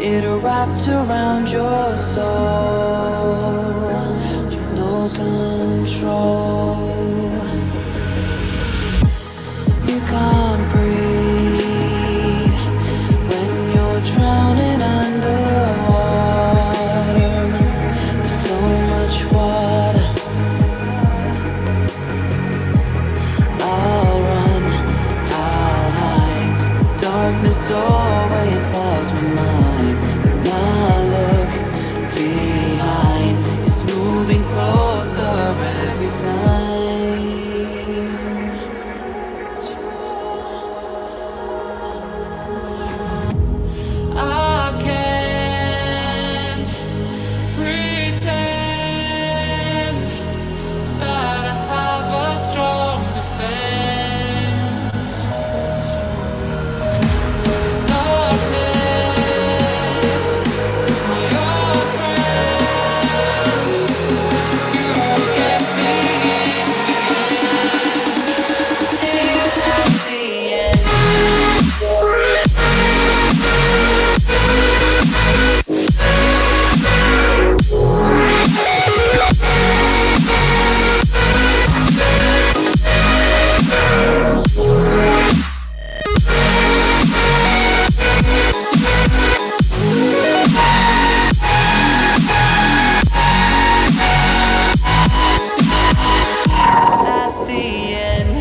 It wrapped around your soul with no control. You can't breathe when you're drowning underwater. There's so much water. I'll run, I'll hide. Darkness always clouds my mind. When I look behind, it's moving closer every time. I can't pretend that I have a strong defense. Darkness, my old friend, you get me till at the end. At the end.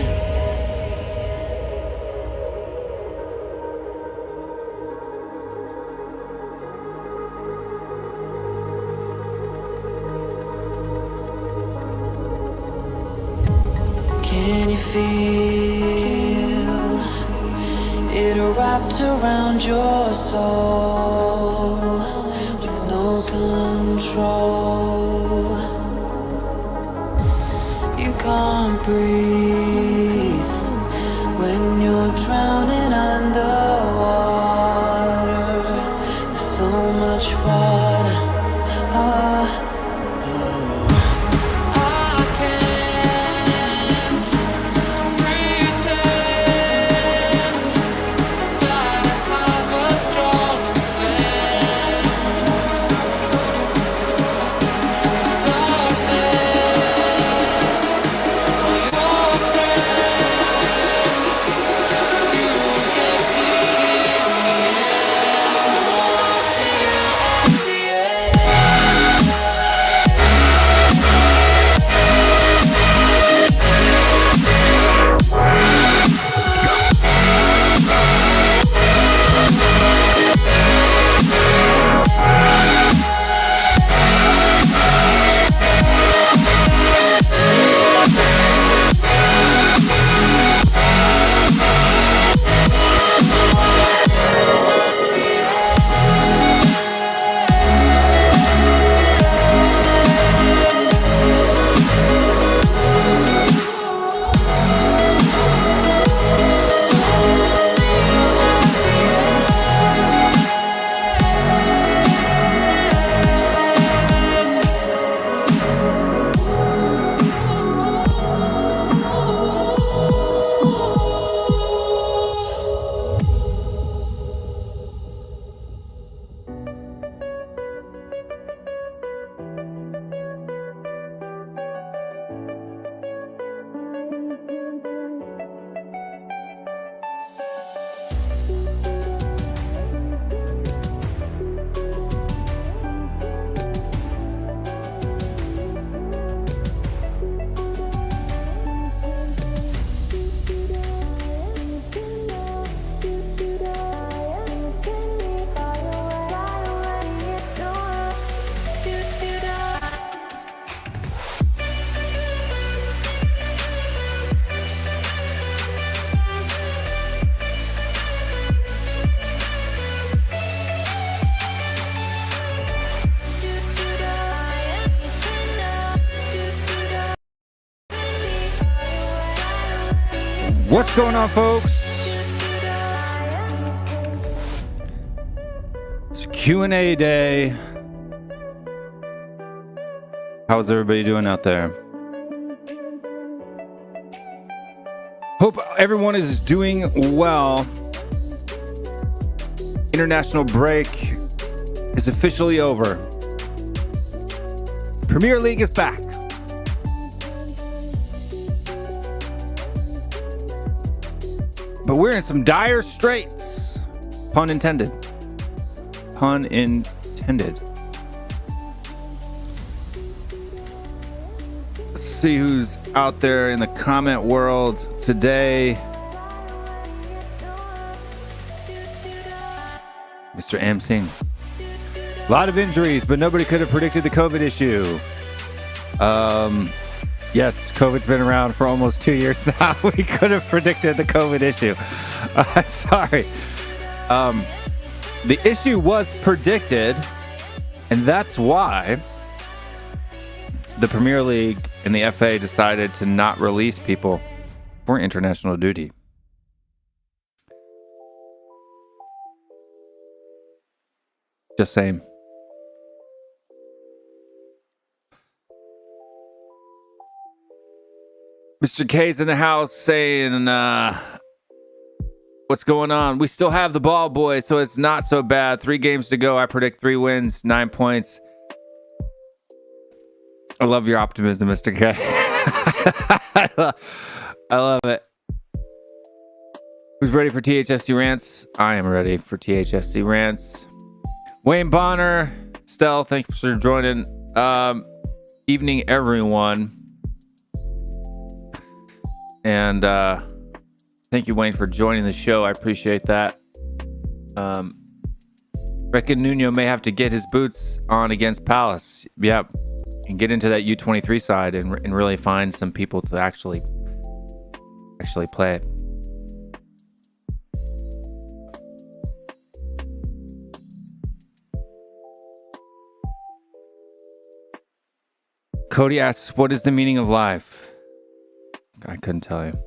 Can you feel it wrapped around your soul with no control? You can't breathe when you're drowning underwater. There's so much water. I can't pretend that I have a strong defense. Darkness, my old friend, you get me at the end. What's going on, folks? It's Q&A day. How's everybody doing out there? Hope everyone is doing well. International break is officially over. Premier League is back. But we're in some dire straits. Pun intended. Pun intended. Let's see who's out there in the comment world today. Mr. M. Singh. A lot of injuries, but nobody could have predicted the COVID issue. Yes, COVID's been around for almost 2 years now. We could have predicted the COVID issue. Sorry. The issue was predicted, and that's why the Premier League and the FA decided to not release people for international duty. Just saying. Mr. K's in the house saying, what's going on? We still have the ball, boys, so it's not so bad. 3 games to go. I predict 3 wins, 9 points. I love your optimism, Mr. K. I love it. Who's ready for THFC Rants? I am ready for THFC Rants. Wayne Bonner, Stell, thanks for joining. Evening, everyone. And thank you, Wayne, for joining the show. I appreciate that. Reckon Nuno may have to get his boots on against Palace. Yep. And get into that U23 side and really find some people to actually play it. Cody asks, what is the meaning of life? I couldn't tell you.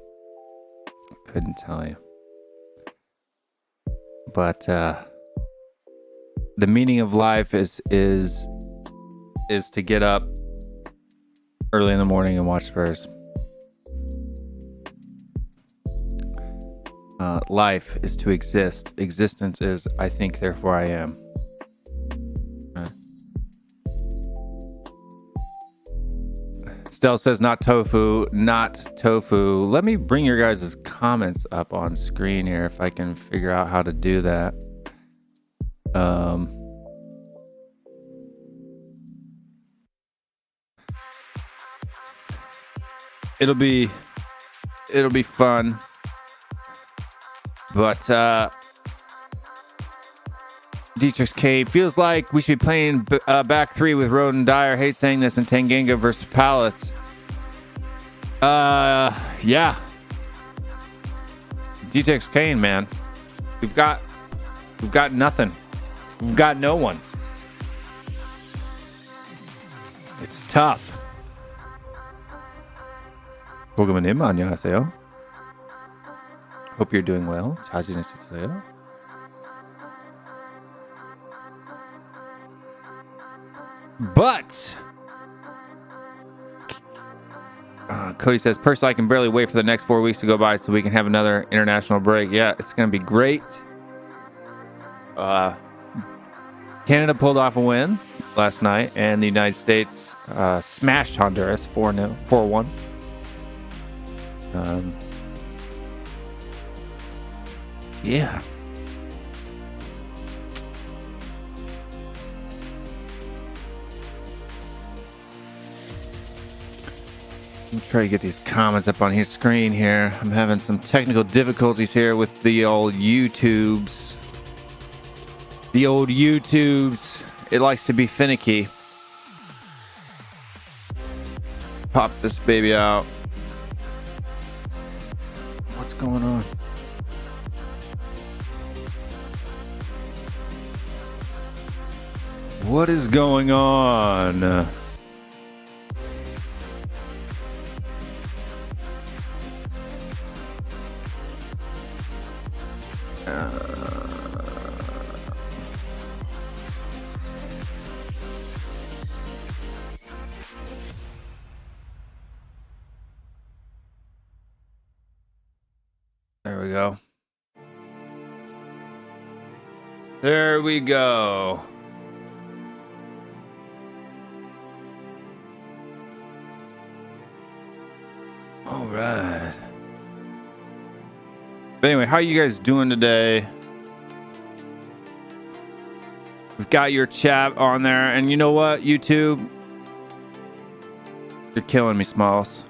But the meaning of life is to get up early in the morning and watch Spurs. Life is to exist. Existence is I think, therefore I am. Stell says not tofu. Let me bring your guys' comments up on screen here if I can figure out how to do that. It'll be fun. But Dietrich's Cave feels like we should be playing back 3 with Roden Dyer. Hate saying this, and Tanganga versus Palace. Yeah. Dietrich's Kane, man. We've got nothing. We've got no one. It's tough. 고객님 안녕하세요. Hope you're doing well. 잘 지내셨어요? But Cody says, personally, I can barely wait for the next 4 weeks to go by so we can have another international break. Yeah, it's going to be great. Canada pulled off a win last night, and the United States smashed Honduras 4-1. Yeah. Let me try to get these comments up on his screen here. I'm having some technical difficulties here with the old YouTubes. It likes to be finicky. Pop this baby out. What's going on? What is going on? There we go. There we go. right. But anyway, how you guys doing today? We've got your chat on there, and you know what, YouTube? You're killing me, Smalls.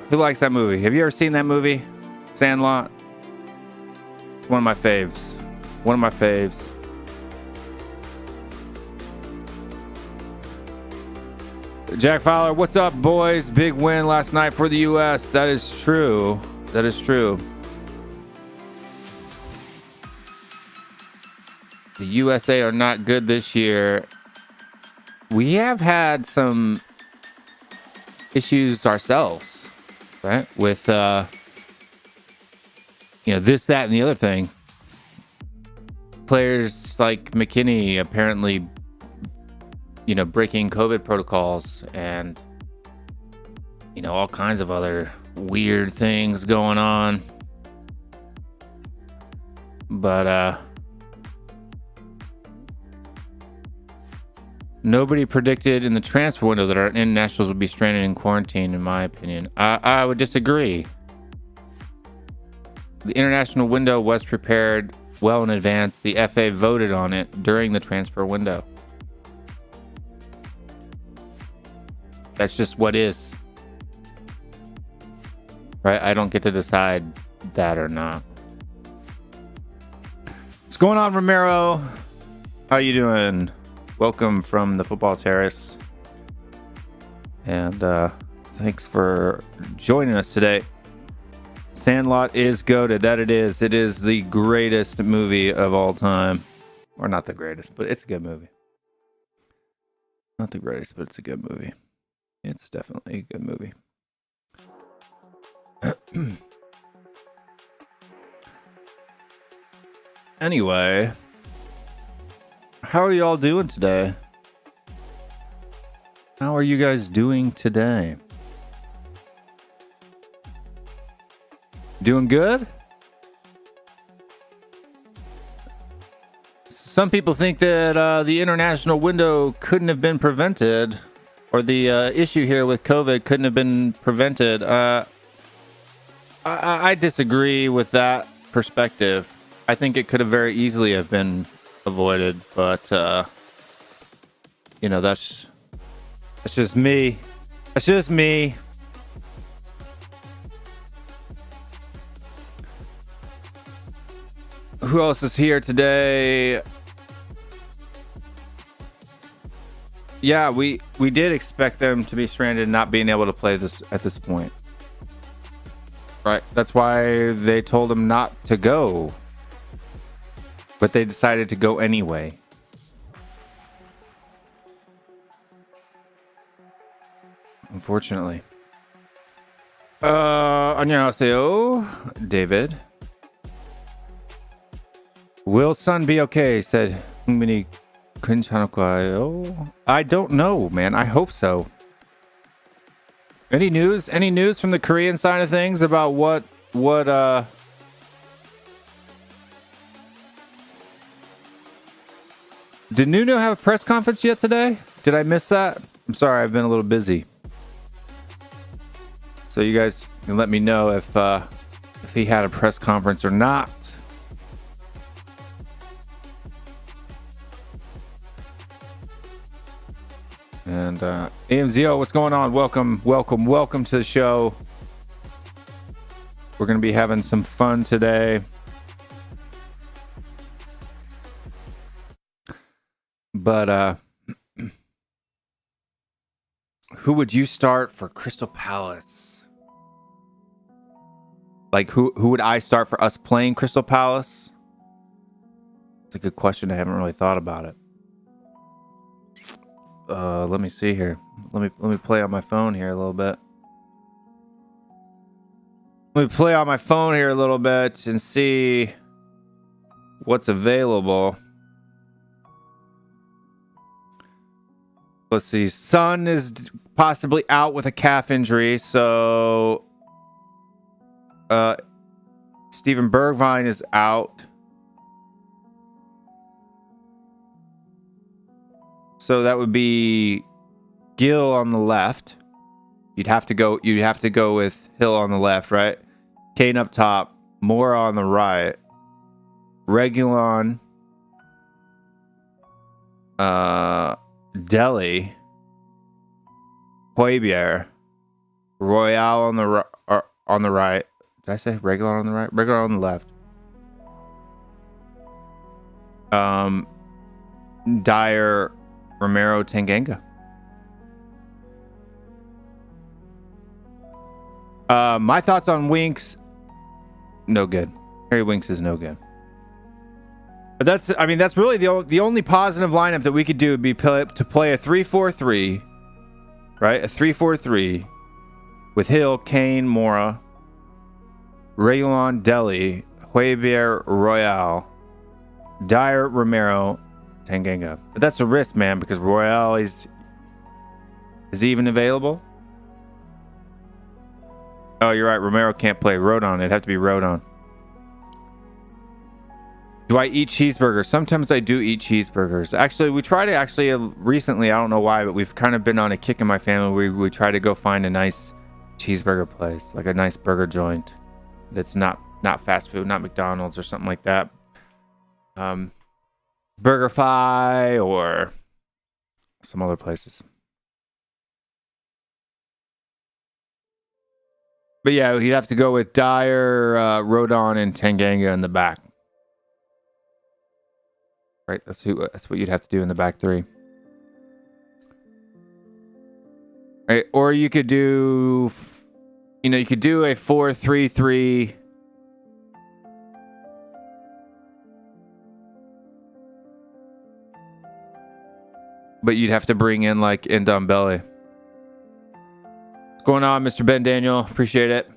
Who likes that movie? Have you ever seen that movie? Sandlot? It's one of my faves. One of my faves. Jack Fowler, what's up, boys? Big win last night for the U.S. That is true. That is true. The USA are not good this year. We have had some issues ourselves, right? With, this, that, and the other thing. Players like McKinney apparently, breaking COVID protocols and, all kinds of other weird things going on. But, nobody predicted in the transfer window that our internationals would be stranded in quarantine, in my opinion. I would disagree. The international window was prepared well in advance. The FA voted on it during the transfer window. That's just what is. Right? I don't get to decide that or not. What's going on, Romero? How you doing? Welcome from the football terrace. And thanks for joining us today. Sandlot is goated. That it is. It is the greatest movie of all time. Or not the greatest, but it's a good movie. Not the greatest, but it's a good movie. It's definitely a good movie. Anyway, how are you all doing today? How are you guys doing today? Doing good? Some people think that the international window couldn't have been prevented, or the issue here with COVID couldn't have been prevented. I disagree with that perspective. I think it could have very easily have been avoided, but that's just me. That's just me. Who else is here today? Yeah, we did expect them to be stranded and not being able to play this at this point. Right. That's why they told them not to go. But they decided to go anyway. Unfortunately. 안녕하세요, David. Will Sun be okay? Said 흥민이 괜찮을까요? I don't know, man. I hope so. Any news? Any news from the Korean side of things about what Did Nuno have a press conference yet today? Did I miss that? I'm sorry, I've been a little busy. So you guys can let me know if he had a press conference or not. And AMZO, what's going on? Welcome to the show. We're going to be having some fun today. But who would you start for Crystal Palace? Like who would I start for us playing Crystal Palace? It's a good question. I haven't really thought about it. Let me see here. Let me play on my phone here a little bit. Let me play on my phone here a little bit and see what's available. Let's see. Son is possibly out with a calf injury, so Steven Bergwijn is out. So that would be Gil on the left. You'd have to go with Hill on the left, right? Kane up top, Mora on the right, Reguilon, Dele, Højbjerg, Royale on the right. Did I say Reguilon on the right? Reguilon on the left. Dyer, Romero, Tanganga. My thoughts on Winks, no good. Harry Winks is no good. But that's really the only positive lineup that we could do would be to play a 3-4-3, right? A 3-4-3 with Hill, Kane, Mora, Reguilon, Dele, Højbjerg, Royale, Dyer, Romero, Tanganga. But that's a risk, man, because Royale is he even available? Oh, you're right. Romero can't play. Rodon. It'd have to be Rodon. Do I eat cheeseburgers? Sometimes I do eat cheeseburgers. Actually, we try to recently, I don't know why, but we've kind of been on a kick in my family. We try to go find a nice cheeseburger place, like a nice burger joint that's not fast food, not McDonald's or something like that. BurgerFi or some other places. But yeah, you'd have to go with Dyer, Rodon, and Tanganga in the back. Right, that's what you'd have to do in the back three. Right, or you could do, a 4-3-3. But you'd have to bring in like Ndombele. What's going on, Mr. Ben Daniel? Appreciate it.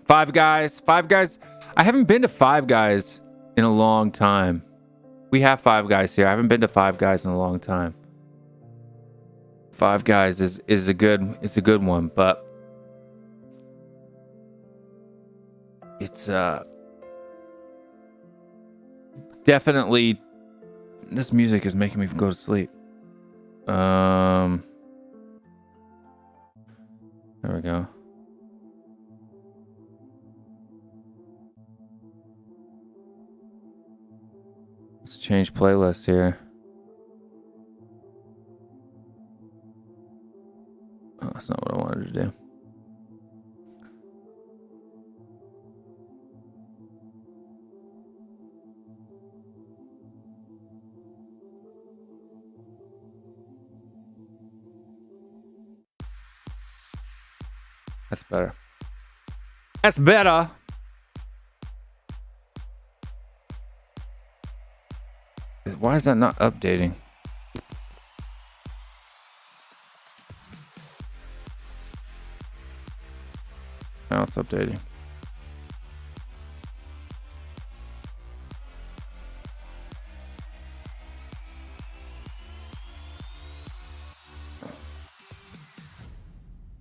Five Guys. I haven't been to Five Guys in a long time. We have Five Guys here. I haven't been to Five Guys in a long time. Five Guys is a good one, but it's definitely, this music is making me go to sleep. There we go. Let's change playlist here. Oh, that's not what I wanted to do. That's better. That's better. Why is that not updating? Now it's updating.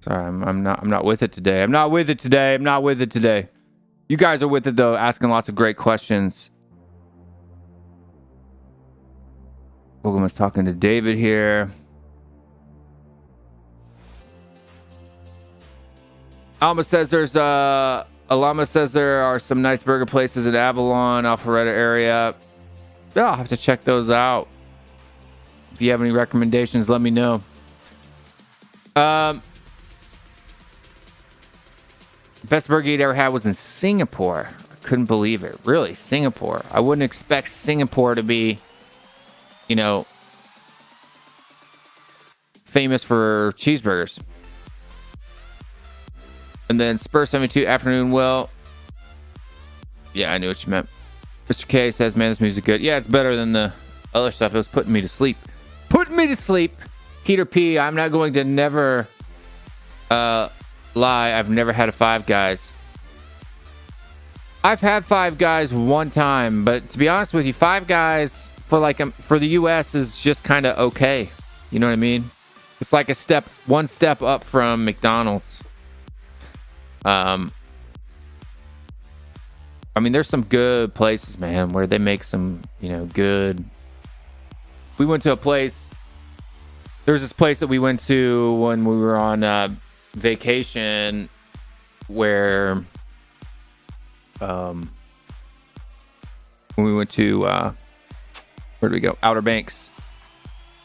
Sorry, I'm not with it today. I'm not with it today. You guys are with it though, asking lots of great questions. William was talking to David here. Alma says Alama says there are some nice burger places in Avalon, Alpharetta area. Yeah, I'll have to check those out. If you have any recommendations, let me know. Best burger you'd ever had was in Singapore. I couldn't believe it. Really, Singapore. I wouldn't expect Singapore to be, famous for cheeseburgers. And then Spurs 72 afternoon. Well, yeah, I knew what you meant. Mr. K says, man, this music good. Yeah, it's better than the other stuff. It was putting me to sleep. Peter P, I'm not going to never lie. I've never had a Five Guys. I've had Five Guys one time, but to be honest with you, Five Guys for the US is just kind of okay. You know what I mean? It's like one step up from McDonald's. I mean, there's some good places, man, where they make some, good. We went to a place. There was this place that we went to when we were on vacation where when we went to where did we go? Outer Banks.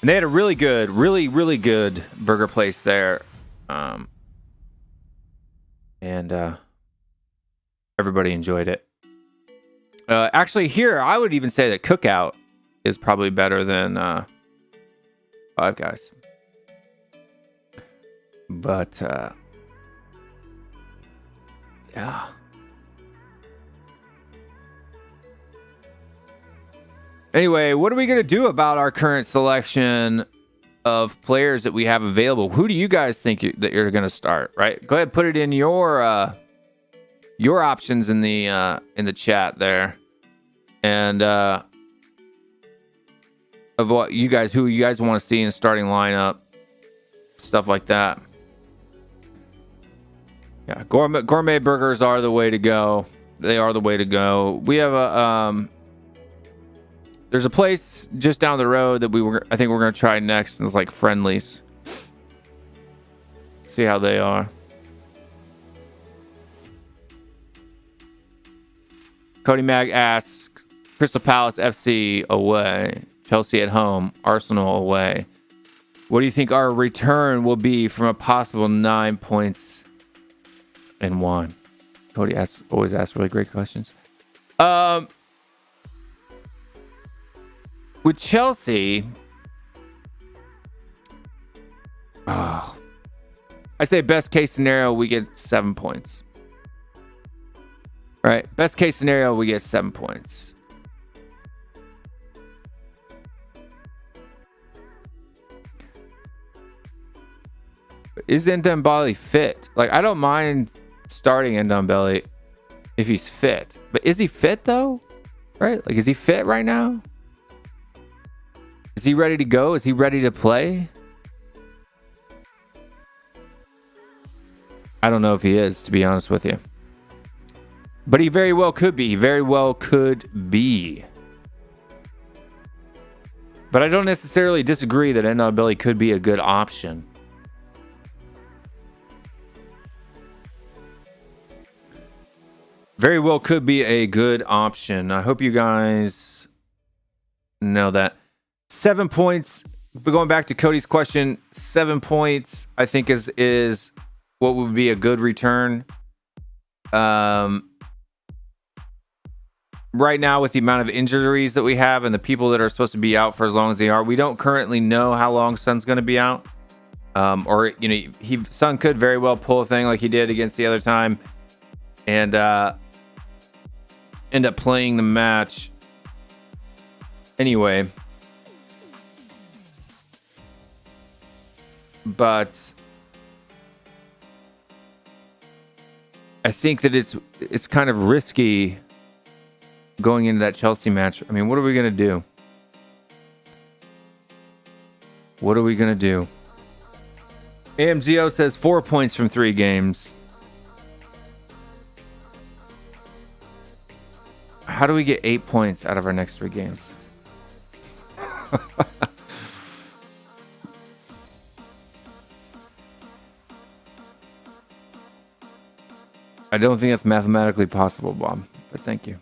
And they had a really good, really good burger place there. And everybody enjoyed it. Actually, here, I would even say that Cookout is probably better than Five Guys. But, yeah. Anyway, what are we going to do about our current selection of players that we have available? Who do you guys think that you're going to start, right? Go ahead, put it in your options in the chat there. And of who you guys want to see in starting lineup, stuff like that. Yeah, gourmet burgers are the way to go. They are the way to go. We have there's a place just down the road that I think we're going to try next. And it's like Friendlies. See how they are. Cody Mag asks, Crystal Palace FC away, Chelsea at home, Arsenal away. What do you think our return will be from a possible 9 points and 1? Cody always asks really great questions. With Chelsea, I say best case scenario, we get 7 points. Right? Best case scenario, we get 7 points. Is Ndombele fit? Like, I don't mind starting Ndombele if he's fit. But is he fit, though? Right? Like, is he fit right now? Is he ready to go? Is he ready to play? I don't know if he is, to be honest with you. But he very well could be. He very well could be. But I don't necessarily disagree that Ndombele could be a good option. Very well could be a good option. I hope you guys know that. 7 points. But going back to Cody's question, 7 points I think is what would be a good return. Right now, with the amount of injuries that we have and the people that are supposed to be out for as long as they are, we don't currently know how long Son's going to be out. Or Son could very well pull a thing like he did against the other time and end up playing the match anyway. But I think that it's kind of risky going into that Chelsea match. I mean, what are we going to do? What are we going to do? AMGO says 4 points from 3 games. How do we get 8 points out of our next 3 games? I don't think that's mathematically possible, Bob, but thank you.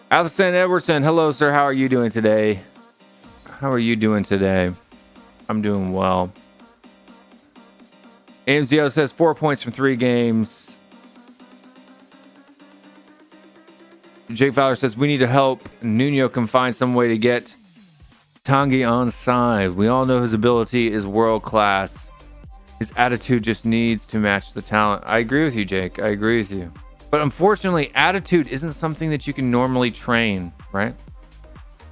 Alison Edwardson, hello, sir. How are you doing today? How are you doing today? I'm doing well. AMZO says 4 points from 3 games. Jake Fowler says we need to help. Nuno can find some way to get Tanguy on side. We all know his ability is world class. His attitude just needs to match the talent. I agree with you, Jake. I agree with you. But unfortunately, attitude isn't something that you can normally train, right?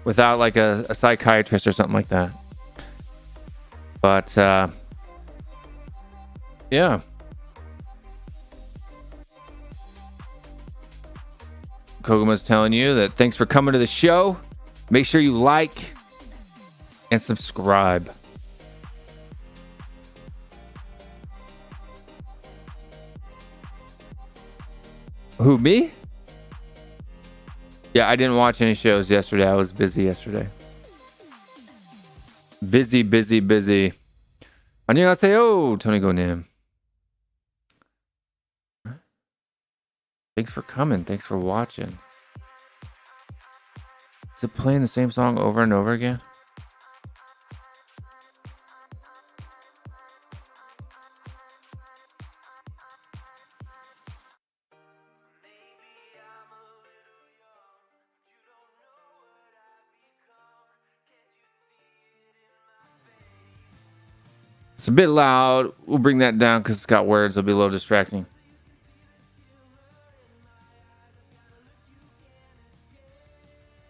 Without like a psychiatrist or something like that. But, yeah. Koguma's telling you that thanks for coming to the show. Make sure you like and subscribe. Who, me? Yeah, I didn't watch any shows yesterday. I was busy yesterday. Busy. 안녕하세요, 토니고님. Thanks for coming. Thanks for watching. Is it playing the same song over and over again? It's a bit loud. We'll bring that down because it's got words. It'll be a little distracting.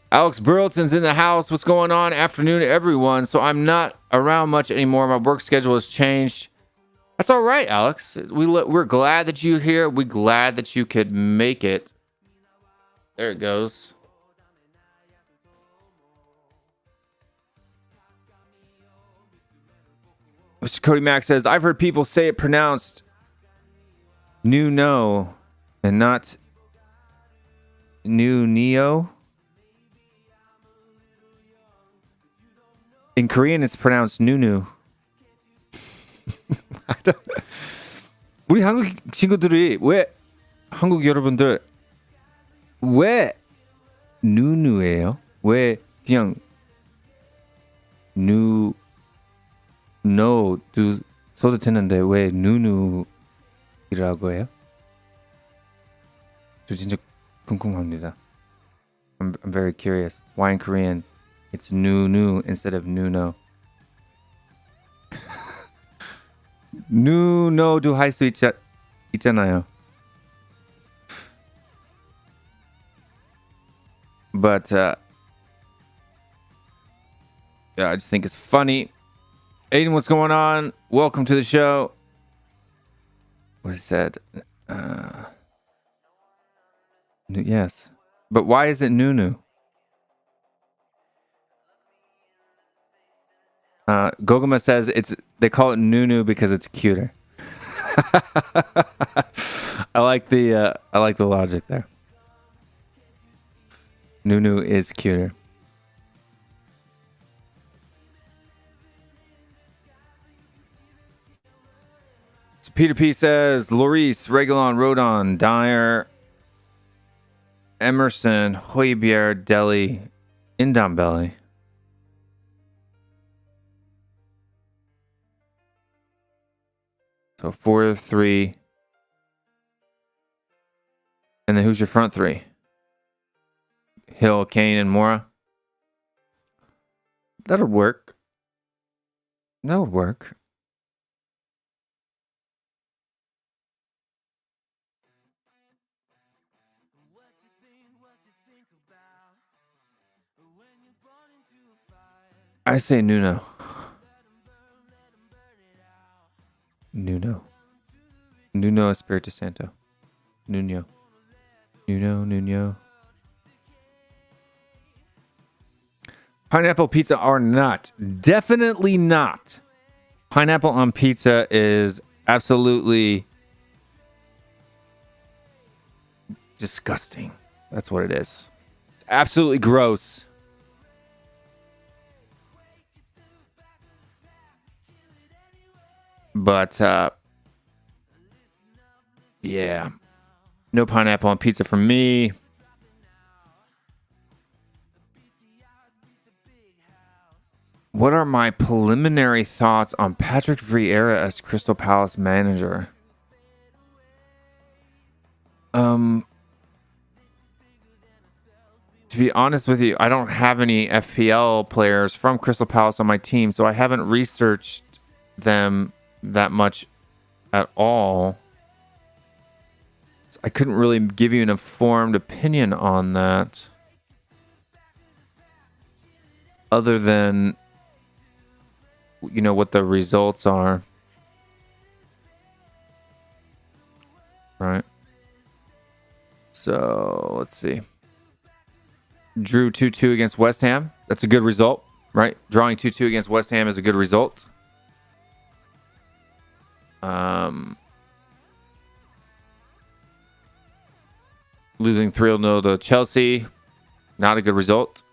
Alex Burleton's in the house. What's going on? Afternoon, everyone. So I'm not around much anymore. My work schedule has changed. That's all right, Alex. We're glad that you're here. We're glad that you could make it. There it goes. Mr. Cody Mack says, I've heard people say it pronounced Nuno and not Neo. In Korean, it's pronounced Nunu. 우리 한국 친구들이 왜 한국 여러분들 왜 누누예요? 왜 그냥 no 써도 되는데 왜 누누이라고 해요? 저 진짜 궁금합니다. I'm very curious. Why in Korean it's Nuno instead of Nuno? Nuno도 할 수 있잖아요. But yeah, I just think it's funny. Aiden, what's going on? Welcome to the show. What is that? Yes. But why is it Nunu? Goguma says they call it Nunu because it's cuter. I like the logic there. Nunu is cuter. So Peter P says Loris, Regulon, Rodon, Dyer, Emerson, Hoybier, Deli, Indombelly. So 4-3. And then who's your front three? Hill, Kane, and Mora. That'll work. That would work. I say Nuno. Nuno Espirito Santo. Nuno. Pineapple pizza or not? Definitely not. Pineapple on pizza is absolutely disgusting. That's what it is. Absolutely gross. But yeah, no pineapple on pizza for me. What are my preliminary thoughts on Patrick Vieira as Crystal Palace manager? To be honest with you, I don't have any FPL players from Crystal Palace on my team, so I haven't researched them that much at all. So I couldn't really give you an informed opinion on that, other than what the results are, right? So let's see. Drew 2-2 against West Ham. That's a good result, right? Drawing 2-2 against West Ham is a good result. Losing 3-0 to Chelsea, not a good result.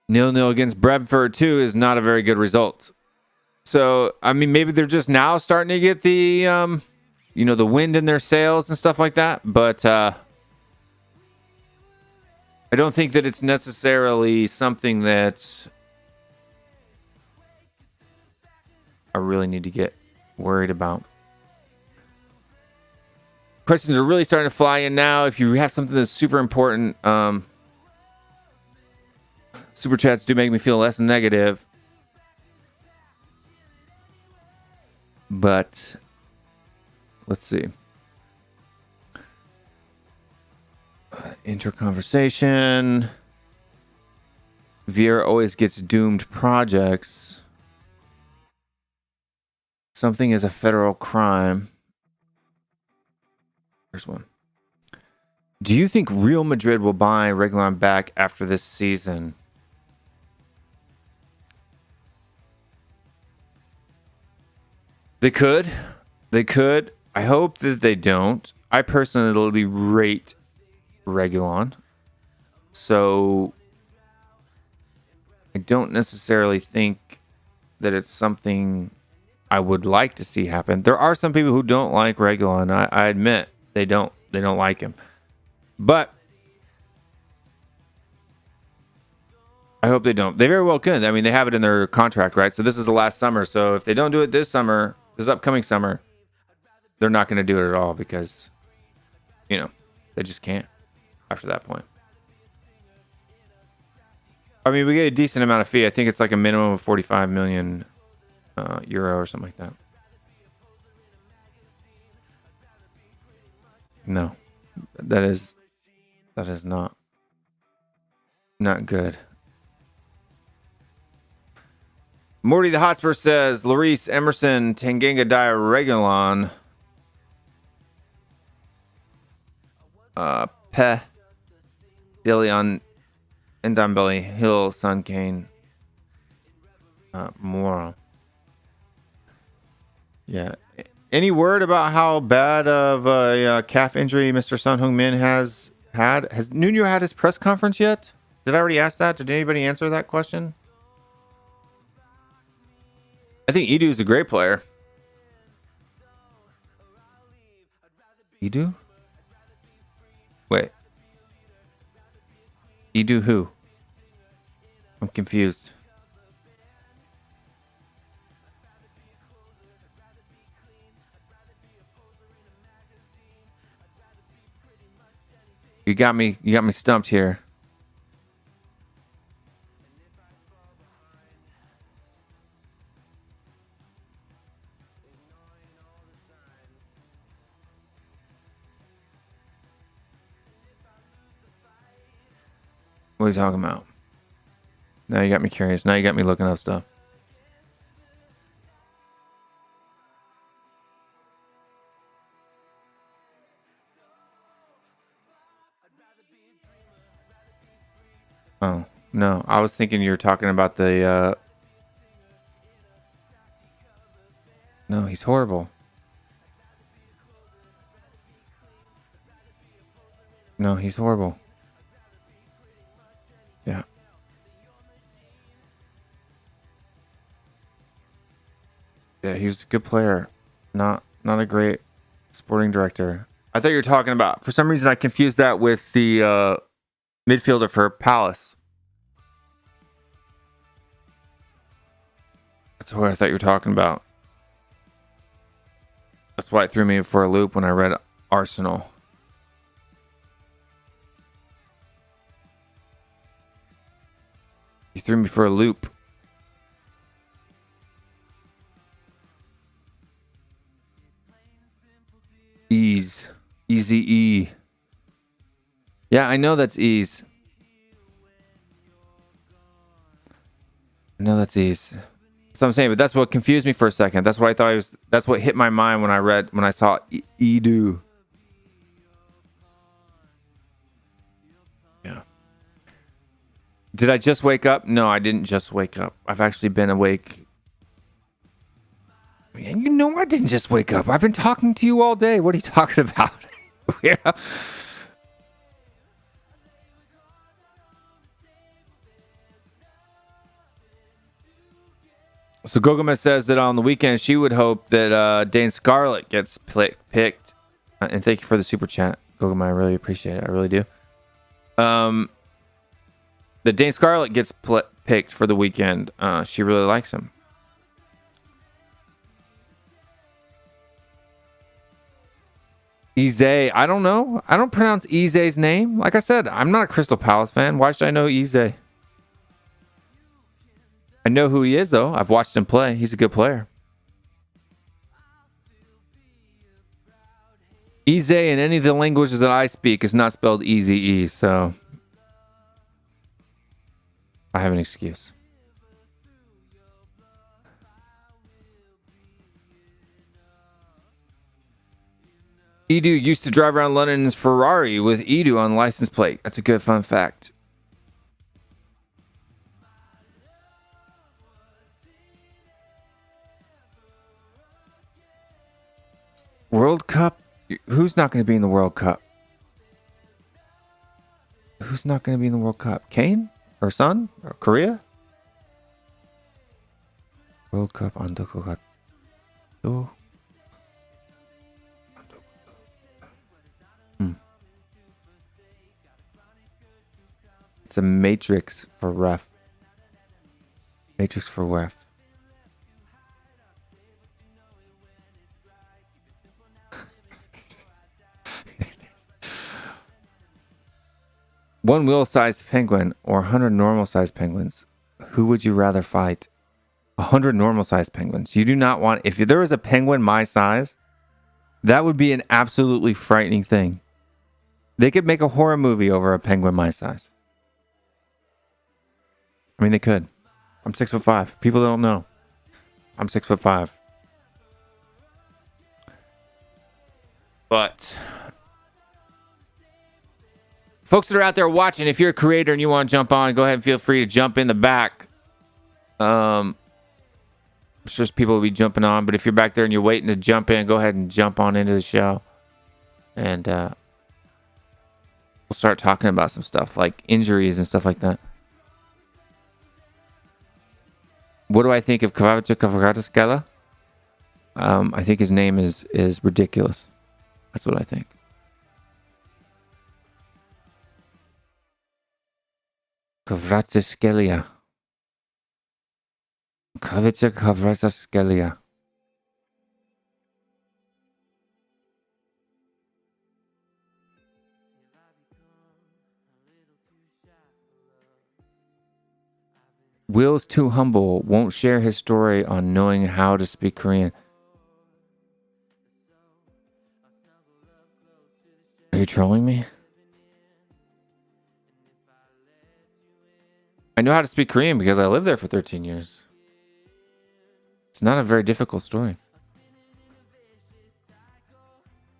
0-0 against Brentford too is not a very good result. So, I mean, maybe they're just now starting to get the, the wind in their sails and stuff like that. But I don't think that it's necessarily something that I really need to get worried about. Questions are really starting to fly in now. If you have something that's super important, super chats do make me feel less negative. But let's see. Enter conversation. Vieira always gets doomed projects. Something is a federal crime. Here's one. Do you think Real Madrid will buy Reguilon back after this season? They could. They could. I hope that they don't. I personally rate Reguilon. So I don't necessarily think that it's something I would like to see happen. There are some people who don't like Reguilon. I admit they don't like him. But I hope they don't. They very well could. I mean, they have it in their contract, right? So this is the last summer. So if they don't do it this summer, this upcoming summer, they're not going to do it at all because, they just can't after that point. I mean, we get a decent amount of fee. I think it's like a minimum of 45 million euro or something like that. No, that is not good. Morty the Hotspur says, Lloris, Emerson, Tanganga, Dyer, Reguilon, Pe, Dilion, Ndombele, Hill, Son Kane, Mora. Yeah. Any word about how bad of a calf injury Mr. Son Heung-min has had? Has Nuno had his press conference yet? Did I already ask that? Did anybody answer that question? I think Edu is a great player. Edu? Wait. Edu who? I'm confused. You got me stumped here. What are you talking about? Now you got me curious. Now you got me looking up stuff. Oh, no. I was thinking you were talking about the... No, he's horrible. No, he's horrible. Yeah. Yeah, he was a good player. Not a great sporting director. I thought you were talking about... For some reason, I confused that with the midfielder for Palace. That's what I thought you were talking about. That's why it threw me for a loop when I read Arsenal. You threw me for a loop. Ease. Easy E. Yeah, I know that's ease. I know that's ease. That's what I'm saying, but that's what confused me for a second. That's what I thought that's what hit my mind when I saw Edu. Yeah. Did I just wake up? No, I didn't just wake up. I've actually been awake. Man, you know I didn't just wake up. I've been talking to you all day. What are you talking about? Yeah. So Gogoma says that on the weekend she would hope that Dane Scarlett gets picked. And thank you for the super chat, Gogoma. I really appreciate it. I really do. That Dane Scarlett gets picked for the weekend. She really likes him. Ize, I don't know. I don't pronounce Ize's name. Like I said, I'm not a Crystal Palace fan. Why should I know Ize? I know who he is, though. I've watched him play. He's a good player. Ize in any of the languages that I speak is not spelled Eze, so I have an excuse. Edu used to drive around London in his Ferrari with Edu on license plate. That's a good fun fact. World Cup? Who's not going to be in the World Cup? Who's not going to be in the World Cup? Kane? Or Son? Or Korea? World Cup 안도코 같도. It's a matrix for ref. Matrix for ref. One wheel-sized penguin or 100 normal-sized penguins. Who would you rather fight? 100 normal-sized penguins. You do not want... If there was a penguin my size, that would be an absolutely frightening thing. They could make a horror movie over a penguin my size. I mean, they could. I'm 6'5". People don't know. I'm 6'5". But folks that are out there watching, if you're a creator and you want to jump on, go ahead and feel free to jump in the back. I'm sure people will be jumping on, but if you're back there and you're waiting to jump in, go ahead and jump on into the show. And we'll start talking about some stuff like injuries and stuff like that. What do I think of Kvaratskhelia? I think his name is ridiculous. That's what I think. Kvaratskhelia. Kvaratskhelia. Will's too humble, won't share his story on knowing how to speak Korean. Are you trolling me? I know how to speak Korean because I lived there for 13 years. It's not a very difficult story.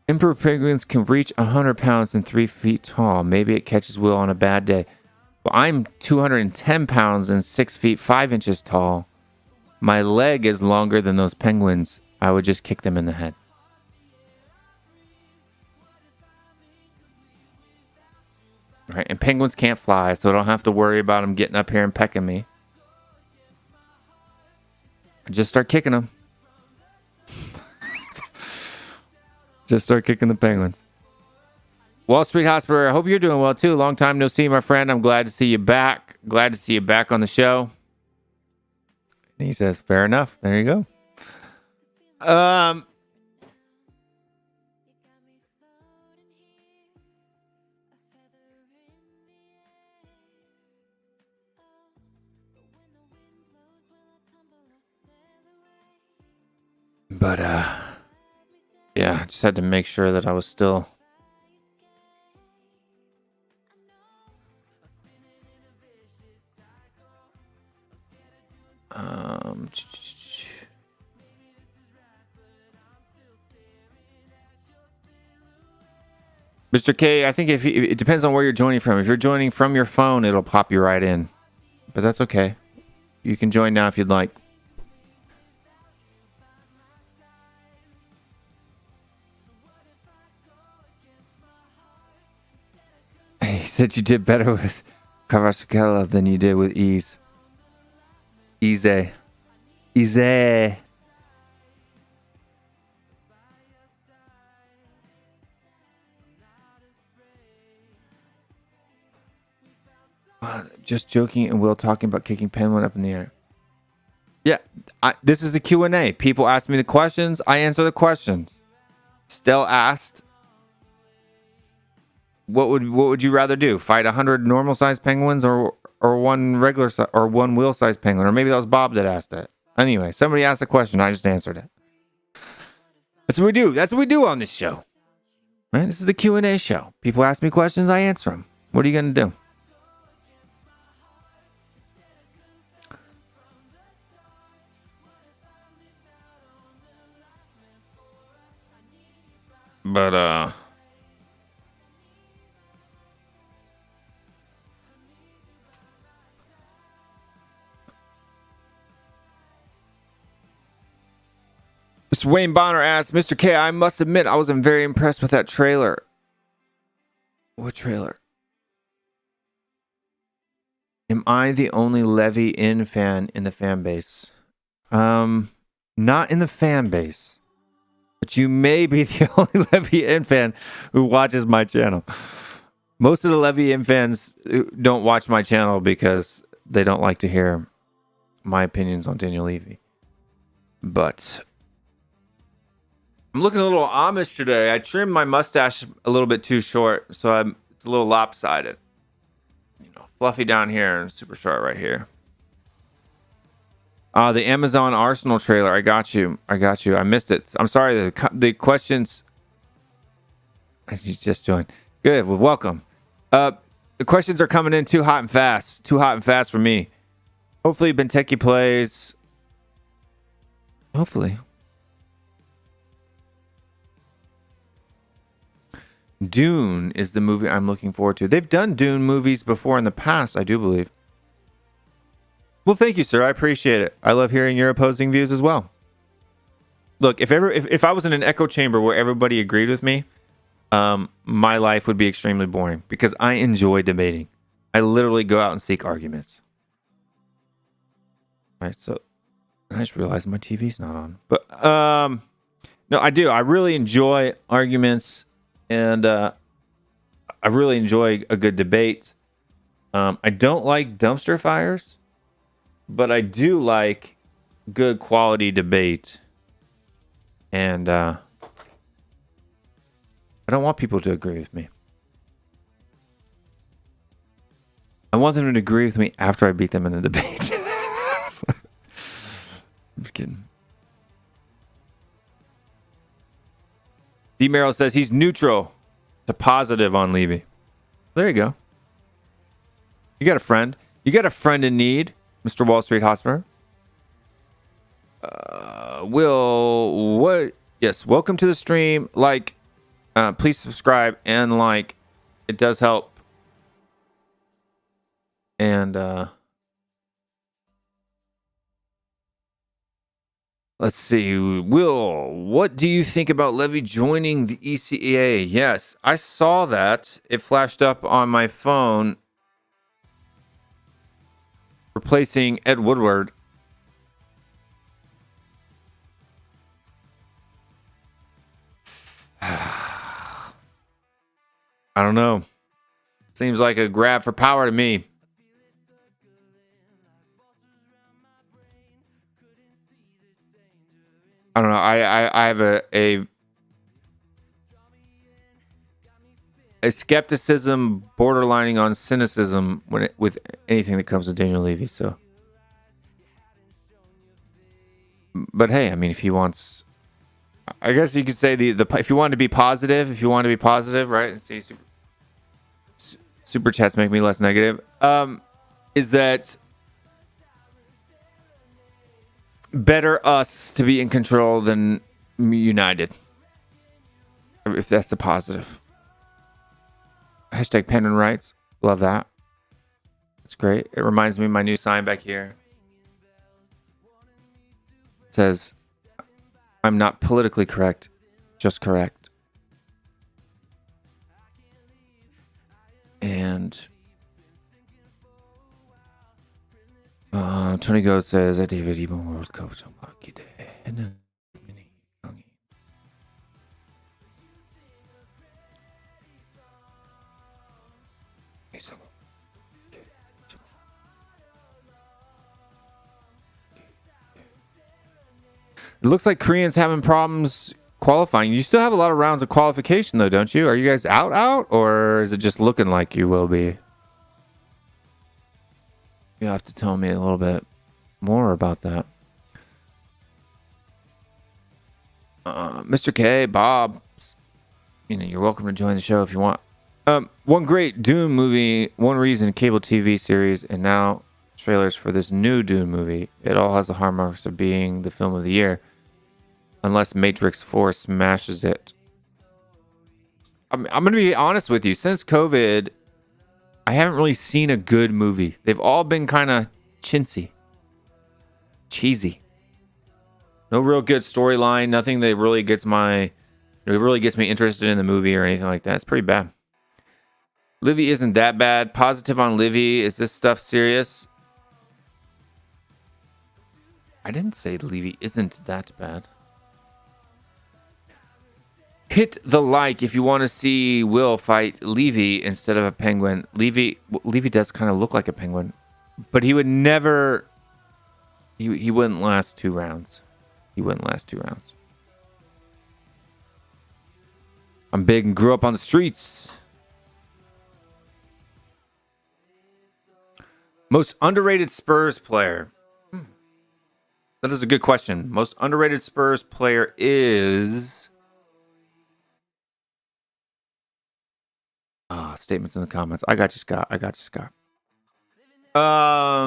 Emperor penguins can reach 100 pounds and 3 feet tall. Maybe it catches Will on a bad day. Well, I'm 210 pounds and 6 feet 5 inches tall. My leg is longer than those penguins. I would just kick them in the head. Right, and penguins can't fly, so I don't have to worry about them getting up here and pecking me. I just start kicking them. Just start kicking the penguins. Wall Street Hotspur, I hope you're doing well too. Long time no see, my friend. I'm glad to see you back. Glad to see you back on the show. And he says, fair enough. There you go. But yeah, I just had to make sure that I was still Mr. K, I think it depends on where you're joining from. If you're joining from your phone, it'll pop you right in. But that's okay. You can join now if you'd like. He said you did better with Kvaratskhelia than you did with Ease. Easy. Just joking, and Will talking about kicking Penguin up in the air. Yeah, this is the Q&A. People ask me the questions. I answer the questions. Stell asked, what would you rather do? Fight 100 normal sized penguins or one regular or one wheel sized penguin? Or maybe that was Bob that asked it. Anyway, somebody asked a question. I just answered it. That's what we do. That's what we do on this show. Right? This is the Q&A show. People ask me questions. I answer them. What are you going to do? But Mr. Wayne Bonner asked, Mr. K, I must admit I wasn't very impressed with that trailer. What trailer? Am I the only Levy in fan in the fan base? Not in the fan base. But you may be the only Levy in fan who watches my channel. Most of the Levy in fans don't watch my channel because they don't like to hear my opinions on Daniel Levy. But I'm looking a little Amish today. I trimmed my mustache a little bit too short, so it's a little lopsided. You know, fluffy down here and super short right here. The Amazon Arsenal trailer. I got you. I missed it. I'm sorry. The questions. You just joined. Good. Well, welcome. The questions are coming in too hot and fast. Too hot and fast for me. Hopefully, Benteke plays. Hopefully. Dune is the movie I'm looking forward to. They've done Dune movies before in the past, I do believe. Well, thank you, sir. I appreciate it. I love hearing your opposing views as well. Look, if I was in an echo chamber where everybody agreed with me, my life would be extremely boring because I enjoy debating. I literally go out and seek arguments. All right, so I just realized my TV's not on. But no, I do. I really enjoy arguments, and I really enjoy a good debate. I don't like dumpster fires. But I do like good quality debate. And I don't want people to agree with me. I want them to agree with me after I beat them in the debate. I'm just kidding. D. Merrill says he's neutral to positive on Levy. There you go. You got a friend. You got a friend in need. Mr. Wall Street Hotspur. Yes, welcome to the stream. Please subscribe and like. It does help. And let's see. Will, what do you think about Levy joining the ECA? Yes, I saw that. It flashed up on my phone. Replacing Ed Woodward. I don't know. Seems like a grab for power to me. I don't know. I have a skepticism borderlining on cynicism with anything that comes to Daniel Levy. So, but hey, I mean, if he wants, I guess you could say the if you want to be positive, right? See, super chats make me less negative. Is that better us to be in control than United? If that's a positive. Hashtag pen and rights. Love that. It's great. It reminds me of my new sign back here. It says, I'm not politically correct, just correct. And 토니고 says David 이번 월드컵 정말 기대하는 강의. It looks like Koreans having problems qualifying. You still have a lot of rounds of qualification though, don't you? Are you guys out, or is it just looking like you will be? You have to tell me a little bit more about that. Mr. K, Bob, you're welcome to join the show if you want. One great Dune movie, one reason cable TV series, and now trailers for this new Dune movie. It all has the hallmarks of being the film of the year, unless Matrix 4 smashes it. I'm going to be honest with you. Since COVID, I haven't really seen a good movie. They've all been kind of chintzy, cheesy. No real good storyline. Nothing that really gets me interested in the movie or anything like that. It's pretty bad. Livy isn't that bad. Positive on Livy. Is this stuff serious? I didn't say Livy isn't that bad. Hit the like if you want to see Will fight Levy instead of a penguin. Levy does kind of look like a penguin, but he would never. He wouldn't last 2 rounds. He wouldn't last 2 rounds. I'm big and grew up on the streets. Most underrated Spurs player. That is a good question. Most underrated Spurs player is. Statements in the comments. I got you, Scott.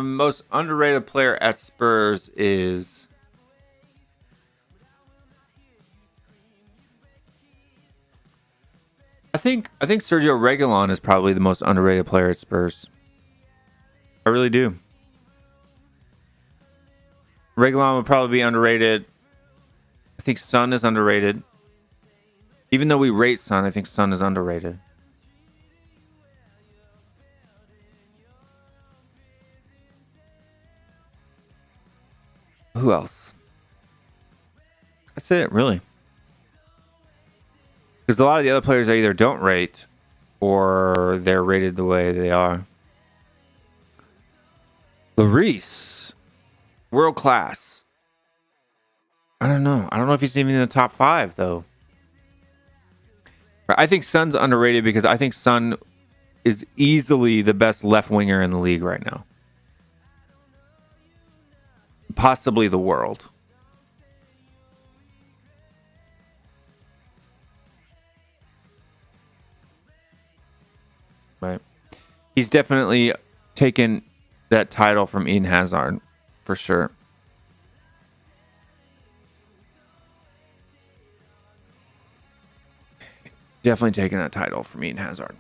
Most underrated player at Spurs is. I think Sergio Reguilon is probably the most underrated player at Spurs. I really do. Reguilon would probably be underrated. I think Son is underrated. Even though we rate Son, I think Son is underrated. Who else? That's it, really. Because a lot of the other players I either don't rate or they're rated the way they are. Lloris, world class. I don't know. I don't know if he's even in the top 5 though. I think Son's underrated because I think Son is easily the best left winger in the league right now. Possibly the world. Right. He's definitely taken that title from Eden Hazard, for sure. Definitely taken that title from Eden Hazard.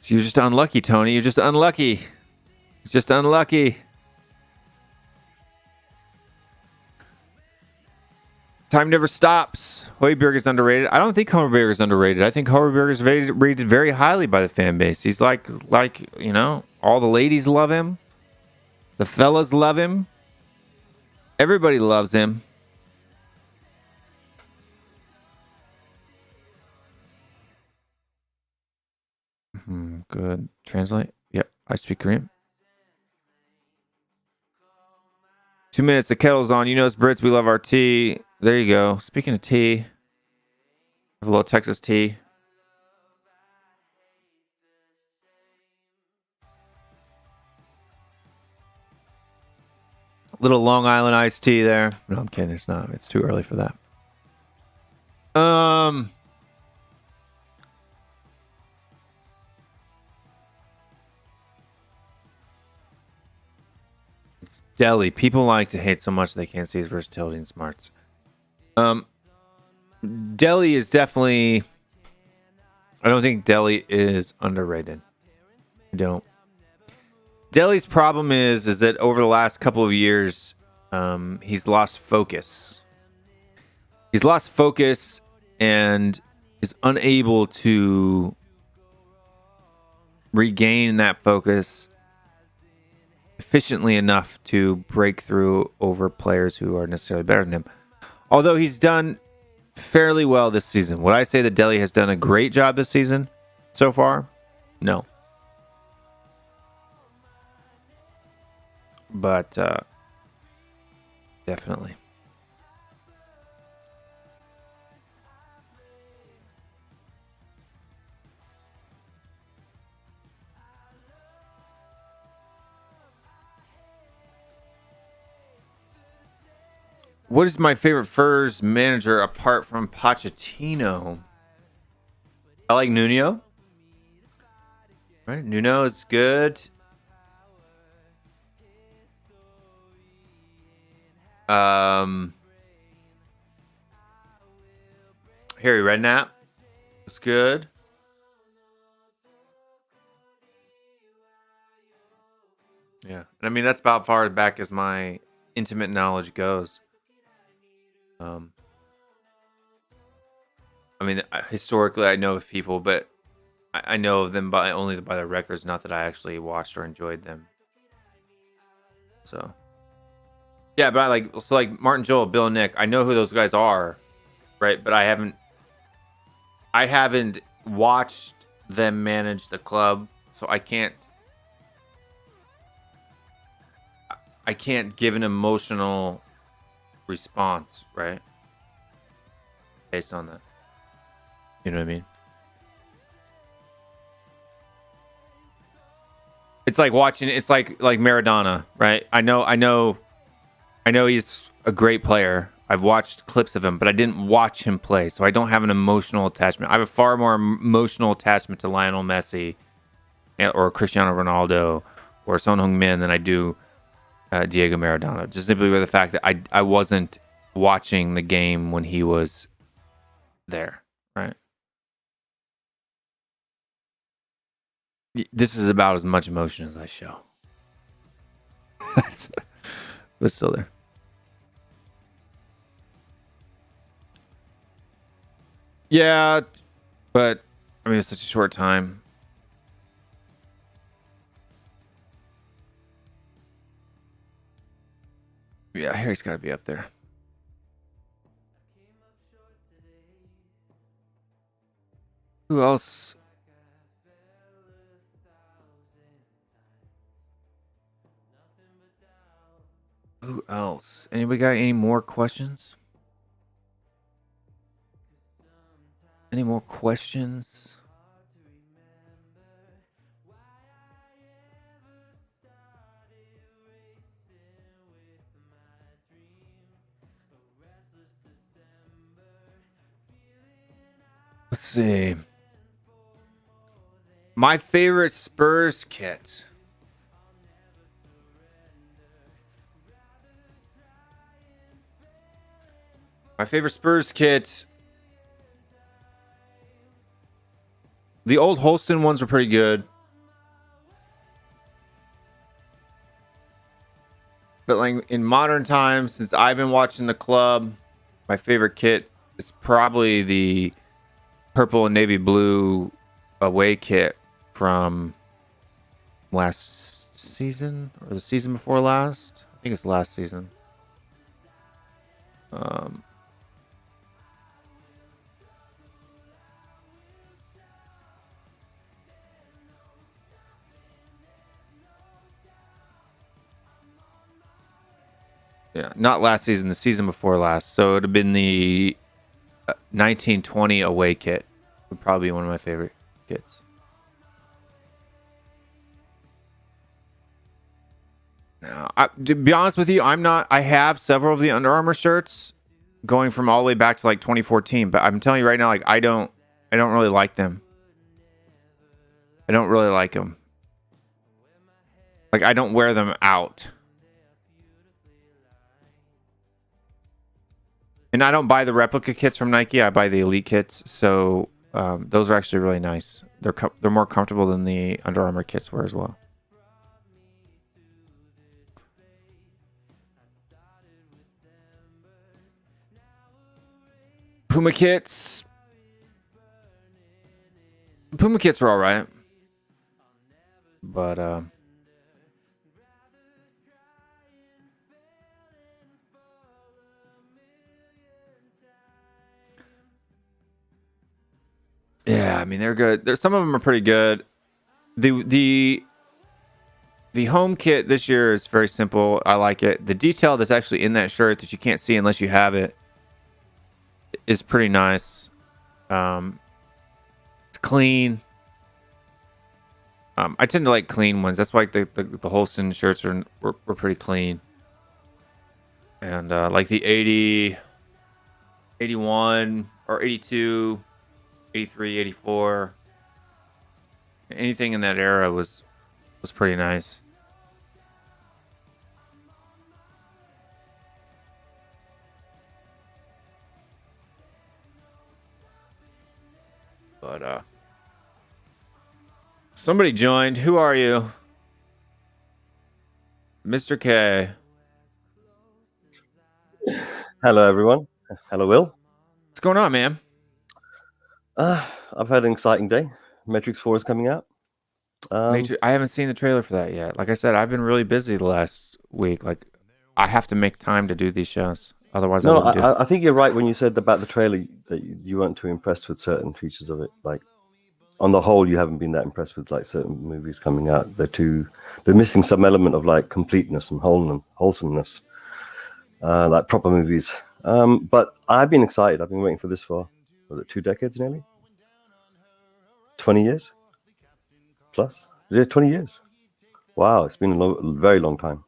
You're just unlucky, Tony. You're just unlucky. You're just unlucky. Time never stops. Højbjerg is underrated. I don't think Højbjerg is underrated. I think Højbjerg is rated very highly by the fan base. He's like all the ladies love him. The fellas love him. Everybody loves him. Good. Translate. Yep. I speak Korean. 2 minutes. The kettle's on. You know us Brits. We love our tea. There you go. Speaking of tea, have a little Texas tea. Little Long Island iced tea there. No, I'm kidding. It's not. It's too early for that. It's Delhi. People like to hate so much they can't see his versatility and smarts. Delhi is definitely. I don't think Delhi is underrated. I don't. Delhi's problem is that over the last couple of years, he's lost focus. He's lost focus and is unable to regain that focus efficiently enough to break through over players who are necessarily better than him. Although he's done fairly well this season. Would I say that Delhi has done a great job this season so far? No. But definitely. What is my favorite Spurs manager apart from Pochettino? I like Nuno. Right, Nuno is good. Harry Redknapp is good. Yeah, and I mean that's about far back as my intimate knowledge goes. I mean, historically, I know of people, but I know of them only by their records, not that I actually watched or enjoyed them. So, yeah, but like Martin Joel, Bill and Nick. I know who those guys are, right? But I haven't watched them manage the club, so I can't give an emotional response, right? Based on that. You know what I mean? It's like watching. It's like Maradona, right? I know he's a great player. I've watched clips of him, but I didn't watch him play, so I don't have an emotional attachment. I have a far more emotional attachment to Lionel Messi or Cristiano Ronaldo or Son Heung-min than I do Diego Maradona. Just simply with the fact that I wasn't watching the game when he was there, right? This is about as much emotion as I show. But still there. Yeah, but I mean, it's such a short time. Yeah, Harry's got to be up there. Who else? Who else? Anybody got any more questions? Any more questions? Let's see. My favorite Spurs kit. My favorite Spurs kit. The old Holston ones were pretty good. But like in modern times, since I've been watching the club, my favorite kit is probably the purple and navy blue away kit from last season or the season before last. I think it's last season. Yeah, not last season, the season before last. So it would have been the 1920 away kit. Would probably be one of my favorite kits. Now, to be honest with you, I have several of the Under Armour shirts going from all the way back to like 2014, but I'm telling you right now, like I don't really like them. I don't really like them. Like I don't wear them out. And I don't buy the replica kits from Nike. I buy the Elite kits. So those are actually really nice. They're more comfortable than the Under Armour kits were as well. Puma kits. Puma kits are all right. But yeah, I mean they're good. There's some of them are pretty good. The home kit this year is very simple. I like it. The detail that's actually in that shirt that you can't see unless you have it is pretty nice. It's clean. I tend to like clean ones. That's why the Holston shirts were pretty clean. And like the 80, 81, or 82, 83, 84. Anything in that era was pretty nice. But somebody joined. Who are you? Mr. K. Hello, everyone. Hello, Will. What's going on, man? I've had an exciting day. Matrix 4 is coming out. I haven't seen the trailer for that yet. Like I said, I've been really busy the last week. Like, I have to make time to do these shows. Otherwise, No, I wouldn't do it. I think you're right when you said about the trailer that you weren't too impressed with certain features of it. Like, on the whole, you haven't been that impressed with like certain movies coming out. They're missing some element of like completeness and wholesomeness, like proper movies. But I've been excited. I've been waiting for this for, was it 2 decades nearly? 20 years? Plus? Yeah, 20 years. Wow, it's been a very long time.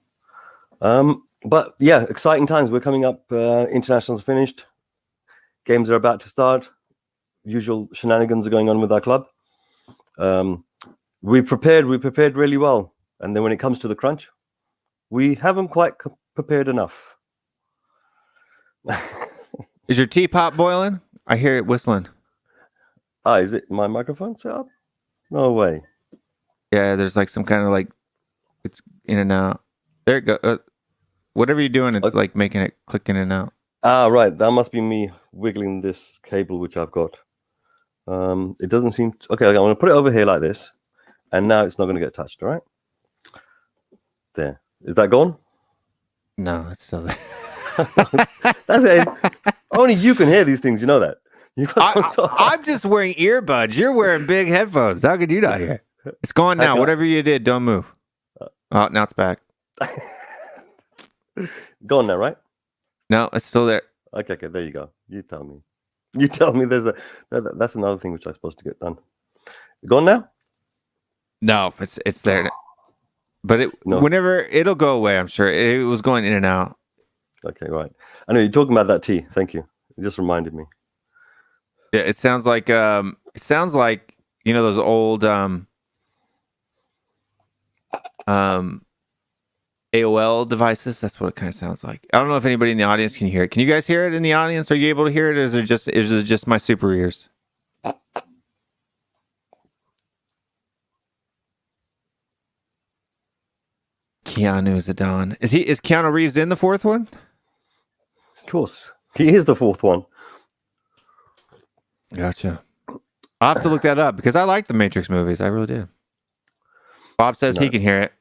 But yeah, exciting times. We're coming up. Internationals finished. Games are about to start. Usual shenanigans are going on with our club. We prepared really well. And then when it comes to the crunch, we haven't quite prepared enough. Is your teapot boiling? I hear it whistling. Is it my microphone set up? No way. Yeah, there's like some kind of like, it's in and out. There it goes. Whatever you're doing, it's like making it click in and out. Right. That must be me wiggling this cable, which I've got. It doesn't seem... Okay, I'm going to put it over here like this. And now it's not going to get touched, all right? There. Is that gone? No, it's still there. That's it. Only you can hear these things, you know that. I'm just wearing earbuds. You're wearing big headphones. How could you not hear? It's gone now. Whatever you did, don't move. Oh, now it's back. Gone now, right? No, it's still there. Okay, there you go. You tell me. You tell me that's another thing which I'm supposed to get done. Gone now? No, it's there. But whenever it'll go away, I'm sure. It was going in and out. Okay, right. I know you're talking about that tea. Thank you. It just reminded me. Yeah, it sounds like you know those old AOL devices. That's what it kind of sounds like. I don't know if anybody in the audience can hear it. Can you guys hear it in the audience? Are you able to hear it? Or is it just my super ears? Keanu Zidane. Is Keanu Reeves in the fourth one? Of course. He is the fourth one. Gotcha. I'll have to look that up because I like the Matrix movies. I really do. Bob says he can hear it.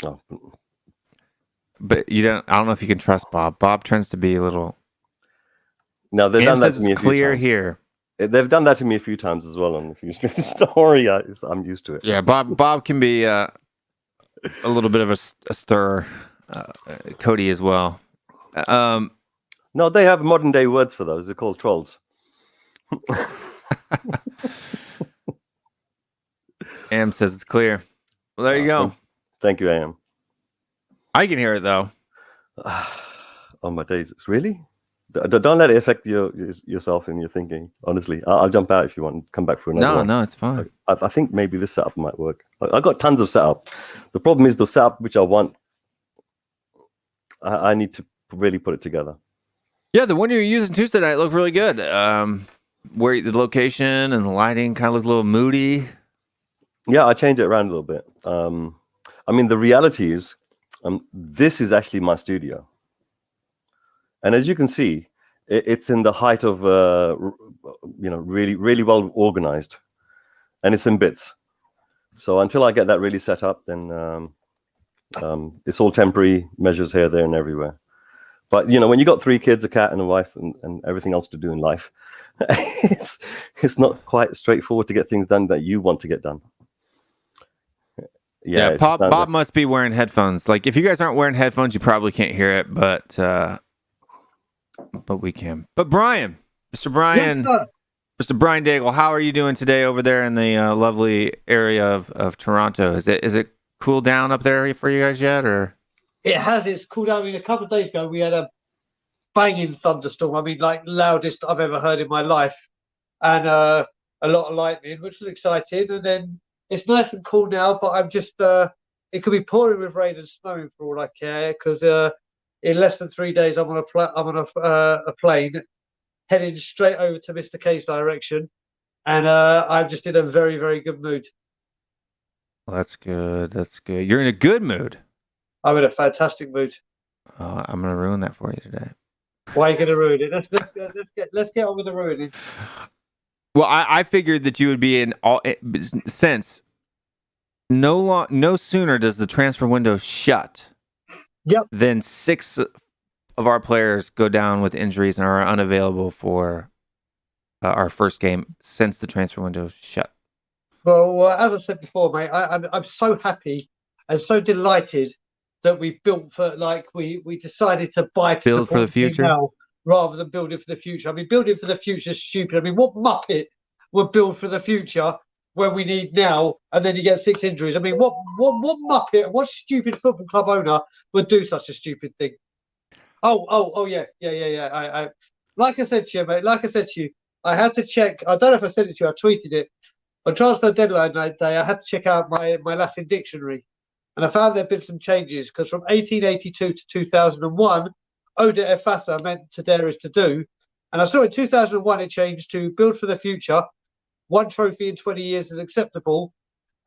Oh. But you don't. I don't know if you can trust Bob. Bob tends to be a little. No, they've done that to me a few clear times. Here. They've done that to me a few times as well on a few streams. Sorry, I'm used to it. Yeah, Bob can be a little bit of a stir. Cody as well. No, they have modern day words for those. They're called trolls. Am says it's clear. Well, there you go. Thank you, Am. I can hear it though. Oh my days! Really? Don't let it affect yourself in your thinking. Honestly, I'll jump out if you want. Come back for another one. No, it's fine. I think maybe this setup might work. I got tons of setup. The problem is the setup which I want. I need to really put it together. Yeah, the one you were using Tuesday night looked really good. Where the location and the lighting kind of looked a little moody. Yeah, I changed it around a little bit. I mean, the reality is, this is actually my studio. And as you can see, it's in the height of, really, really well organized. And it's in bits. So until I get that really set up, then it's all temporary measures here, there, and everywhere. But, when you got 3 kids, a cat, and a wife, and everything else to do in life, it's not quite straightforward to get things done that you want to get done. Yeah, Bob must be wearing headphones. Like, if you guys aren't wearing headphones, you probably can't hear it, but we can. But Brian, Mr. Brian, Mr. Brian Daigle, how are you doing today over there in the lovely area of Toronto? Is it cooled down up there for you guys yet, or? It has. It's cooled down. I mean, a couple of days ago, we had a banging thunderstorm. I mean, like loudest I've ever heard in my life, and a lot of lightning, which was exciting. And then it's nice and cool now, but I'm just it could be pouring with rain and snowing for all I care, because in less than 3 days I'm on a plane heading straight over to Mr. K's direction, and I'm just in a very, very good mood. Well, that's good. That's good. You're in a good mood. I'm in a fantastic mood. I'm gonna ruin that for you today. Why are you gonna ruin it? Let's get on with the ruining. Well, I figured that you would be in all since no sooner does the transfer window shut. Yep. Then 6 of our players go down with injuries and are unavailable for our first game since the transfer window shut. Well, as I said before, mate, I'm so happy and so delighted that we built for, like, we decided to build for the future now rather than building for the future. I mean, building for the future is stupid. I mean, what muppet would build for the future when we need now, and then you get 6 injuries? I mean, what muppet, what stupid football club owner would do such a stupid thing? Oh, yeah. I like I said to you, mate. Like I said to you, I had to check. I don't know if I sent it to you. I tweeted it on transfer deadline night day. I had to check out my Latin dictionary. And I found there have been some changes, because from 1882 to 2001, Ode e Fasa meant to dare is to do. And I saw in 2001 it changed to build for the future, 1 trophy in 20 years is acceptable,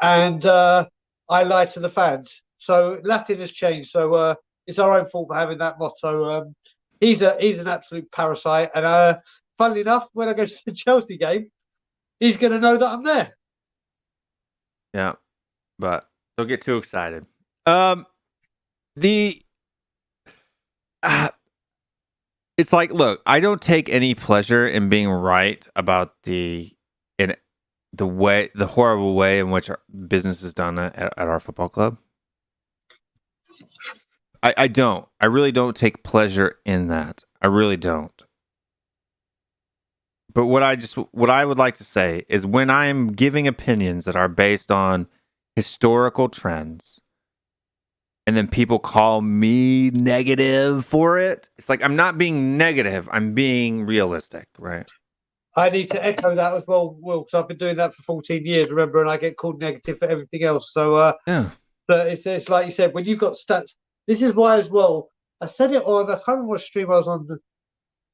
and I lie to the fans. So Latin has changed. So it's our own fault for having that motto. He's an absolute parasite. And funnily enough, when I go to the Chelsea game, he's going to know that I'm there. Yeah, but don't get too excited. It's like, look, I don't take any pleasure in being right about the horrible way in which our business is done at our football club. I don't. I really don't take pleasure in that. I really don't. But what I would like to say is, when I'm giving opinions that are based on historical trends, and then people call me negative for it, it's like, I'm not being negative, I'm being realistic, right? I need to echo that as well, Will, because I've been doing that for 14 years, remember, and I get called negative for everything else. So, yeah. But it's like you said, when you've got stats, this is why as well, I said it on, I can't remember what stream I was on, I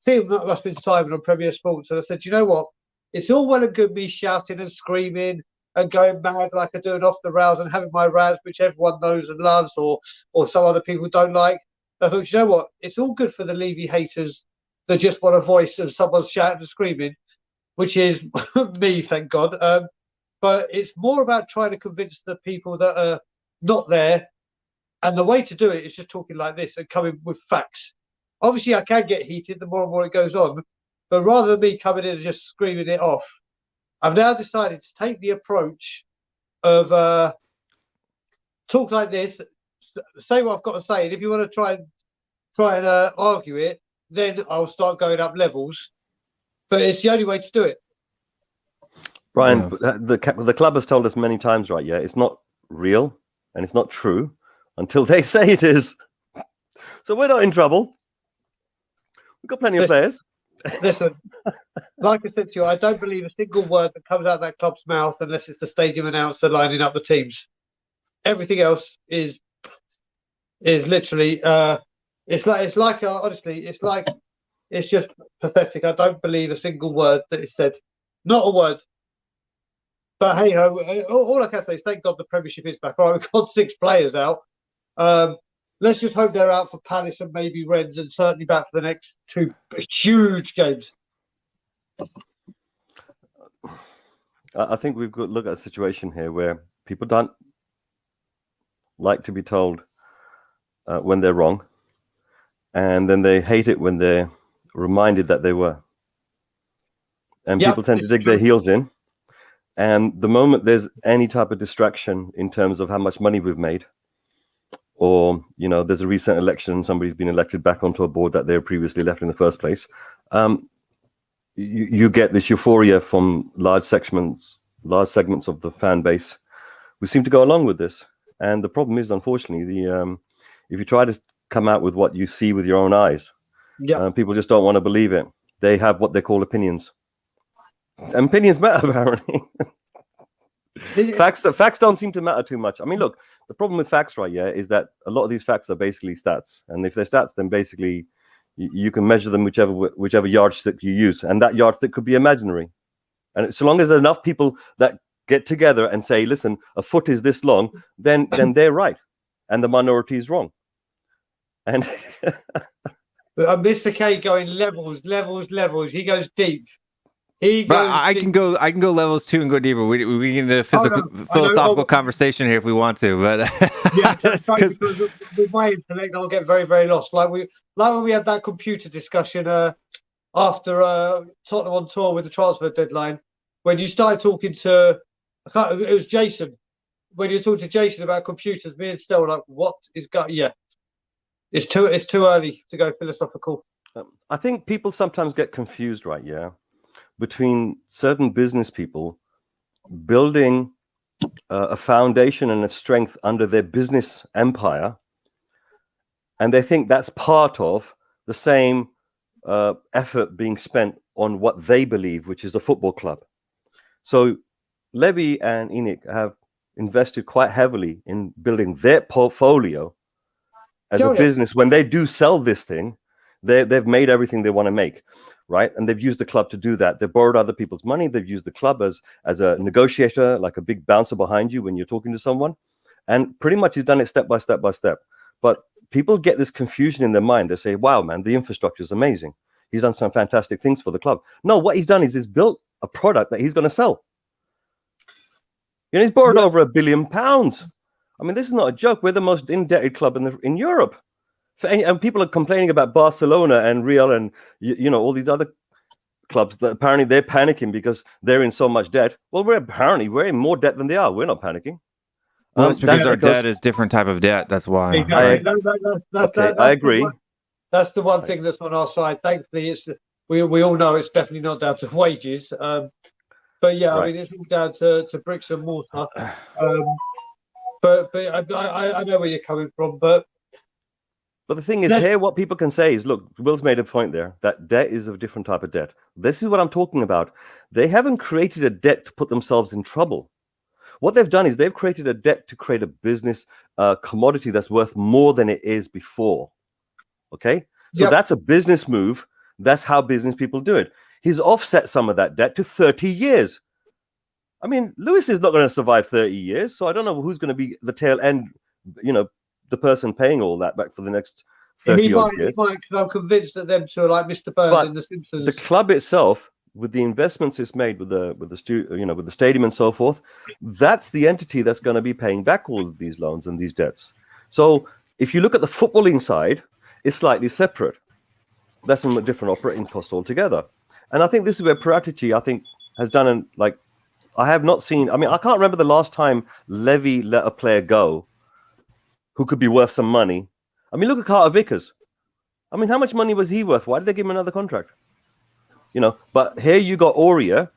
think it must have been Simon on Premier Sports, and I said, you know what, it's all well and good me shouting and screaming and going mad like I do it off the rails and having my rants, which everyone knows and loves, or some other people don't like. I thought, you know what, it's all good for the Levy haters that just want a voice and someone's shouting and screaming, which is me, thank God. But it's more about trying to convince the people that are not there. And the way to do it is just talking like this and coming with facts. Obviously, I can get heated the more and more it goes on. But rather than me coming in and just screaming it off, I've now decided to take the approach of talk like this, say what I've got to say. And if you want to try and argue it, then I'll start going up levels. But it's the only way to do it. Brian, the club has told us many times, right? Yeah, it's not real and it's not true until they say it is. So we're not in trouble. We've got plenty of players. Listen, like I said to you, I don't believe a single word that comes out of that club's mouth unless it's the stadium announcer lining up the teams. Everything else is literally honestly, it's like it's just pathetic. I don't believe a single word that is said. Not a word. But hey ho, all I can say is thank God the Premiership is back. All right, we've got 6 players out. Let's just hope they're out for Palace and maybe Rennes, and certainly back for the next 2 huge games. I think we've got to look at a situation here where people don't like to be told when they're wrong, and then they hate it when they're reminded that they were. And people tend to dig their heels in. And the moment there's any type of distraction in terms of how much money we've made, or, you know, there's a recent election, somebody's been elected back onto a board that they were previously left in the first place, you get this euphoria from large segments of the fan base who seem to go along with this. And the problem is, unfortunately, if you try to come out with what you see with your own eyes, people just don't want to believe it. They have what they call opinions. And opinions matter, apparently. Facts don't seem to matter too much. I mean, look, the problem with facts, right, is that a lot of these facts are basically stats. And if they're stats, then basically you can measure them whichever yardstick you use. And that yardstick could be imaginary. And so long as there are enough people that get together and say, listen, a foot is this long, then they're right. And the minority is wrong. And Mr. K going levels. He goes deep. I can go levels 2 and go deeper. We can get into philosophical conversation here if we want to, but because with my intellect, I'll get very, very lost. Like when we had that computer discussion after Tottenham on tour with the transfer deadline, when you started talking to, it was Jason. When you talked to Jason about computers, me and Stell were like, "What is going?" Yeah, it's too early to go philosophical. I think people sometimes get confused, right? Yeah. Between certain business people building a foundation and a strength under their business empire, and they think that's part of the same effort being spent on what they believe, which is a football club. So Levy and Enoch have invested quite heavily in building their portfolio as a business. When they do sell this thing, they've made everything they want to make. Right. And they've used the club to do that. They've borrowed other people's money. They've used the club as a negotiator, like a big bouncer behind you when you're talking to someone. And pretty much he's done it step by step by step. But people get this confusion in their mind. They say, wow, man, the infrastructure is amazing. He's done some fantastic things for the club. No, what he's done is he's built a product that he's going to sell. You know, he's borrowed over £1 billion. I mean, this is not a joke. We're the most indebted club in Europe. And people are complaining about Barcelona and Real and, you know, all these other clubs that apparently they're panicking because they're in so much debt. Well, we're in more debt than they are. We're not panicking. Well, it's because our debt is different type of debt. That's why. Exactly. I agree. That's the one thing that's on our side. Thankfully, we all know it's definitely not down to wages. But yeah, I mean, it's all down to bricks and mortar. But I know where you're coming from, But the thing is, here, what people can say is, look, Will's made a point there, that debt is a different type of debt. This is what I'm talking about. They haven't created a debt to put themselves in trouble. What they've done is they've created a debt to create a business commodity that's worth more than it is before. Okay? So that's a business move. That's how business people do it. He's offset some of that debt to 30 years. I mean, Lewis is not going to survive 30 years, so I don't know who's going to be the tail end, you know, the person paying all that back for the next 30 odd years. I'm convinced that them two are like Mr. Burns in The Simpsons. The club itself, with the investments it's made with the stadium and so forth, that's the entity that's going to be paying back all of these loans and these debts. So if you look at the footballing side, it's slightly separate. That's a different operating cost altogether. And I think this is where Paratici, I think, has done I have not seen. I mean, I can't remember the last time Levy let a player go who could be worth some money. I mean, look at Carter Vickers. I mean, how much money was he worth? Why did they give him another contract? You know, but here you got Aurea.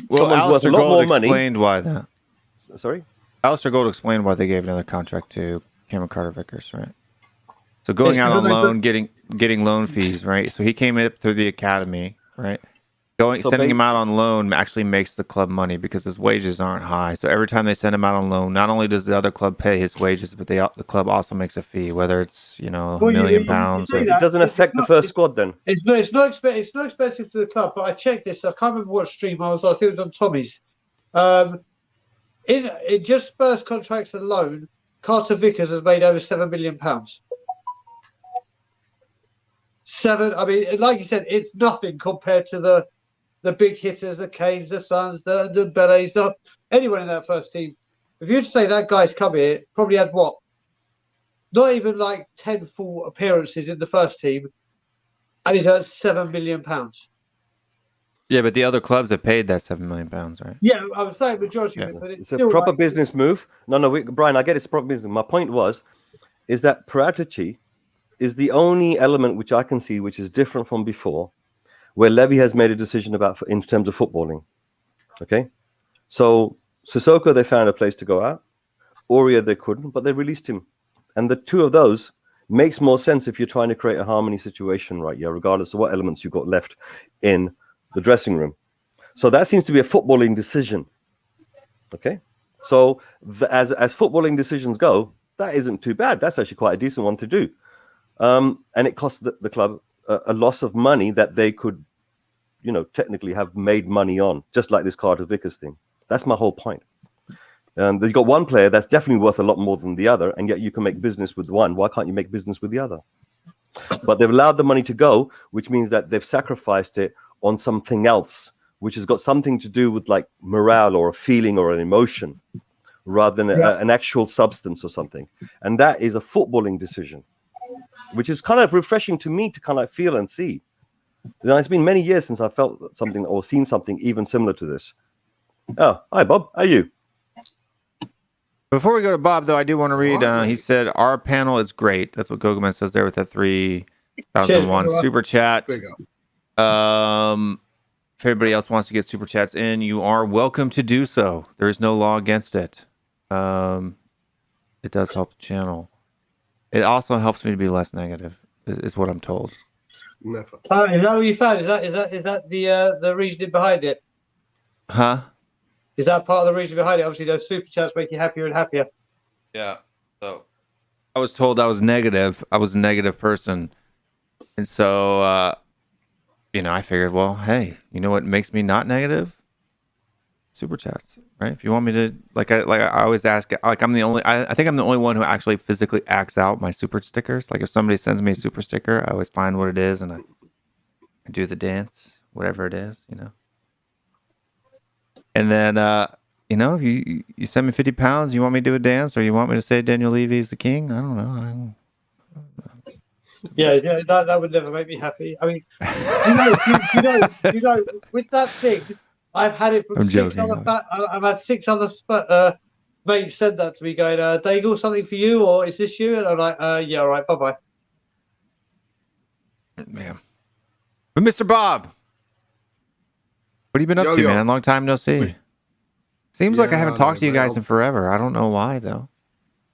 Well, Alistair Gold explained why that. Sorry? Alistair Gold explained why they gave another contract to Cameron Carter Vickers, right? So going out on loan, getting loan fees, right? So he came up through the academy, right? Sending him out on loan actually makes the club money because his wages aren't high. So every time they send him out on loan, not only does the other club pay his wages, but the club also makes a fee, whether it's £1 million. It doesn't affect the first squad then. It's not expensive to the club, but I checked this. I can't remember what stream I was on. I think it was on Tommy's. In just Spurs contracts alone, Carter Vickers has made over £7 million. I mean, like you said, it's nothing compared to the big hitters, the Canes, the Suns, the Bellets, anyone in that first team. If you'd say that guy's come here, probably had what? Not even like 10 full appearances in the first team, and he's earned £7 million. Yeah, but the other clubs have paid that £7 million, right? Yeah, I was saying majority of it, but it's a proper business move. No, Brian, I get it's proper business. My point is that priority is the only element which I can see which is different from before, where Levy has made a decision about in terms of footballing. Okay, so Sissoko, they found a place to go out. Aurea, they couldn't, but they released him. And the two of those makes more sense if you're trying to create a harmony situation, right? Yeah, regardless of what elements you've got left in the dressing room. So that seems to be a footballing decision. Okay, so as footballing decisions go, that isn't too bad. That's actually quite a decent one to do. And it cost the club a loss of money that they could, technically have made money on, just like this Carter Vickers thing. That's my whole point. You've got one player that's definitely worth a lot more than the other, and yet you can make business with one. Why can't you make business with the other? But they've allowed the money to go, which means that they've sacrificed it on something else, which has got something to do with like morale or a feeling or an emotion, rather than an actual substance or something. And that is a footballing decision, which is kind of refreshing to me to kind of feel and see. It's been many years since I felt something or seen something even similar to this. Oh, hi, Bob. How are you? Before we go to Bob, though, I do want to read. He said, our panel is great. That's what Gogoman says there with that 3001 super chat. If everybody else wants to get super chats in, you are welcome to do so. There is no law against it. It does help the channel. It also helps me to be less negative, is what I'm told. Never. Is that what you found? Is that the reasoning behind it? Huh? Is that part of the reason behind it? Obviously, those super chats make you happier and happier. Yeah. So I was told I was negative. I was a negative person. And so, I figured, well, hey, you know what makes me not negative? Super chats, right? If you want me to, I always ask, I think I'm the only one who actually physically acts out my super stickers. Like if somebody sends me a super sticker, I always find what it is and I do the dance, whatever it is, And then, if you send me £50, you want me to do a dance, or you want me to say Daniel Levy is the king? I don't know. Yeah, that would never make me happy. I mean, with that thing, I've had it from I've had 6 other mates send that to me, going, "Daigle, something for you, or is this you?" And I'm like, "Yeah, all right, bye bye." Man, but Mr. Bob. What have you been up to, man? Long time no see. Seems like I haven't talked to you guys in forever. I don't know why, though.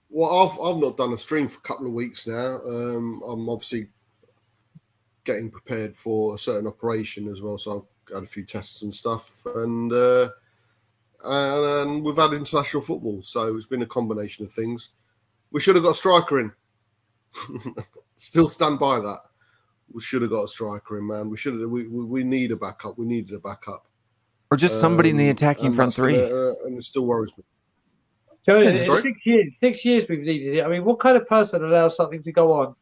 Well, I've not done a stream for a couple of weeks now. I'm obviously getting prepared for a certain operation as well, so I've had a few tests and stuff. And we've had international football, so it's been a combination of things. We should have got a striker in. Still stand by that. We should have got a striker in, man. We need a backup. We needed a backup. Or just somebody in the attacking front three. And it still worries me. So in 6 years we've needed it. I mean, what kind of person allows something to go on?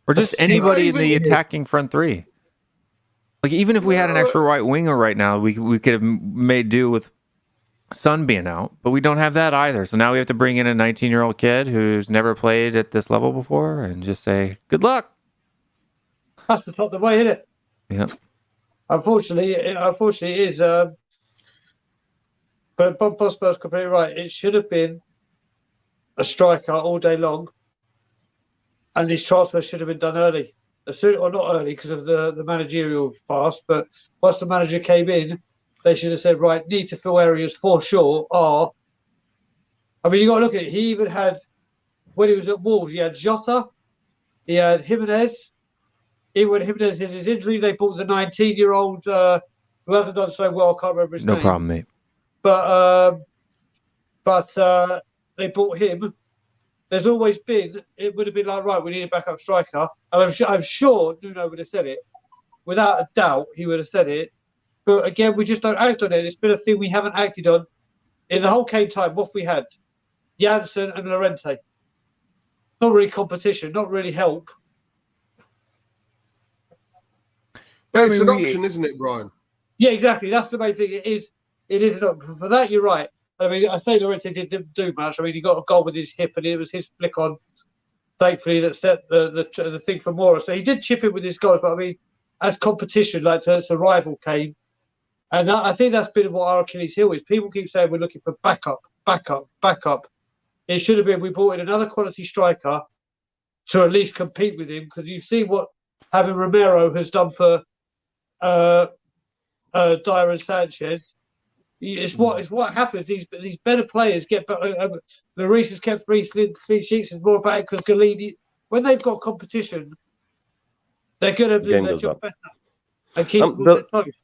Or just anybody in the attacking front three. Like even if we had an extra right winger right now, we could have made do with Son being out, but we don't have that either. So now we have to bring in a 19-year-old kid who's never played at this level before and just say, good luck. That's the top of the way, isn't it? Yeah. Unfortunately, it is. But Bob Bosberg's completely right. It should have been a striker all day long, and these transfers should have been done early. Or not early because of the managerial fast, but once the manager came in, they should have said, right, need to fill areas for sure. I mean, you got to look at it. He even had, when he was at Wolves, he had Jota, he had Jimenez, even when Jimenez had his injury, they bought the 19-year-old who hasn't done so well. I can't remember his name. No problem, mate. But they bought him. There's always been, it would have been like, right, we need a backup striker. And I'm sure Nuno would have said it. Without a doubt, he would have said it. But again, we just don't act on it. It's been a thing we haven't acted on. In the whole Kane time, what we had? Janssen and Llorente. Not really competition, not really help. But it's an option, isn't it, Brian? Yeah, exactly. That's the main thing. It is an option. For that, you're right. I mean, I say Llorente didn't do much. I mean, he got a goal with his hip, and it was his flick on, thankfully, that set the thing for Mora. So he did chip in with his goals, but I mean, as competition, like to rival Kane. And I think that's been what our Achilles heel is. People keep saying we're looking for backup. It should have been we brought in another quality striker to at least compete with him, because you see what having Romero has done for Dyer and Sanchez. It's what happens. These better players get better. Lloris has kept 3 clean sheets. It's more about it because Galini, when they've got competition, they're going to do their job better. And keep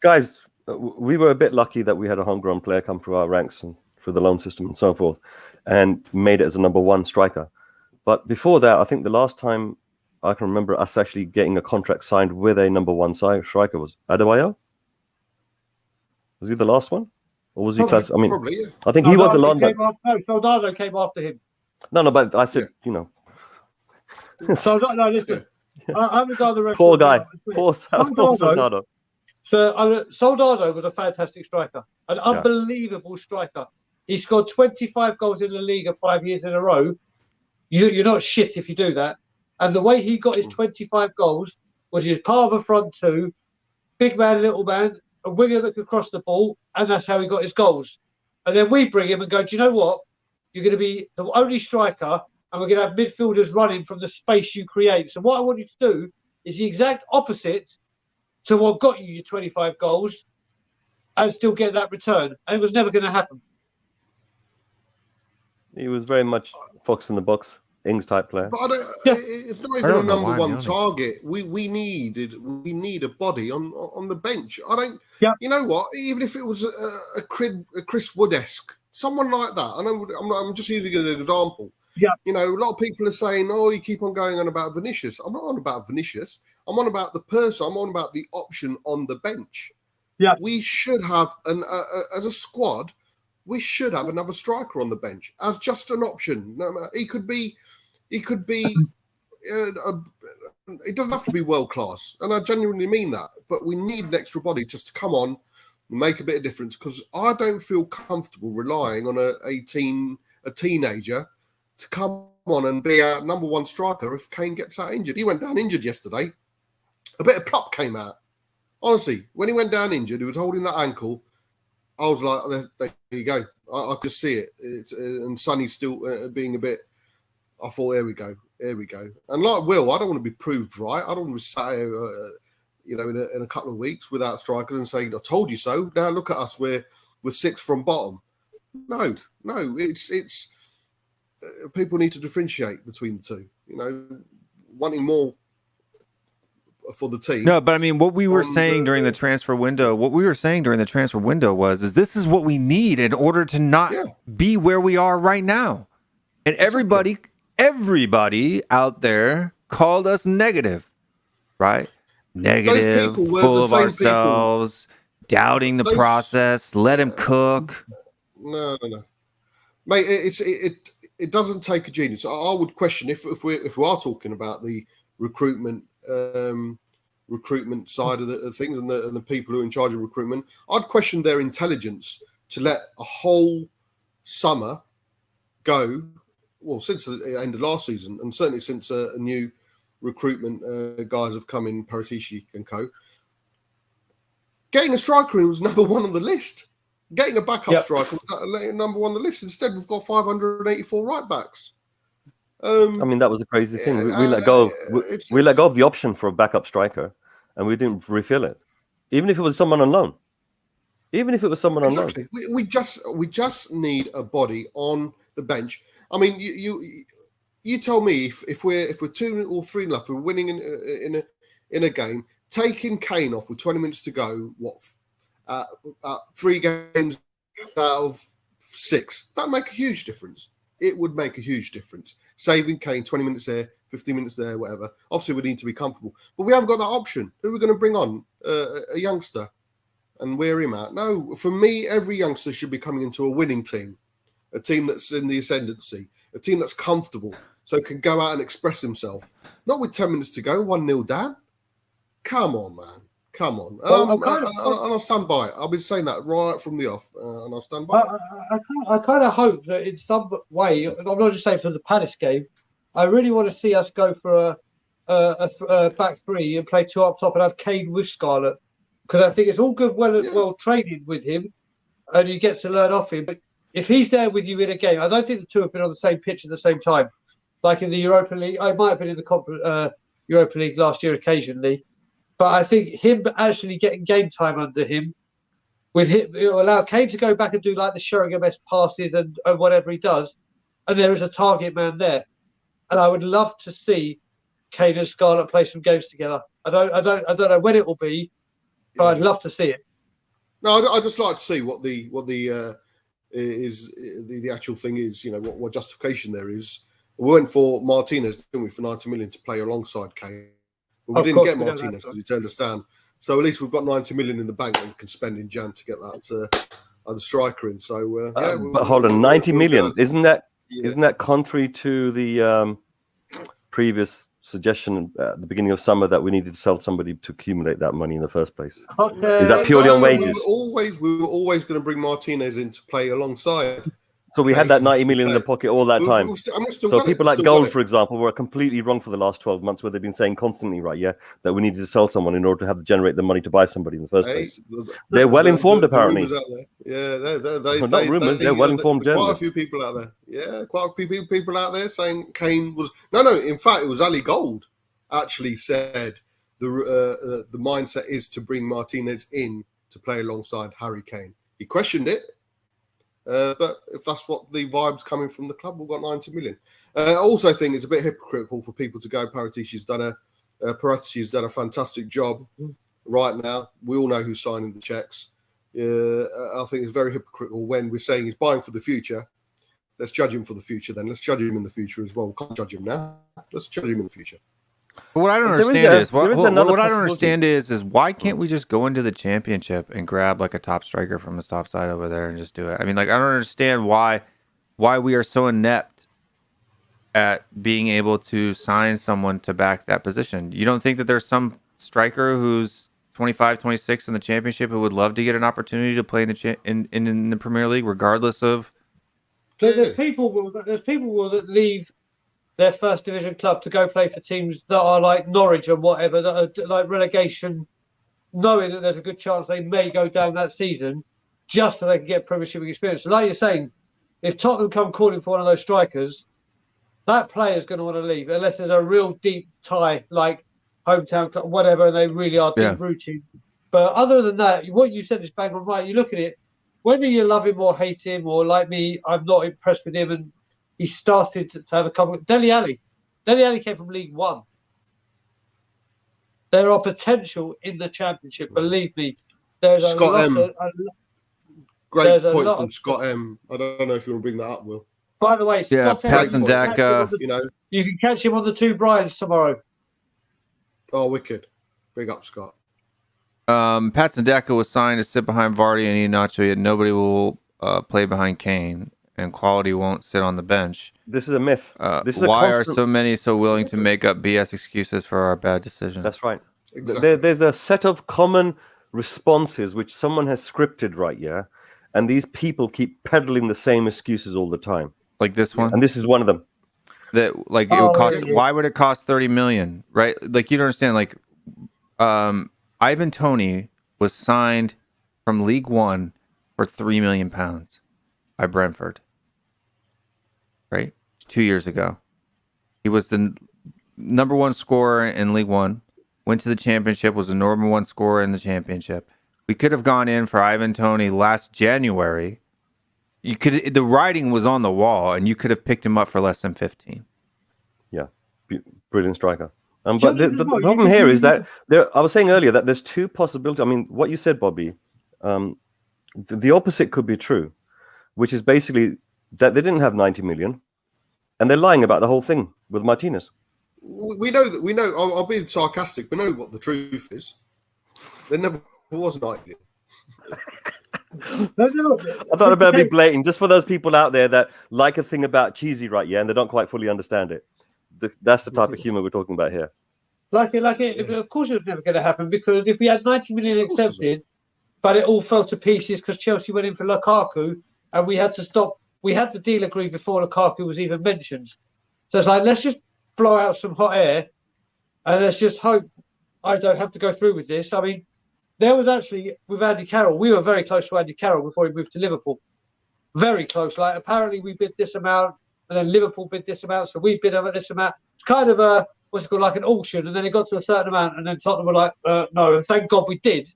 guys, we were a bit lucky that we had a homegrown player come through our ranks and through the loan system and so forth, and made it as a number 1 striker. But before that, I think the last time I can remember us actually getting a contract signed with a number 1 striker was Adebayo. Was he the last one? Or was he class? I mean, probably, yeah. I think he was the one that. No, Soldado came after him. No, but I said, you know. No, listen. I'm the guy that poor guy. Poor Soldado. So Soldado was a fantastic striker, an unbelievable striker. He scored 25 goals in the league 5 years in a row. You're not shit if you do that. And the way he got his 25 goals was he was part of a front two, big man, little man, a winger that could cross the ball, and that's how he got his goals. And then we bring him and go, do you know what? You're going to be the only striker, and we're going to have midfielders running from the space you create. So what I want you to do is the exact opposite to what got you your 25 goals and still get that return. And it was never going to happen. He was very much fox in the box, Ings type player. But it's not even a number 1 target. We need a body on the bench. You know what? Even if it was a Chris Wood-esque, someone like that. I'm just using an example. Yeah. You know, a lot of people are saying, "Oh, you keep on going on about Vinicius." I'm not on about Vinicius. I'm on about the person. I'm on about the option on the bench. Yeah. We should have as a squad. We should have another striker on the bench as just an option. He could be. It doesn't have to be world class, and I genuinely mean that. But we need an extra body just to come on and make a bit of difference, because I don't feel comfortable relying on a teenager to come on and be our number 1 striker if Kane gets out injured. He went down injured yesterday. A bit of plop came out. Honestly, when he went down injured, he was holding that ankle. I was like, there you go. I could see it. And Sonny's still being a bit. I thought, here we go. And like Will, I don't want to be proved right. I don't want to be sat here, in a couple of weeks without strikers and saying, I told you so. Now look at us. We're 6th from bottom. No. It's people need to differentiate between the two. You know, wanting more for the team. No, but I mean, what we were saying during the transfer window, was this is what we need in order to not be where we are right now. And everybody out there called us negative, right? Negative, full of ourselves, doubting the process, let him cook. No. Mate, it doesn't take a genius. I would question if we are talking about the recruitment side of the things and the people who are in charge of recruitment, I'd question their intelligence to let a whole summer go. Well, since the end of last season, and certainly since a new recruitment guys have come in, Paratici and co. Getting a striker in was number 1 on the list. Getting a backup striker was number 1 on the list. Instead, we've got 584 right backs. I mean, that was a crazy thing. We let go. We let go of the option for a backup striker, and we didn't refill it, even if it was someone on loan. Exactly. We just need a body on the bench. I mean, you tell me if we're 2 or 3 left, we're winning in a game, taking Kane off with 20 minutes to go, 3 games out of 6, that'd make a huge difference. It would make a huge difference. Saving Kane 20 minutes there, 15 minutes there, whatever. Obviously, we need to be comfortable. But we haven't got that option. Who are we going to bring on? A youngster and wear him out? No, for me, every youngster should be coming into a winning team, a team that's in the ascendancy, a team that's comfortable, so can go out and express himself. Not with 10 minutes to go, 1-0 down. Come on, man. Come on. And I'll stand by it. I've been saying that right from the off, and I'll stand by it. I kind of hope that in some way, I'm not just saying for the Palace game, I really want to see us go for a back three and play 2 up top and have Kane with Scarlett, because I think it's all good, well training with him, and you get to learn off him. But if he's there with you in a game, I don't think the two have been on the same pitch at the same time. Like in the Europa League, I might have been in the Europa League last year occasionally. But I think him actually getting game time under him, with him, it'll allow Kane to go back and do like the Sheringham-esque passes and whatever he does, and there is a target man there. And I would love to see Kane and Scarlett play some games together. I don't know when it will be, but I'd love to see it. No, I just like to see what the actual thing is. You know what justification there is. We went for Martinez, didn't we, for 90 million to play alongside Kane. But we didn't get Martinez because he turned us down. So at least we've got 90 million in the bank that we can spend in Jan to get that other striker in. So but hold on, 90 million isn't that contrary to the previous suggestion at the beginning of summer that we needed to sell somebody to accumulate that money in the first place? Is that purely on wages? We were always going to bring Martinez in to play alongside. So we had that 90 million in the pocket all that time. So people like Gold, for example, were completely wrong for the last 12 months, where they've been saying constantly, that we needed to sell someone in order to generate the money to buy somebody in the first place. They're well informed, apparently. Yeah, not rumors. They're well informed journalists. Quite a few people out there. Yeah, quite a few people out there saying Kane was no. In fact, it was Ali Gold actually said the mindset is to bring Martinez in to play alongside Harry Kane. He questioned it. But if that's what the vibe's coming from the club, we've got 90 million. I also think it's a bit hypocritical for people to go, Paratici's done a fantastic job right now. We all know who's signing the checks. I think it's very hypocritical when we're saying he's buying for the future. Let's judge him for the future then. Let's judge him in the future as well. We can't judge him now. Let's judge him in the future. What I don't understand is why can't we just go into the championship and grab like a top striker from the top side over there and just do it? I mean, like, I don't understand why we are so inept at being able to sign someone to back that position. You don't think that there's some striker who's 25, 26 in the championship who would love to get an opportunity to play in the Premier League, regardless of? So there's people that leave their first division club to go play for teams that are like Norwich and whatever, that are like relegation, knowing that there's a good chance they may go down that season just so they can get Premiership experience. So like you're saying, if Tottenham come calling for one of those strikers, that player's going to want to leave unless there's a real deep tie, like hometown club, whatever, and they really are deep rooted. But other than that, what you said is bang on right. You look at it, whether you love him or hate him, or like me, I'm not impressed with him, and he started to have a couple. Dele Alli came from League One. There are potential in the Championship. Believe me. There's Scott M. Great point from Scott M. I don't know if you want to bring that up, Will. By the way, Patson Daka. You can catch him on the 2 Bryans tomorrow. Oh, wicked! Big up, Scott. Patson Daka was signed to sit behind Vardy and Iheanacho, yet nobody will play behind Kane, and quality won't sit on the bench. This is a myth. Why are so many so willing to make up BS excuses for our bad decisions? That's right. Exactly. There's a set of common responses which someone has scripted, right? Yeah, and these people keep peddling the same excuses all the time. Like this one, and this is one of them. That like it would cost. Why would it cost 30 million? Right? Like you don't understand. Like, Ivan Toney was signed from League One for £3 million by Brentford. Right? 2 years ago, he was the number 1 scorer in League One. Went to the Championship. Was the number 1 scorer in the Championship. We could have gone in for Ivan Toney last January. The writing was on the wall, and you could have picked him up for less than 15. Yeah, brilliant striker. But the problem here is that I was saying earlier that there's two possibilities. I mean, what you said, Bobby, the opposite could be true, which is basically that they didn't have 90 million, and they're lying about the whole thing with Martinez. We know that. We know. I'll be sarcastic. We know what the truth is. There never was 90 million. I thought I'd better be blatant, just for those people out there that like a thing about cheesy, right? Yeah, and they don't quite fully understand it. That's the type of humor we're talking about here. Of course, it was never going to happen, because if we had 90 million accepted, but it all fell to pieces because Chelsea went in for Lukaku, and we had to stop. We had the deal agreed before Lukaku was even mentioned. So it's like, let's just blow out some hot air, and let's just hope I don't have to go through with this. I mean, there was actually, with Andy Carroll, we were very close to Andy Carroll before he moved to Liverpool. Very close. Like, apparently we bid this amount, and then Liverpool bid this amount, so we bid over this amount. It's kind of a, what's it called, like an auction, and then it got to a certain amount, and then Tottenham were like, no, and thank God we did.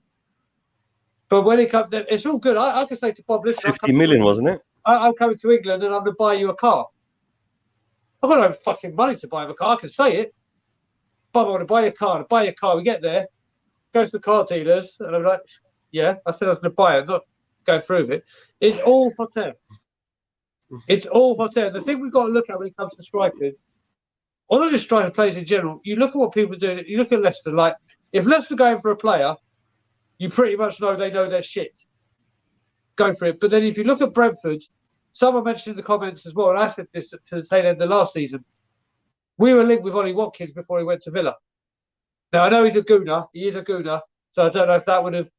But when it comes, it's all good. I can say to Bob, listen, 50 million, wasn't it? I'm coming to England, and I'm going to buy you a car. I've got no fucking money to buy him a car. I can say it. Bob, I want to buy you a car. Buy you a car. We get there, go to the car dealers, and I'm like, yeah, I said I was going to buy it, not go through with it. It's all hot air. It's all hot air. The thing we've got to look at when it comes to strikers, or not just striker players in general, you look at what people are doing. You look at Leicester, like, if Leicester going for a player, you pretty much know they know their shit. Go for it. But then if you look at Brentford, someone mentioned in the comments as well, and I said this to the tail end of the last season, we were linked with Ollie Watkins before he went to Villa. Now, I know he's a gooner. He is a gooner. So I don't know if that would have...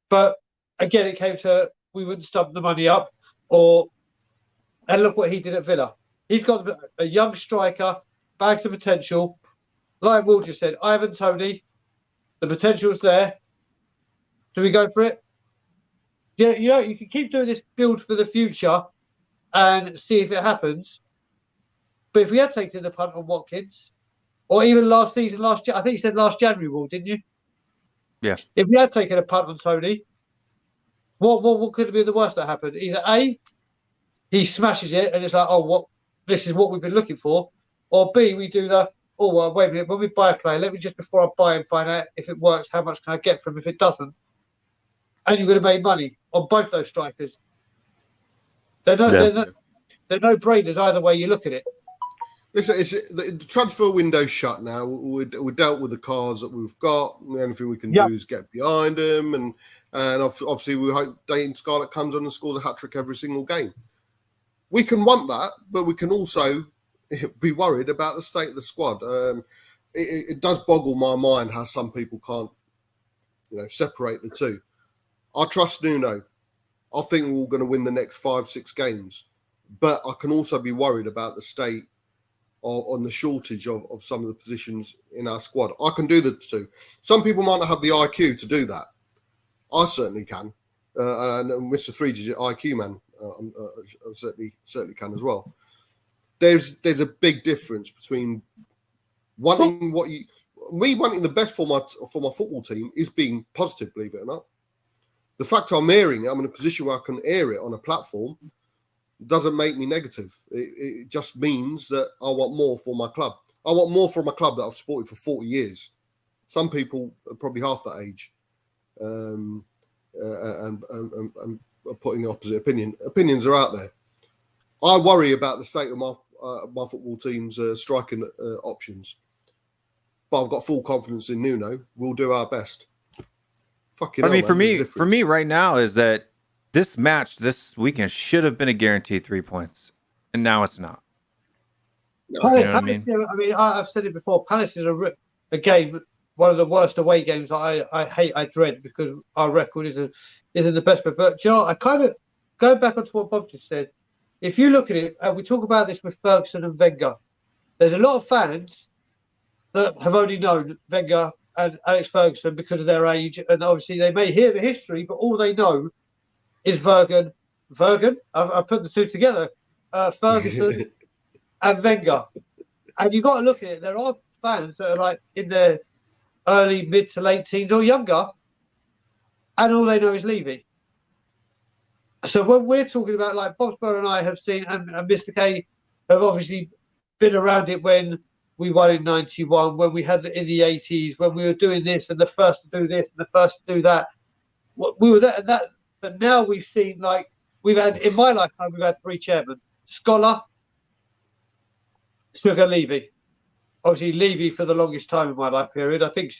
But again, it came to, we wouldn't stump the money up. And look what he did at Villa. He's got a young striker, bags of potential. Like Will just said, Ivan Toney, the potential's there. Do we go for it? Yeah, you know, you can keep doing this build for the future and see if it happens. But if we had taken the punt on Watkins, or even last year, I think you said last January, Will, didn't you? Yeah. If we had taken a punt on Toney, what could have been the worst that happened? Either A, he smashes it and it's like, this is what we've been looking for, or B, we do the, wait a minute, when we buy a player, let me just, before I buy him, find out if it works, how much can I get from him if it doesn't? And you're going to make money on both those strikers. They're no-brainers either way you look at it. Listen, the transfer window's shut now. We're dealt with the cards that we've got. The only thing we can do is get behind them, and obviously we hope Dayton Scarlett comes on and scores a hat-trick every single game. We can want that, but we can also be worried about the state of the squad. It does boggle my mind how some people can't, separate the two. I trust Nuno. I think we're going to win the next 5-6 games, but I can also be worried about the state on the shortage of some of the positions in our squad. I can do the two. Some people might not have the IQ to do that. I certainly can. And Mr. 3-digit IQ man, I certainly can as well. There's a big difference between wanting wanting the best for my football team is being positive, believe it or not. The fact I'm airing it, I'm in a position where I can air it on a platform, doesn't make me negative. It just means that I want more for my club. I want more from a club that I've supported for 40 years. Some people are probably half that age, and are putting the opposite opinion. Opinions are out there. I worry about the state of my football team's striking options, but I've got full confidence in Nuno. We'll do our best. For me right now is that this match this weekend should have been a guaranteed 3 points, and now it's not. You know what I mean? I mean, I've said it before. Palace is a game, one of the worst away games I hate, I dread, because our record isn't the best. But Joe, I kind of go back onto what Bob just said. If you look at it, and we talk about this with Ferguson and Wenger, there's a lot of fans that have only known Wenger and Alex Ferguson because of their age, and obviously they may hear the history, but all they know is Vergen. I put the two together. Ferguson and Wenger, and you got to look at it. There are fans that are like in their early, mid to late teens or younger, and all they know is Levy. So when we're talking about, like, Bob Spur and I have seen, and Mr. K have obviously been around it when we won in '91, when we had in the '80s, when we were doing this and the first to do this and the first to do that. We were that and that. But now we've seen, like, we've had, in my lifetime, we've had 3 chairmen: Scholar, Sugar, Levy. Obviously, Levy for the longest time in my life period. I think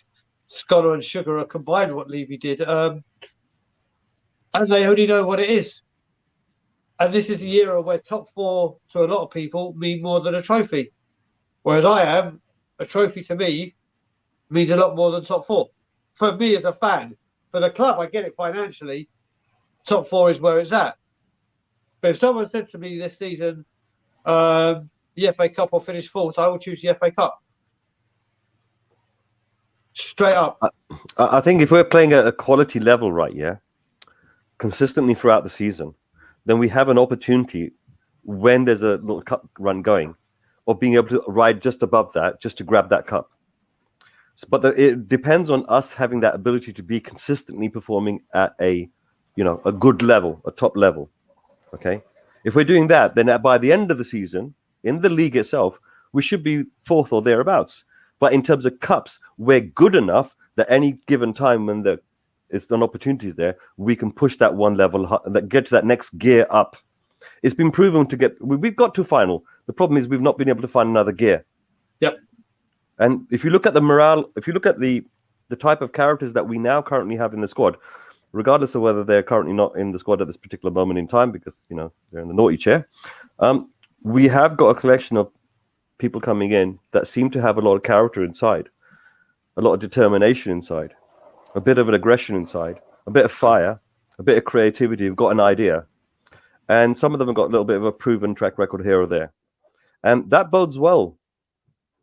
Scholar and Sugar are combined what Levy did. And they only know what it is. And this is the era where top 4 to a lot of people mean more than a trophy. Whereas a trophy to me means a lot more than top 4. For me as a fan, for the club, I get it financially. Top 4 is where it's at. But if someone said to me this season, the FA Cup will finish 4th, I will choose the FA Cup. Straight up. I think if we're playing at a quality level, right, consistently throughout the season, then we have an opportunity when there's a little cup run going, of being able to ride just above that, just to grab that cup. But it depends on us having that ability to be consistently performing at a good level, a top level. Okay, if we're doing that, then by the end of the season, in the league itself, we should be 4th or thereabouts. But in terms of cups, we're good enough that any given time when it's an opportunity there, we can push that one level, get to that next gear up. It's been proven we've got to final. The problem is we've not been able to find another gear. Yep. And if you look at the morale, if you look at the type of characters that we now currently have in the squad, regardless of whether they're currently not in the squad at this particular moment in time, because they're in the naughty chair, we have got a collection of people coming in that seem to have a lot of character inside, a lot of determination inside, a bit of an aggression inside, a bit of fire, a bit of creativity. We've got an idea, and some of them have got a little bit of a proven track record here or there, and that bodes well.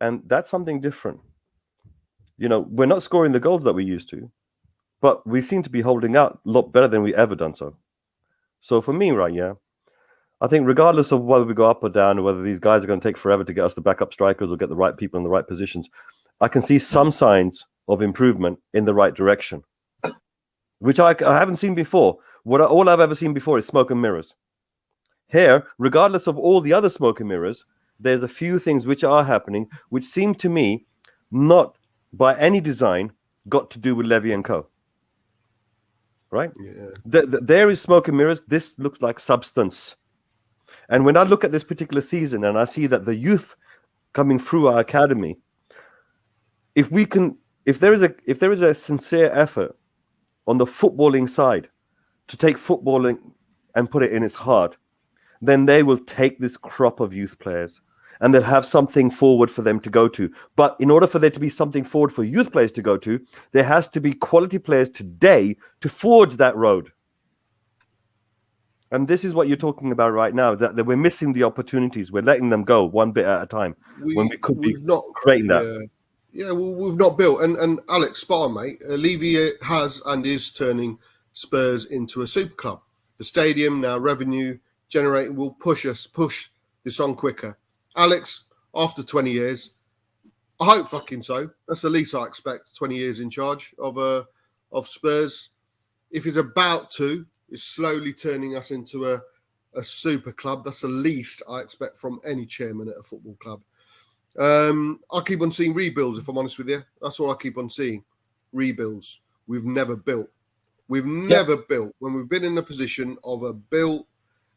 And that's something different. We're not scoring the goals that we used to, but we seem to be holding out a lot better than we ever done so. So for me, right, I think regardless of whether we go up or down, or whether these guys are going to take forever to get us the backup strikers or get the right people in the right positions, I can see some signs of improvement in the right direction, which I haven't seen before. All I've ever seen before is smoke and mirrors. Here, regardless of all the other smoke and mirrors, there's a few things which are happening, which seem to me not by any design got to do with Levy and Co. Right? Yeah. There is smoke and mirrors. This looks like substance. And when I look at this particular season and I see that the youth coming through our academy, if there is a sincere effort on the footballing side to take footballing and put it in its heart, then they will take this crop of youth players and they'll have something forward for them to go to. But in order for there to be something forward for youth players to go to, there has to be quality players today to forge that road. And this is what you're talking about right now, that we're missing the opportunities. We're letting them go one bit at a time when we could be creating that. Yeah, well, we've not built. And Alex, spot on, mate. Levy has and is turning Spurs into a super club. The stadium now revenue generating will push this on quicker. Alex, after 20 years, I hope fucking so. That's the least I expect. 20 years in charge of Spurs. If he's about to, is slowly turning us into a super club. That's the least I expect from any chairman at a football club. I keep on seeing rebuilds, if I'm honest with you. That's all I keep on seeing. Rebuilds. We've never built. We've never built. When we've been in a position of a built,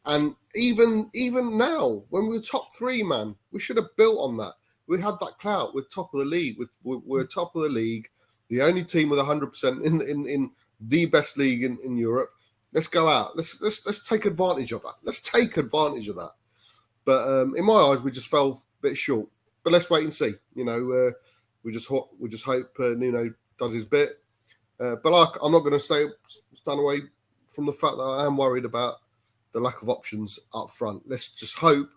and even now, when we were top 3, man, we should have built on that. We had that clout. We're top of the league. We're top of the league. The only team with 100% in the best league in Europe. Let's go out. Let's take advantage of that. Let's take advantage of that. But in my eyes, we just fell a bit short. But let's wait and see. We just hope Nuno does his bit. But I'm not going to stand away from the fact that I am worried about the lack of options up front. Let's just hope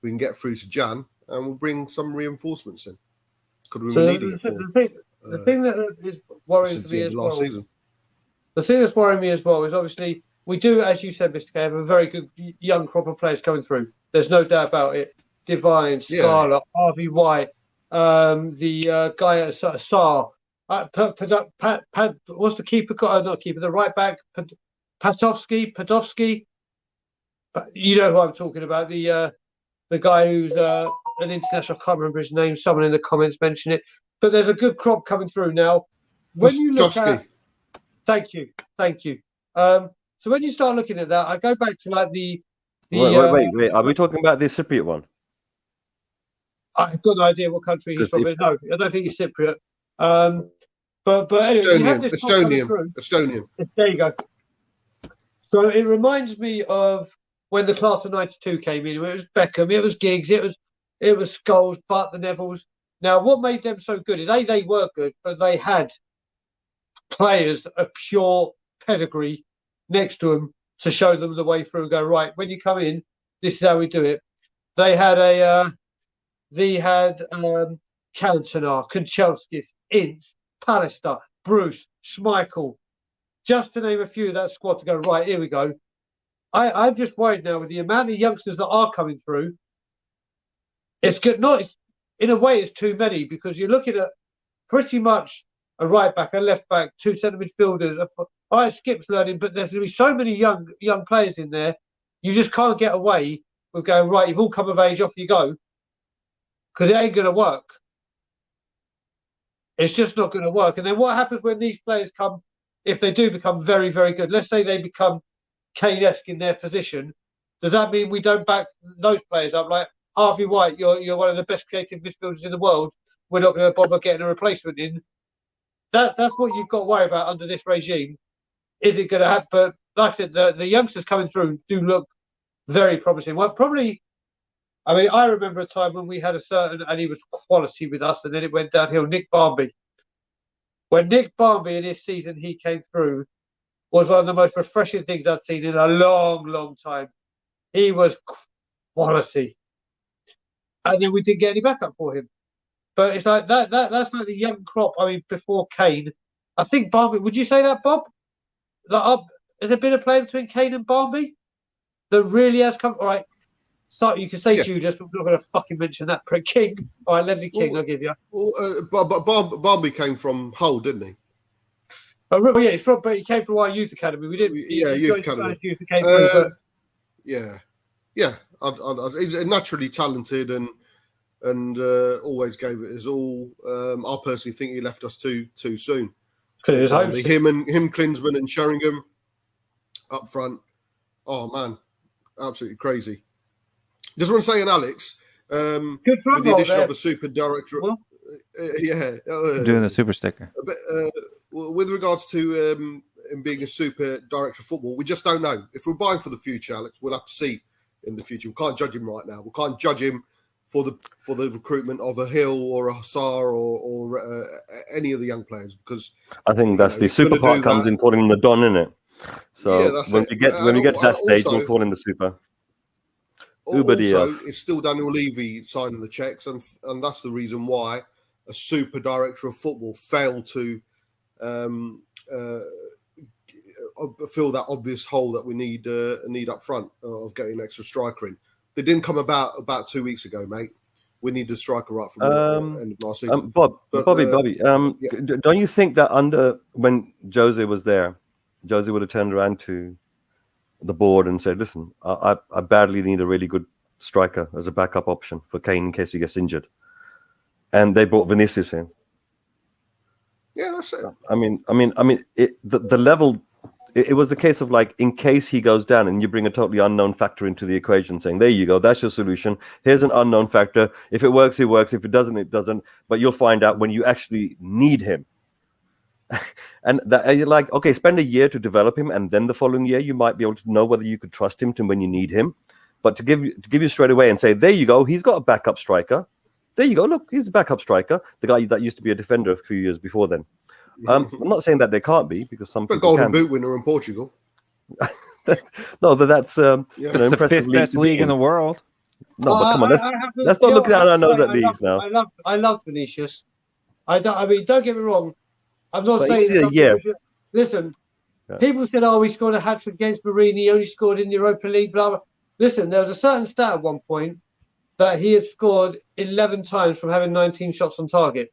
we can get through to Jan and we'll bring some reinforcements in. Because we were needing it for the thing that is worrying me as well. Season. The thing that's worrying me as well is obviously we do, as you said, Mr. K, have a very good young crop of players coming through. There's no doubt about it. Divine, Scarlett, Harvey White, the guy at Saar, what's the keeper? Not keeper, the right back, Padovsky. You know who I'm talking about. The guy who's an international. I can't remember his name. Someone in the comments mentioned it. But there's a good crop coming through now. When you look at, thank you. So when you start looking at that, I go back to like the wait. Are we talking about the Cypriot one? I've got no idea what country he's from. No, I don't think he's Cypriot. But anyway, you have this Estonian. There you go. So it reminds me of when the class of '92 came in. It was Beckham, it was Giggs, it was Scholes, Butt, the Nevilles. Now, what made them so good is they were good, but they had players of pure pedigree next to them to show them the way through. Go right when you come in. This is how we do it. They had Cantona, Kanchelskis, Ince, Pallister, Bruce, Schmeichel, just to name a few of that squad to go, right, here we go. I'm just worried now with the amount of youngsters that are coming through. It's good. In a way, it's too many because you're looking at pretty much a right back, a left back, two centre midfielders. All right, Skip's learning, but there's going to be so many young players in there. You just can't get away with going, right, you've all come of age, off you go. Because it ain't going to work. It's just not going to work. And then what happens when these players come, if they do become very, very good? Let's say they become Kane-esque in their position. Does that mean we don't back those players up? Like, Harvey White, you're one of the best creative midfielders in the world. We're not going to bother getting a replacement in. That's what you've got to worry about under this regime. Is it going to happen? But like I said, the youngsters coming through do look very promising. Well, probably, I mean, I remember a time when we had a certain, and he was quality with us, and then it went downhill. Nick Barmby. When Nick Barmby in his season he came through was one of the most refreshing things I'd seen in a long, long time. He was quality. And then we didn't get any backup for him. But it's like that's like the young crop. I mean, before Kane, I think Barmby. Would you say that, Bob? Like, has there been a play between Kane and Barmby that really has come? All right, so you can say Judas, but we're not going to fucking mention that prick King. All right, Leslie King, I'll give you. But Barmby came from Hull, didn't he? Oh, yeah, but he came from our youth academy. We didn't. Youth academy. Yeah. He's naturally talented and always gave it his all. I personally think he left us too soon. Him, Klinsmann, and Sheringham up front. Oh man, absolutely crazy. Just want to say, Alex, with the addition of the super director, doing the super sticker. But, with regards to him being a super director of football, we just don't know. If we're buying for the future, Alex, we'll have to see in the future. We can't judge him right now. We can't judge him for the recruitment of a Hill or a Hussar or any of the young players, because I think that's the super part comes in calling him the Don, in it. So when we get to that stage, we'll call him the super. Also, it's still Daniel Levy signing the checks, and that's the reason why a super director of football failed to fill that obvious hole that we need up front of getting an extra striker in. They didn't come about 2 weeks ago, mate. We need a striker right from the end of last season. Bobby. Don't you think that when Jose was there, Jose would have turned around to the board and said, "Listen, I badly need a really good striker as a backup option for Kane in case he gets injured," and they brought Vinicius in. Yeah, that's it. I mean, the level. It was a case of like, in case he goes down, and you bring a totally unknown factor into the equation, saying, "There you go, that's your solution. Here's an unknown factor. If it works, it works. If it doesn't, it doesn't. But you'll find out when you actually need him." And that, you're like, okay, spend a year to develop him, and then the following year you might be able to know whether you could trust him to when you need him. But to give you straight away and say, "There you go, he's got a backup striker. There you go, look, he's a backup striker." The guy that used to be a defender a few years before then. I'm not saying that they can't be, because some people Golden Boot winner in Portugal. No, but that's It's the fifth best league in the world. No, but come on, let's not look down our nose at leagues now. I love Vinicius. Don't get me wrong. I'm not saying. Listen, people said, "Oh, he scored a hat trick against Mourinho. He only scored in the Europa League." Blah blah. Listen, there was a certain stat at one point that he had scored 11 times from having 19 shots on target.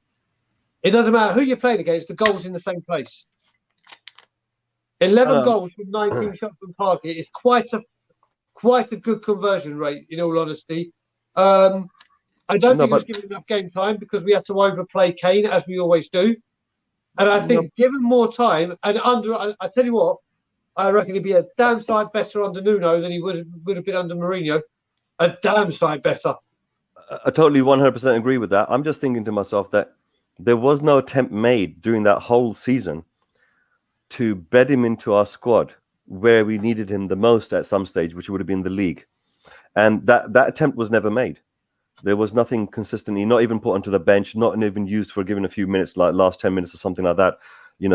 It doesn't matter who you're playing against; the goal's in the same place. 11 goals from 19 shots on target is quite a good conversion rate, in all honesty. I don't No, think he was but- given enough game time because we had to overplay Kane, as we always do. And I think given more time, and I tell you what, I reckon he'd be a damn sight better under Nuno than he would have been under Mourinho. A damn sight better. I totally 100% agree with that. I'm just thinking to myself that there was no attempt made during that whole season to bed him into our squad where we needed him the most at some stage, which would have been the league. And that attempt was never made. There was nothing consistently, not even put onto the bench, not even used for giving a few minutes, like last 10 minutes or something like that,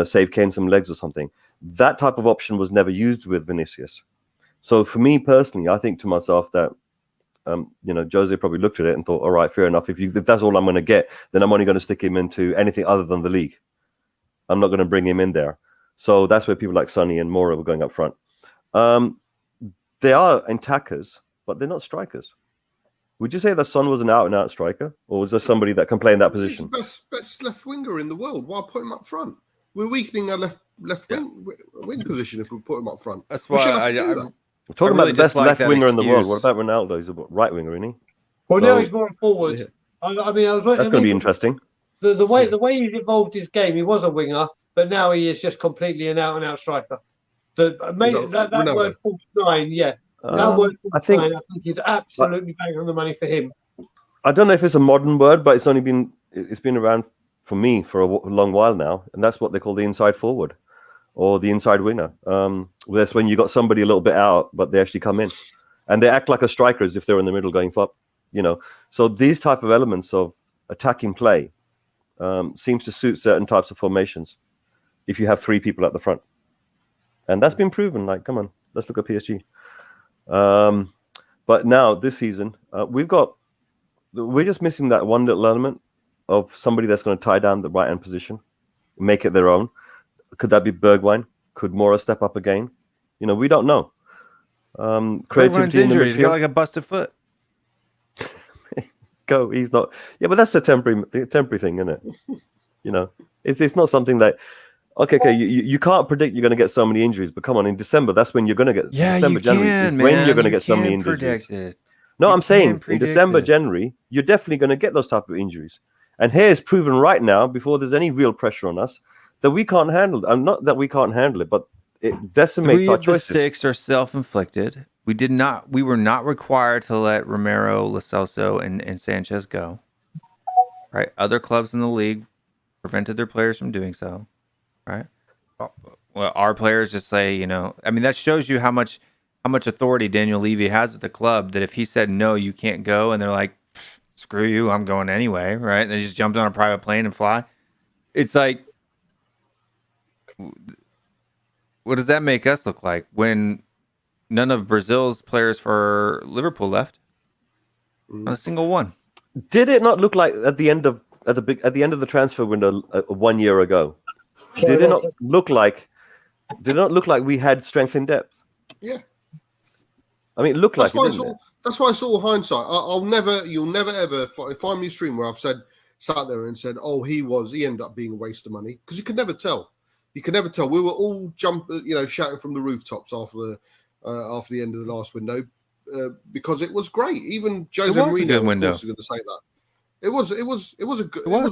save Kane some legs or something. That type of option was never used with Vinicius. So for me personally, I think to myself that, Jose probably looked at it and thought, all right, fair enough. If that's all I'm going to get, then I'm only going to stick him into anything other than the league. I'm not going to bring him in there. So that's where people like Sonny and Mora were going up front. They are attackers, but they're not strikers. Would you say that Son was an out-and-out striker, or was there somebody that can play in that position? He's the best left winger in the world. Why put him up front? We're weakening our left wing position if we put him up front. That's why We're talking really about the best dislike left that winger in the world. excuse. What about Ronaldo? He's a right winger, isn't he? Well, So- now he's more forward. Yeah. I mean, I was That's going to be interesting. The way he's evolved his game, he was a winger, but now he is just completely an out-and-out striker. That Ronaldo? word 49, yeah. That word 49, I think I think is absolutely bang on the money for him. I don't know if it's a modern word, but it's been around for me for a long while now, and that's what they call the inside forward or the inside winger. That's when you got somebody a little bit out, but they actually come in and they act like a striker as if they're in the middle going up. So these type of elements of attacking play seems to suit certain types of formations. If you have three people at the front, and that's been proven. Like, come on, let's look at PSG. But now this season, we're just missing that one little element of somebody that's going to tie down the right hand position, make it their own. Could that be Bergwijn? Could Mora step up again? We don't know. Creativity in the injury. He's got midfield. like a busted foot. He's not. Yeah, but that's the temporary thing, isn't it? It's not something that. Okay. You can't predict you're going to get so many injuries, but come on, in December, that's when you're going to get. Yeah, December, you January can, is man. when you're going to You get so many can injuries. predict it. No, You I'm saying can in predict December, it. January, you're definitely going to get those type of injuries. And here it's proven right now, before there's any real pressure on us, that we can't handle it. Not that we can't handle it, but it decimates 3 our of the choices. 6 are self-inflicted. We were not required to let Romero, Lo Celso, and Sanchez go. Right? Other clubs in the league prevented their players from doing so. Right? Well, our players just say, that shows you how much authority Daniel Levy has at the club, that if he said no, you can't go, and they're like, screw you, I'm going anyway, right? And they just jumped on a private plane and fly. It's like, what does that make us look like when none of Brazil's players for Liverpool left? Not a single one. Did it not look like at the end of the transfer window 1 year ago? Did it not look like we had strength in depth? Yeah. I mean, it looked That's like why it, didn't it? That's why it's all hindsight. You'll never ever find me a stream where I've sat there and said, "Oh, he ended up being a waste of money," because you can never tell. You can never tell. We were all shouting from the rooftops after the end of the last window because it was great. Even Jose Mourinho of course is going to say that. It was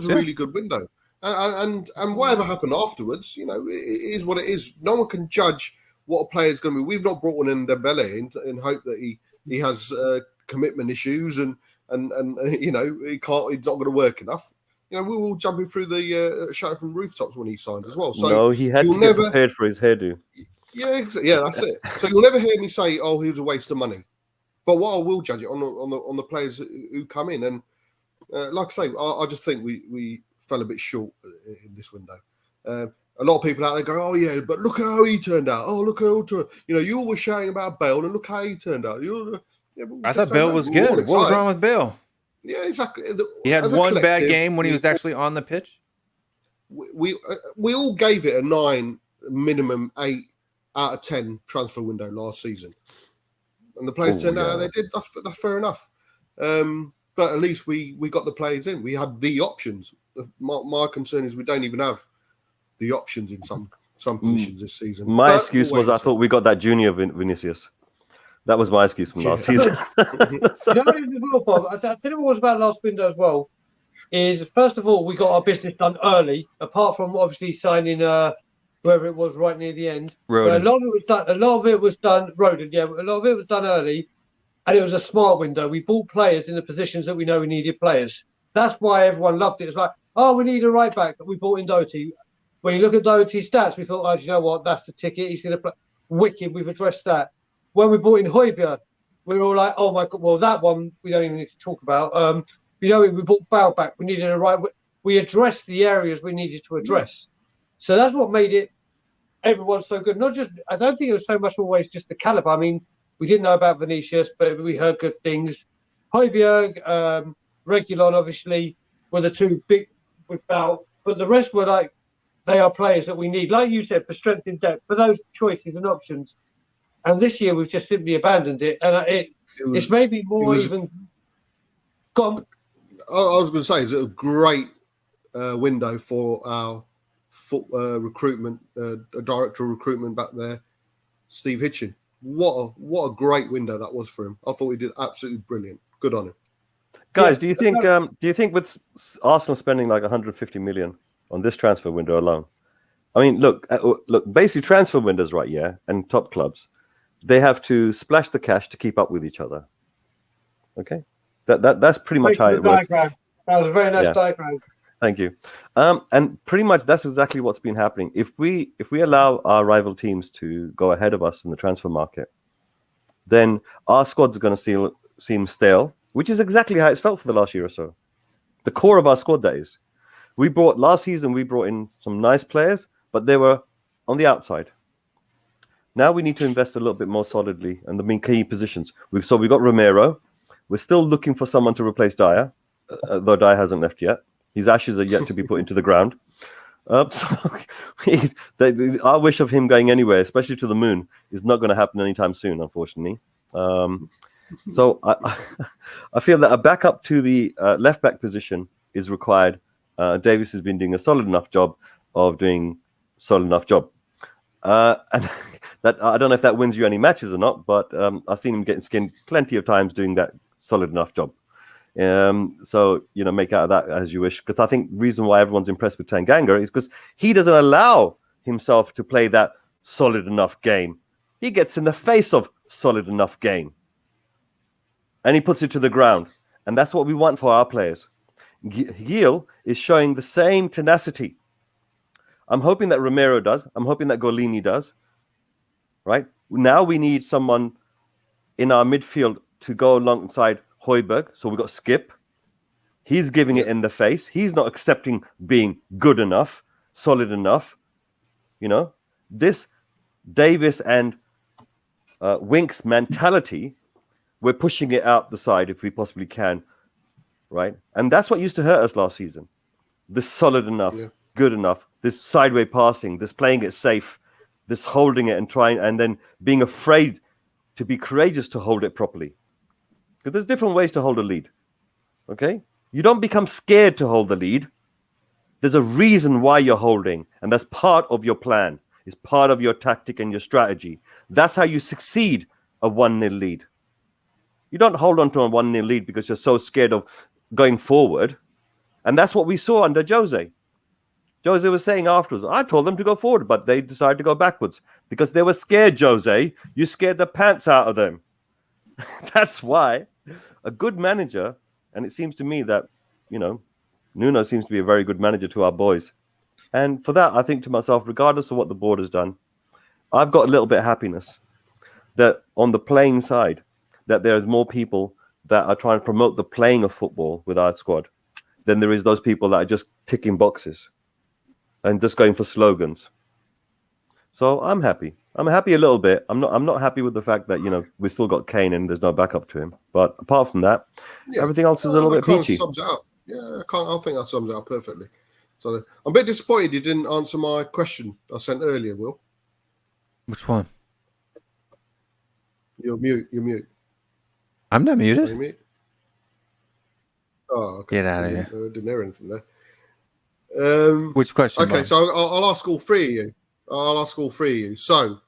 a really good window. And whatever happened afterwards, it is what it is. No one can judge what a player is going to be. We've not brought in Dembele in hope that he has commitment issues and he's not going to work enough. We were all jumping through the shouting from rooftops when he signed as well. So no, he had to get prepared for his hairdo. Yeah, that's it. So you'll never hear me say, "Oh, he was a waste of money." But what I will judge it on the players who come in, and like I say, I just think we fell a bit short in this window. A lot of people out there go, "Oh yeah, but look how he turned out. Oh, look how you all were shouting about Bale, and look how he turned out." I thought Bale was good. What was wrong with Bale? Yeah, exactly. He had one bad game when he was actually on the pitch. We all gave it a 9, minimum 8 out of 10 transfer window last season, and the players turned out how they did. That's fair enough. But at least we got the players in. We had the options. My concern is we don't even have the options in some positions this season. My excuse was I thought we got that junior Vinicius. That was my excuse from last season. You know what it was well, Bob? I tell you what was about last window as well. Is first of all we got our business done early. Apart from obviously signing wherever it was right near the end. Roden. A lot of it was done. A lot of it was done. Roden, yeah. A lot of it was done early, and it was a smart window. We bought players in the positions that we know we needed players. That's why everyone loved it. It's like, oh, we need a right back. We bought in Doherty. When you look at Doherty's stats, we thought, oh, do you know what? That's the ticket. He's going to play. Wicked. We've addressed that. When we bought in Højbjerg, we were all like, oh my god. Well, that one we don't even need to talk about. You know, we bought Bale back. We needed a right. We addressed the areas we needed to address. So that's what made it everyone so good. Not just, I don't think it was so much always just the caliber. I mean, we didn't know about Vinicius, but we heard good things. Højbjerg, Reguilon, obviously, were the two big without, but the rest were like, they are players that we need, like you said, for strength in depth, for those choices and options. And this year we've just simply abandoned it, and it's maybe more even gone. I was going to say, it's a great window for our recruitment, director of recruitment back there, Steve Hitchin. What a great window that was for him. I thought he did absolutely brilliant. Good on him. Guys, do you think with Arsenal spending like 150 million on this transfer window alone? I mean, look, basically transfer windows, right? Yeah, and top clubs, they have to splash the cash to keep up with each other. Okay, that's pretty much how it works. That was a very nice diagram. Thank you. And pretty much that's exactly what's been happening. If we allow our rival teams to go ahead of us in the transfer market, then our squads are going to seem stale, which is exactly how it's felt for the last year or so. The core of our squad, that is. Last season, we brought in some nice players, but they were on the outside. Now we need to invest a little bit more solidly in the key positions. We got Romero. We're still looking for someone to replace Dyer, though Dyer hasn't left yet. His ashes are yet to be put into the ground. Our wish of him going anywhere, especially to the moon, is not going to happen anytime soon, unfortunately. So I feel that a backup to the left back position is required. Davis has been doing a solid enough job of doing solid enough job. And that I don't know if that wins you any matches or not, but I've seen him getting skinned plenty of times doing that solid enough job. So, make out of that as you wish. Because I think the reason why everyone's impressed with Tanganga is because he doesn't allow himself to play that solid enough game. He gets in the face of solid enough game. And he puts it to the ground. And that's what we want for our players. Gil is showing the same tenacity. I'm hoping that Romero does. I'm hoping that Golini does. Right? Now we need someone in our midfield to go alongside Højbjerg. So we've got Skip. He's giving it in the face. He's not accepting being good enough, solid enough. This Davis and Winks mentality, we're pushing it out the side if we possibly can. Right? And that's what used to hurt us last season. This solid enough, good enough, this sideway passing, this playing it safe, this holding it and trying, and then being afraid to be courageous to hold it properly. Because there's different ways to hold a lead. Okay? You don't become scared to hold the lead. There's a reason why you're holding, and that's part of your plan. It's part of your tactic and your strategy. That's how you succeed a 1-0 lead. You don't hold on to a 1-0 lead because you're so scared of going forward. And that's what we saw under Jose. Jose was saying afterwards, I told them to go forward, but they decided to go backwards because they were scared, Jose. You scared the pants out of them. That's why a good manager, and it seems to me that, Nuno seems to be a very good manager to our boys. And for that, I think to myself, regardless of what the board has done, I've got a little bit of happiness that on the playing side, that there's more people that are trying to promote the playing of football with our squad than there is those people that are just ticking boxes and just going for slogans. So I'm happy. I'm happy a little bit. I'm not happy with the fact that, we still got Kane and there's no backup to him. But apart from that, everything else is a little bit peachy. Sums it out. Yeah, I think that sums it up perfectly. So I'm a bit disappointed you didn't answer my question I sent earlier, Will. Which one? You're mute. I'm not Are you muted. mute? Oh, okay. Get out of here. I didn't hear anything there. Which question? Okay, so I'll ask all three of you. So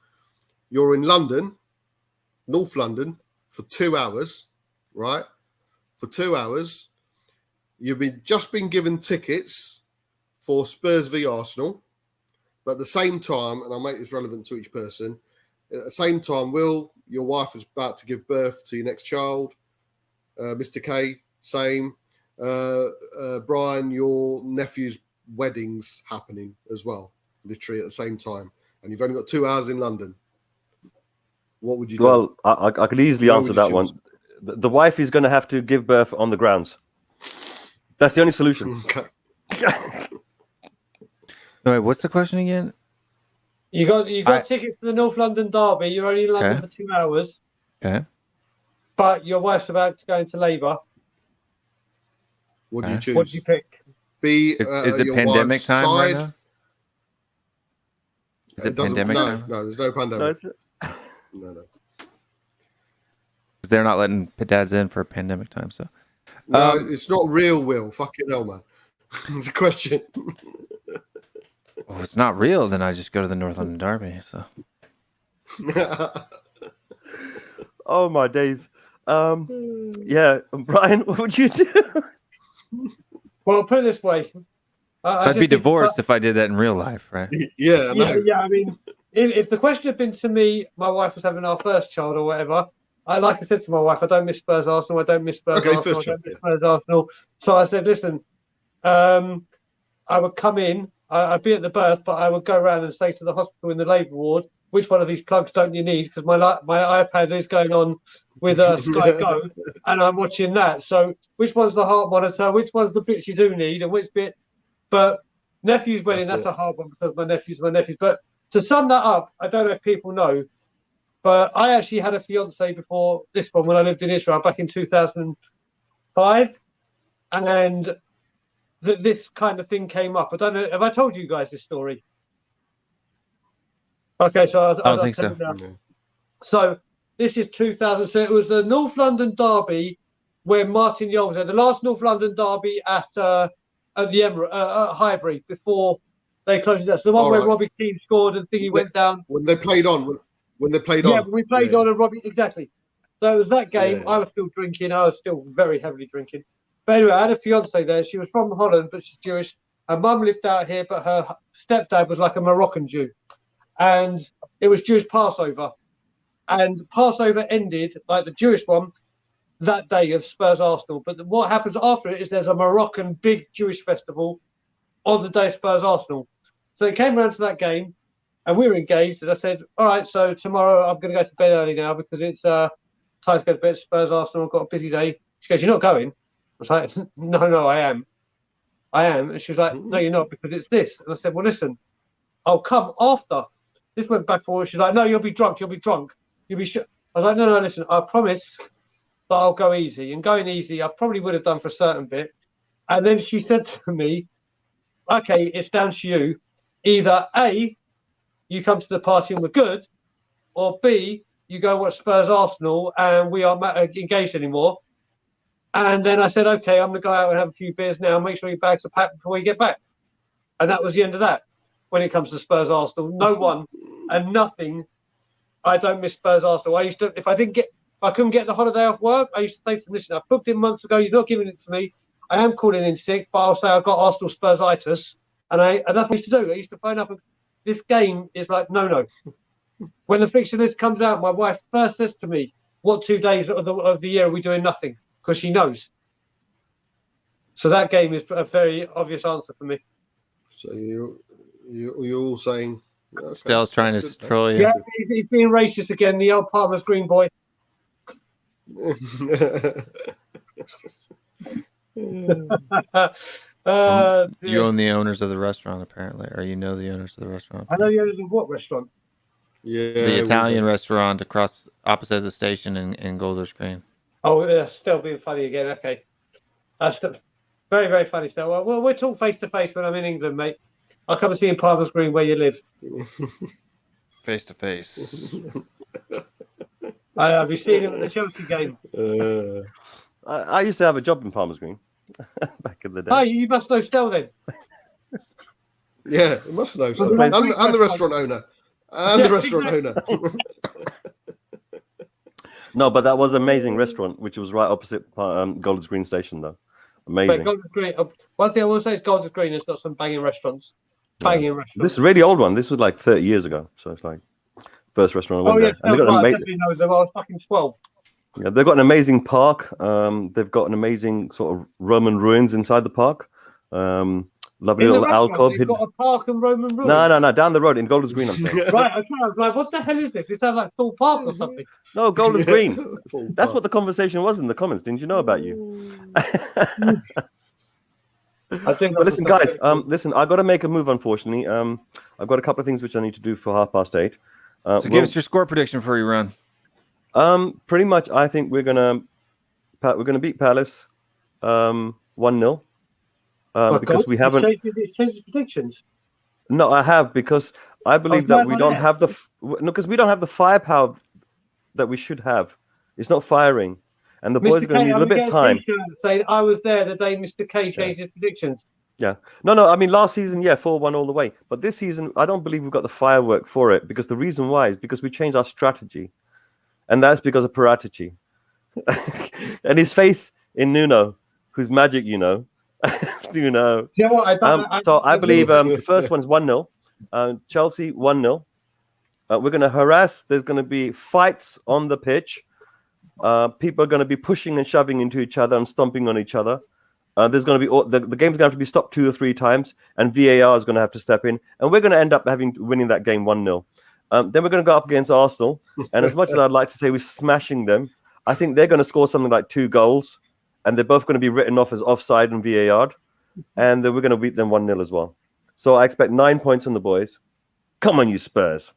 you're in London. North London for 2 hours, right? For 2 hours, you've just been given tickets for Spurs v Arsenal, but at the same time, and I'll make this relevant to each person, at the same time, Will, your wife is about to give birth to your next child. Mr. K, same. Brian, your nephew's wedding's happening as well, literally at the same time. And you've only got 2 hours in London. What would you do? Well, I could easily answer that one. The wife is going to have to give birth on the grounds. That's the only solution. Okay. Wait, what's the question again? You got tickets for the North London derby. You're only in London for 2 hours. Okay. But your wife's about to go into labour. What do you choose? What do you pick? Is it your pandemic wife's time side. right now? Is it doesn't- pandemic no, time? No, there's no pandemic. No, No. Because they're not letting dads in for pandemic time. So No, it's not real, Will. Fucking hell, man. It's a question. if it's not real, then I just go to the North London Derby. So Oh my days. Yeah, Brian, what would you do? Well, put it this way. I'd be divorced if I did that in real life, right? Yeah, I know. Yeah, I mean, if the question had been to me, my wife was having our first child or whatever, like I said to my wife, I don't miss Spurs Arsenal, I don't miss Spurs Arsenal, first I don't child, miss Spurs Arsenal. So I said, listen, I would come in, I'd be at the birth, but I would go around and say to the hospital in the labour ward, which one of these plugs don't you need? Because my iPad is going on with Sky Go, and I'm watching that. So which one's the heart monitor? Which one's the bits you do need, and which bit? But nephew's wedding, that's a hard one because my nephew's my nephew. But to sum that up, I don't know if people know, but I actually had a fiance before this one when I lived in Israel back in 2005, and this kind of thing came up. I don't know. Have I told you guys this story? Okay, so I don't think so. So this is 2000. So it was the North London derby where Martin Yole was there. The last North London derby at the Emirates at Highbury before they closed it down. So the one where Robbie Keane scored and thingy went down. When they played on. Yeah, when we played on and Robbie, exactly. So it was that game. Yeah. I was still drinking. I was still very heavily drinking. But anyway, I had a fiance there. She was from Holland, but she's Jewish. Her mum lived out here, but her stepdad was like a Moroccan Jew. And it was Jewish Passover. And Passover ended, like the Jewish one, that day of Spurs Arsenal. But what happens after it is there's a Moroccan big Jewish festival on the day of Spurs Arsenal. So it came around to that game, and we were engaged. And I said, all right, so tomorrow I'm going to go to bed early now because it's time to go to bed. Spurs Arsenal, I've got a busy day. She goes, you're not going? I was like, no, I am. And she was like, no, you're not because it's this. And I said, well, listen, I'll come after. This went back forward. She's like, no, you'll be drunk. You'll be sure. I was like, no, listen, I promise that I'll go easy. And going easy, I probably would have done for a certain bit. And then she said to me, okay, it's down to you. Either A, you come to the party and we're good, or B, you go watch Spurs Arsenal and we are engaged anymore. And then I said, okay, I'm going to go out and have a few beers now. Make sure your bags are packed before you get back. And that was the end of that. When it comes to Spurs Arsenal, no one and nothing. I don't miss Spurs Arsenal. I used to, if I couldn't get the holiday off work, I used to say to them, listen, I booked in months ago. You're not giving it to me. I am calling in sick, but I'll say I've got Arsenal Spursitis, and that's what I used to do. I used to phone up. And this game is like no. When the fixture list comes out, my wife first says to me, "What 2 days of the year are we doing nothing?" Because she knows. So that game is a very obvious answer for me. So you're all saying okay, Stell's trying to troll you. Yeah, he's being racist again. The old Palmer's Green boy. You own the owners of the restaurant, apparently, or you know the owners of the restaurant. I know the owners of what restaurant? Yeah, The Italian restaurant across opposite the station in Golders Green. Oh, yeah, still being funny again. Okay, that's very, very funny. Still, well, we'll talk face to face when I'm in England, mate. I'll come and see in Palmer's Green where you live. Face to face. Have you seen him at the Chelsea game? I used to have a job in Palmer's Green back in the day. Oh, you must know Stell then. Yeah, it must know. So. Well, And the restaurant owner. And the restaurant owner. No, but that was an amazing restaurant, which was right opposite Golders Green Station, though. Amazing. But Golders Green, one thing I will say is Golders Green has got some banging restaurants. Banging restaurants. This is a really old one. This was like 30 years ago. So it's like first restaurant I went there. And I definitely know them. I was fucking 12. Yeah, they've got an amazing park. They've got an amazing sort of Roman ruins inside the park. Lovely little alcove. They've got a park and Roman ruins. No, down the road in Golders Green, I'm saying. Right, okay. I was like, what the hell is this? It sounds like Full Park or something. No, Golders Green. That's what the conversation was in the comments. Didn't you know about you? I think. But listen, guys. Listen, I got to make a move. Unfortunately, I've got a couple of things which I need to do for 8:30. So give us your score prediction for your run. Pretty much, I think we're gonna beat Palace 1-0. Because we haven't changed predictions. No, I have, because I believe that we don't have because we don't have the firepower that we should have. It's not firing, and the boys are going to need a little bit of time. Saying I was there the day Mr. K changed his predictions. Yeah, no. I mean, last season, 4-1 all the way. But this season, I don't believe we've got the firework for it, because the reason why is because we changed our strategy, and that's because of Paratici and his faith in Nuno, who's magic, you know. You know. You know what, I believe the first one's 1-0. Chelsea 1-0. We're going to harass. There's going to be fights on the pitch. People are going to be pushing and shoving into each other and stomping on each other. There's going to be the game's going to have to be stopped 2 or 3 times, and VAR is going to have to step in, and we're going to end up winning that game 1-0. Then we're going to go up against Arsenal, and as much as I'd like to say we're smashing them, I think they're going to score something like 2 goals. And they're both going to be written off as offside and VAR. And we're going to beat them 1-0 as well. So I expect 9 points on the boys. Come on, you Spurs.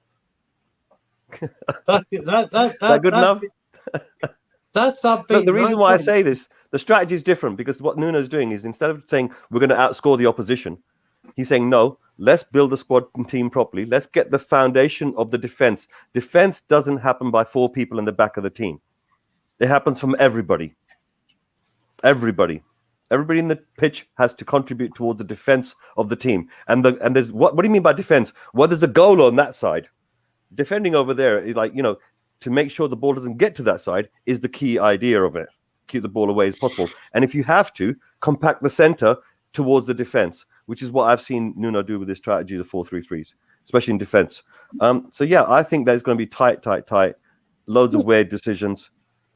That's good enough? That's Look, the reason why I say this, the strategy is different, because what Nuno's doing is, instead of saying we're going to outscore the opposition, he's saying, no, let's build the squad and team properly. Let's get the foundation of the defense. Defense doesn't happen by 4 people in the back of the team. It happens from everybody. Everybody in the pitch has to contribute towards the defense of the team. And there's what do you mean by defense? Well, there's a goal on that side. Defending over there is like, to make sure the ball doesn't get to that side is the key idea of it. Keep the ball away as possible. And if you have to, compact the center towards the defense, which is what I've seen Nuno do with his strategy, the 4-3-3s, especially in defense. I think there's going to be tight. Loads of weird decisions.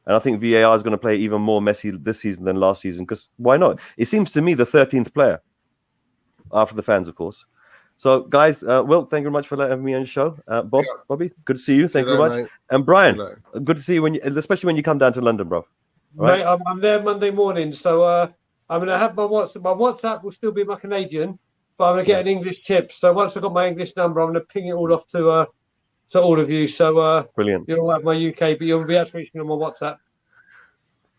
And I think VAR is going to play even more messy this season than last season, because why not? It seems to me the 13th player, after the fans, of course. So, guys, Will, thank you very much for letting me on the show. Bobby, good to see you. Thank you very much. Mate. And Brian, good to see you, especially when you come down to London, bro. Right? Mate, I'm there Monday morning, so I'm going to have my WhatsApp. My WhatsApp will still be my Canadian, but I'm going to get an English tip. So once I've got my English number, I'm going to ping it all off to all of you. So brilliant. You'll have my UK, but you'll be able to reach me on my WhatsApp.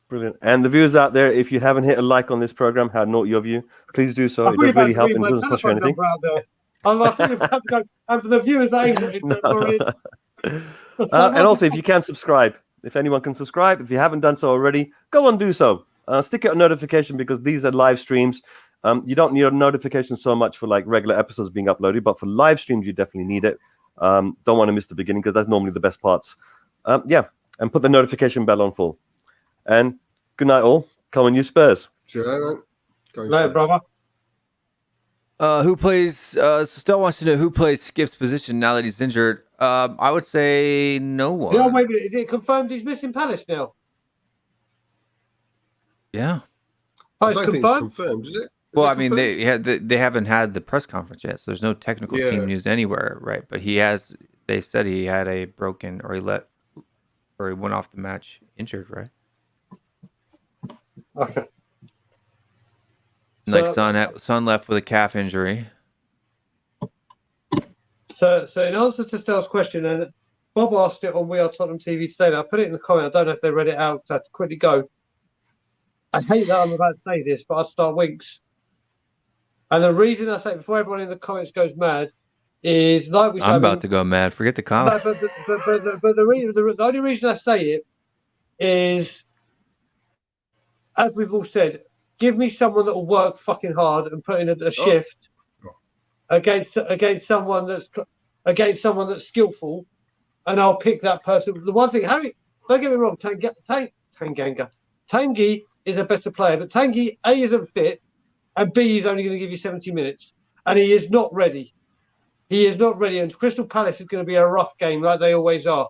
Brilliant. And the viewers out there, if you haven't hit a like on this program, how naughty of you, please do so. It does really help and doesn't cost you anything. I'm like, and for the viewers, and also, if you can subscribe, if anyone can subscribe, if you haven't done so already, go and do so. Stick it on notification, because these are live streams. You don't need a notification so much for like regular episodes being uploaded, but for live streams, you definitely need it. Don't want to miss the beginning, because that's normally the best parts. And put the notification bell on full. And good night, all. Come on, you Spurs. Sure, good night, brother. Who plays? Still wants to know who plays Skip's position now that he's injured. I would say no one. Yeah, wait a minute. Is it confirmed he's missing Palace now? Yeah. I don't think it's confirmed, is it? Well, I mean, they haven't had the press conference yet, so there's no technical team news anywhere, right? But he has. They said he had a broken, or he went off the match injured, right? Okay. Like Son left with a calf injury. So in answer to Stel's question, and Bob asked it on We Are Tottenham TV today. I put it in the comment. I don't know if they read it out. So I have to quickly go. I hate that I'm about to say this, but I'll start Winks. And the reason I say it before everyone in the comments goes mad is like we said. I'm about to go mad. Forget the comment. But the only reason I say it is, as we've all said, give me someone that will work fucking hard and put in a shift against someone that's skillful, and I'll pick that person. The one thing, don't get me wrong, Tanguy is a better player, but Tanguy, A, isn't fit, and B, is only going to give you 70 minutes. And he is not ready. He is not ready. And Crystal Palace is going to be a rough game like they always are.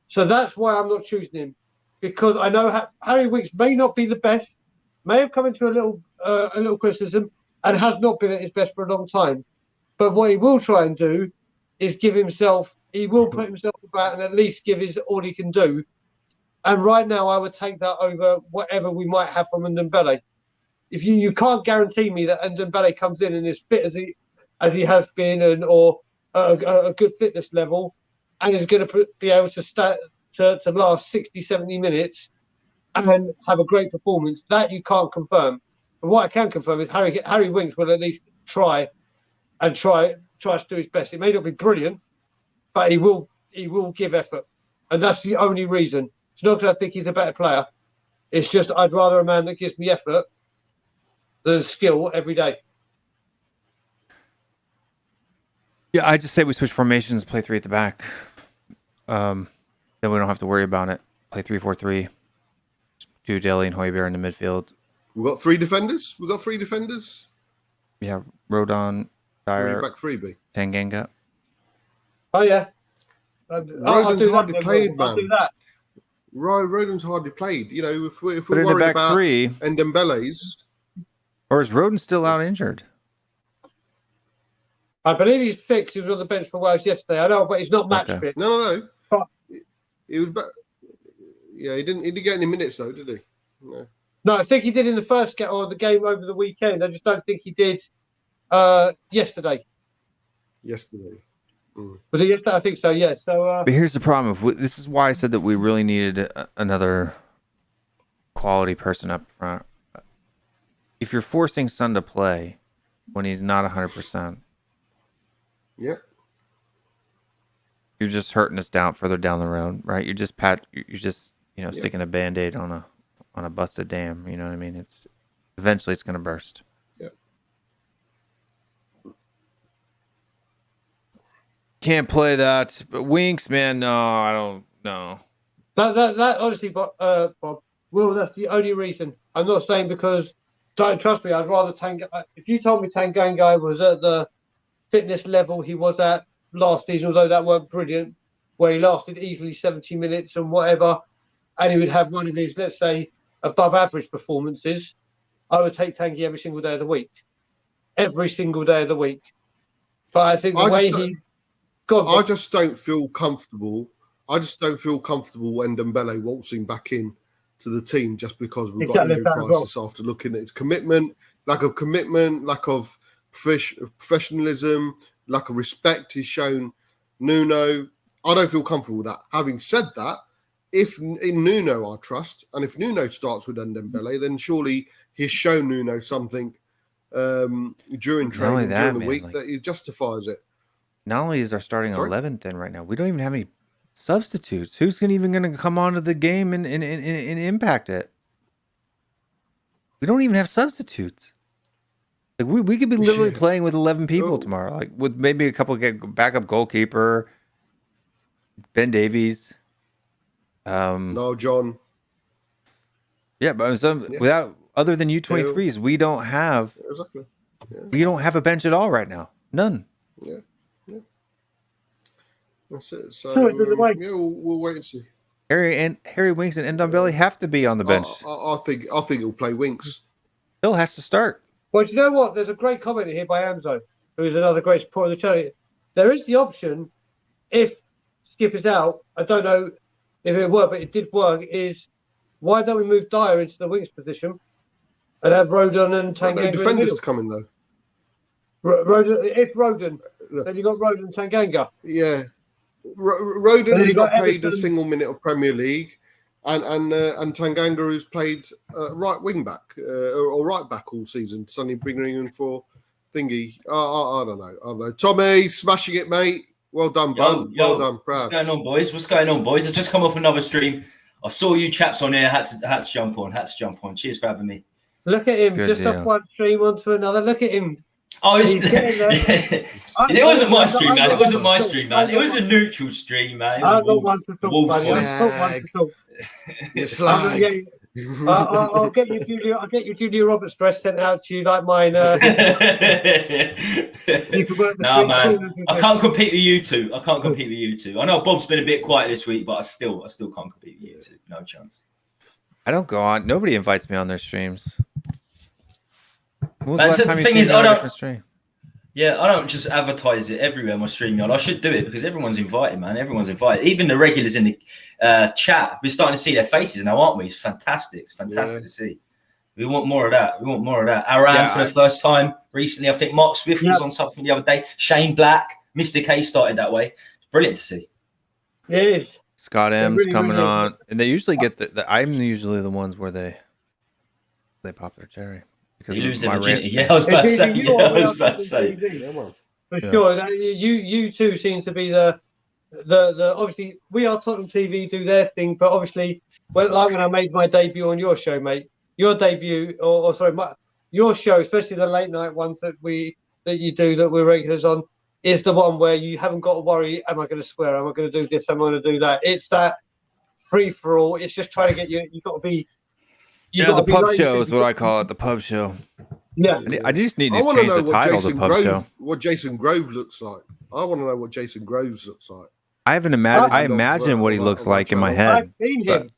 So that's why I'm not choosing him. Because I know Harry Winks may not be the best, may have come into a little criticism, and has not been at his best for a long time. But what he will try and do is he will put himself about and at least give all he can do. And right now, I would take that over whatever we might have from Ndombele. If you can't guarantee me that Ndombele comes in and is fit as he has been, or a good fitness level, and is going to be able to last 60, 70 minutes and have a great performance, that you can't confirm. But what I can confirm is Harry Winks will at least try to do his best. It may not be brilliant, but he will give effort, and that's the only reason. It's not because I think he's a better player. It's just I'd rather a man that gives me effort than skill every day. Yeah, I just say we switch formations, play 3 at the back. Then we don't have to worry about it. Play 3-4-3. Do Dele and Højbjerg in the midfield. We've got 3 defenders. Yeah, Rodon, Dyer, Back 3, B. Tanganga. Oh yeah. Rodon's hardly played, man. I'll do that. Rodon's hardly played. You know, if we're Put in the worried back about 3. Ndombele's, Or is Rodon still out injured? I believe he's fixed. He was on the bench for Wales yesterday. I know, but he's not match fit. No. But, He was back. Yeah, he didn't get any minutes though, did he? No, I think he did in the first game or the game over the weekend. I just don't think he did yesterday. Was it yesterday? I think so. Yeah. So. But here's the problem. This is why I said that we really needed another quality person up front. If you're forcing Son to play when he's not 100%, yeah, you're just hurting us further down the road, right? You're just sticking a Band-Aid on a busted dam. You know what I mean? It's eventually it's going to burst. Yeah. Can't play that. But Winks, man, no, I don't know. That honestly, Bob, Will, that's the only reason. I'm not saying because. Don't trust me. I'd rather if you told me Tanganga was at the fitness level he was at last season, although that weren't brilliant, where he lasted easily 70 minutes and whatever, and he would have one of his, let's say, above average performances, I would take Tanguy every single day of the week. Every single day of the week. But I think I just don't feel comfortable. I just don't feel comfortable when Ndombele waltzing back in to the team just because we've got injury crisis after looking at its lack of professionalism, lack of respect he's shown Nuno. I don't feel comfortable with that. Having said that, if in Nuno I trust, and if Nuno starts with Ndombele, then surely he's shown Nuno something during training, during the week, that he justifies it. Not only is our starting 11th then right now, we don't even have any substitutes. Who's even going to come onto the game and impact it? We don't even have substitutes. Like we could be literally playing with 11 people tomorrow, like with maybe a couple backup goalkeeper, Ben Davies. No, John. Yeah, but without other than U23s, we don't have we don't have a bench at all right now. None. Yeah. That's it. So we'll wait and see. Harry Winks and Ndombele have to be on the bench. I think he'll play Winks. Still has to start. Well, do you know what? There's a great comment here by Amzo, who is another great supporter of the channel. There is the option, if Skip is out, I don't know if it worked, but it did work, is why don't we move Dyer into the Winks position and have Rodon and Tanganga? No defenders to come in, though. Then you got Rodon and Tanganga. Yeah. Rodon has not played a single minute of Premier League, and Tanganga who's played right wing back or right back all season. Suddenly bringing in for thingy. I don't know. Tommy, smashing it, mate. Well done, bud. Well done, proud. What's going on, boys? I've just come off another stream. I saw you chaps on here. Had to jump on. Cheers for having me. Look at him, just off one stream onto another. Look at him. Oh, He's getting there. It wasn't my stream, man. It wasn't my stream, man. It was a neutral stream, man. It was I'm not one to talk, Wolves buddy. I'm stream. not one to talk. You I'm slag. gonna I'll get you Julia Roberts dress sent out to you like mine. You can work the Nah, three man. corners with I it. can't compete with you two. I can't compete with you two. I know Bob's been a bit quiet this week, but I still can't compete with you two. No chance. I don't go on. Nobody invites me on their streams. When was Man, the so last the time you thing seen is, me on I a don't- different stream? Yeah, I don't just advertise it everywhere on my stream, y'all. I should do it because everyone's invited, man. Everyone's invited. Even the regulars in the chat. We're starting to see their faces now, aren't we? It's fantastic. It's fantastic to see. We want more of that. Aran for the first time recently. I think Mark Swift was on something the other day. Shane Black, Mr. K started that way. It's brilliant to see. It is. Scott M's really, coming really on, and they usually get I'm usually the ones where they pop their cherry because You of lose their my virginity. rants. Yeah, I was about to say. You Yeah, are I was on about to say. TV. Yeah, man. For Yeah. sure. You two seem to be the obviously we are Tottenham TV do their thing, but obviously when I made my debut on your show, mate, your debut or sorry, your show, especially the late night ones that you do that we're regulars on, is the one where you haven't got to worry, am I going to swear, am I going to do this, am I going to do that? It's that free for all. It's just trying to get you. You've got to be. The pub show is what I call it. The pub show. Yeah. I just need I to want to change know the title of the pub show. what Jason Grove looks like. I want to know what Jason Groves looks like. I haven't I imagine what he looks like in my I've head. seen but- him.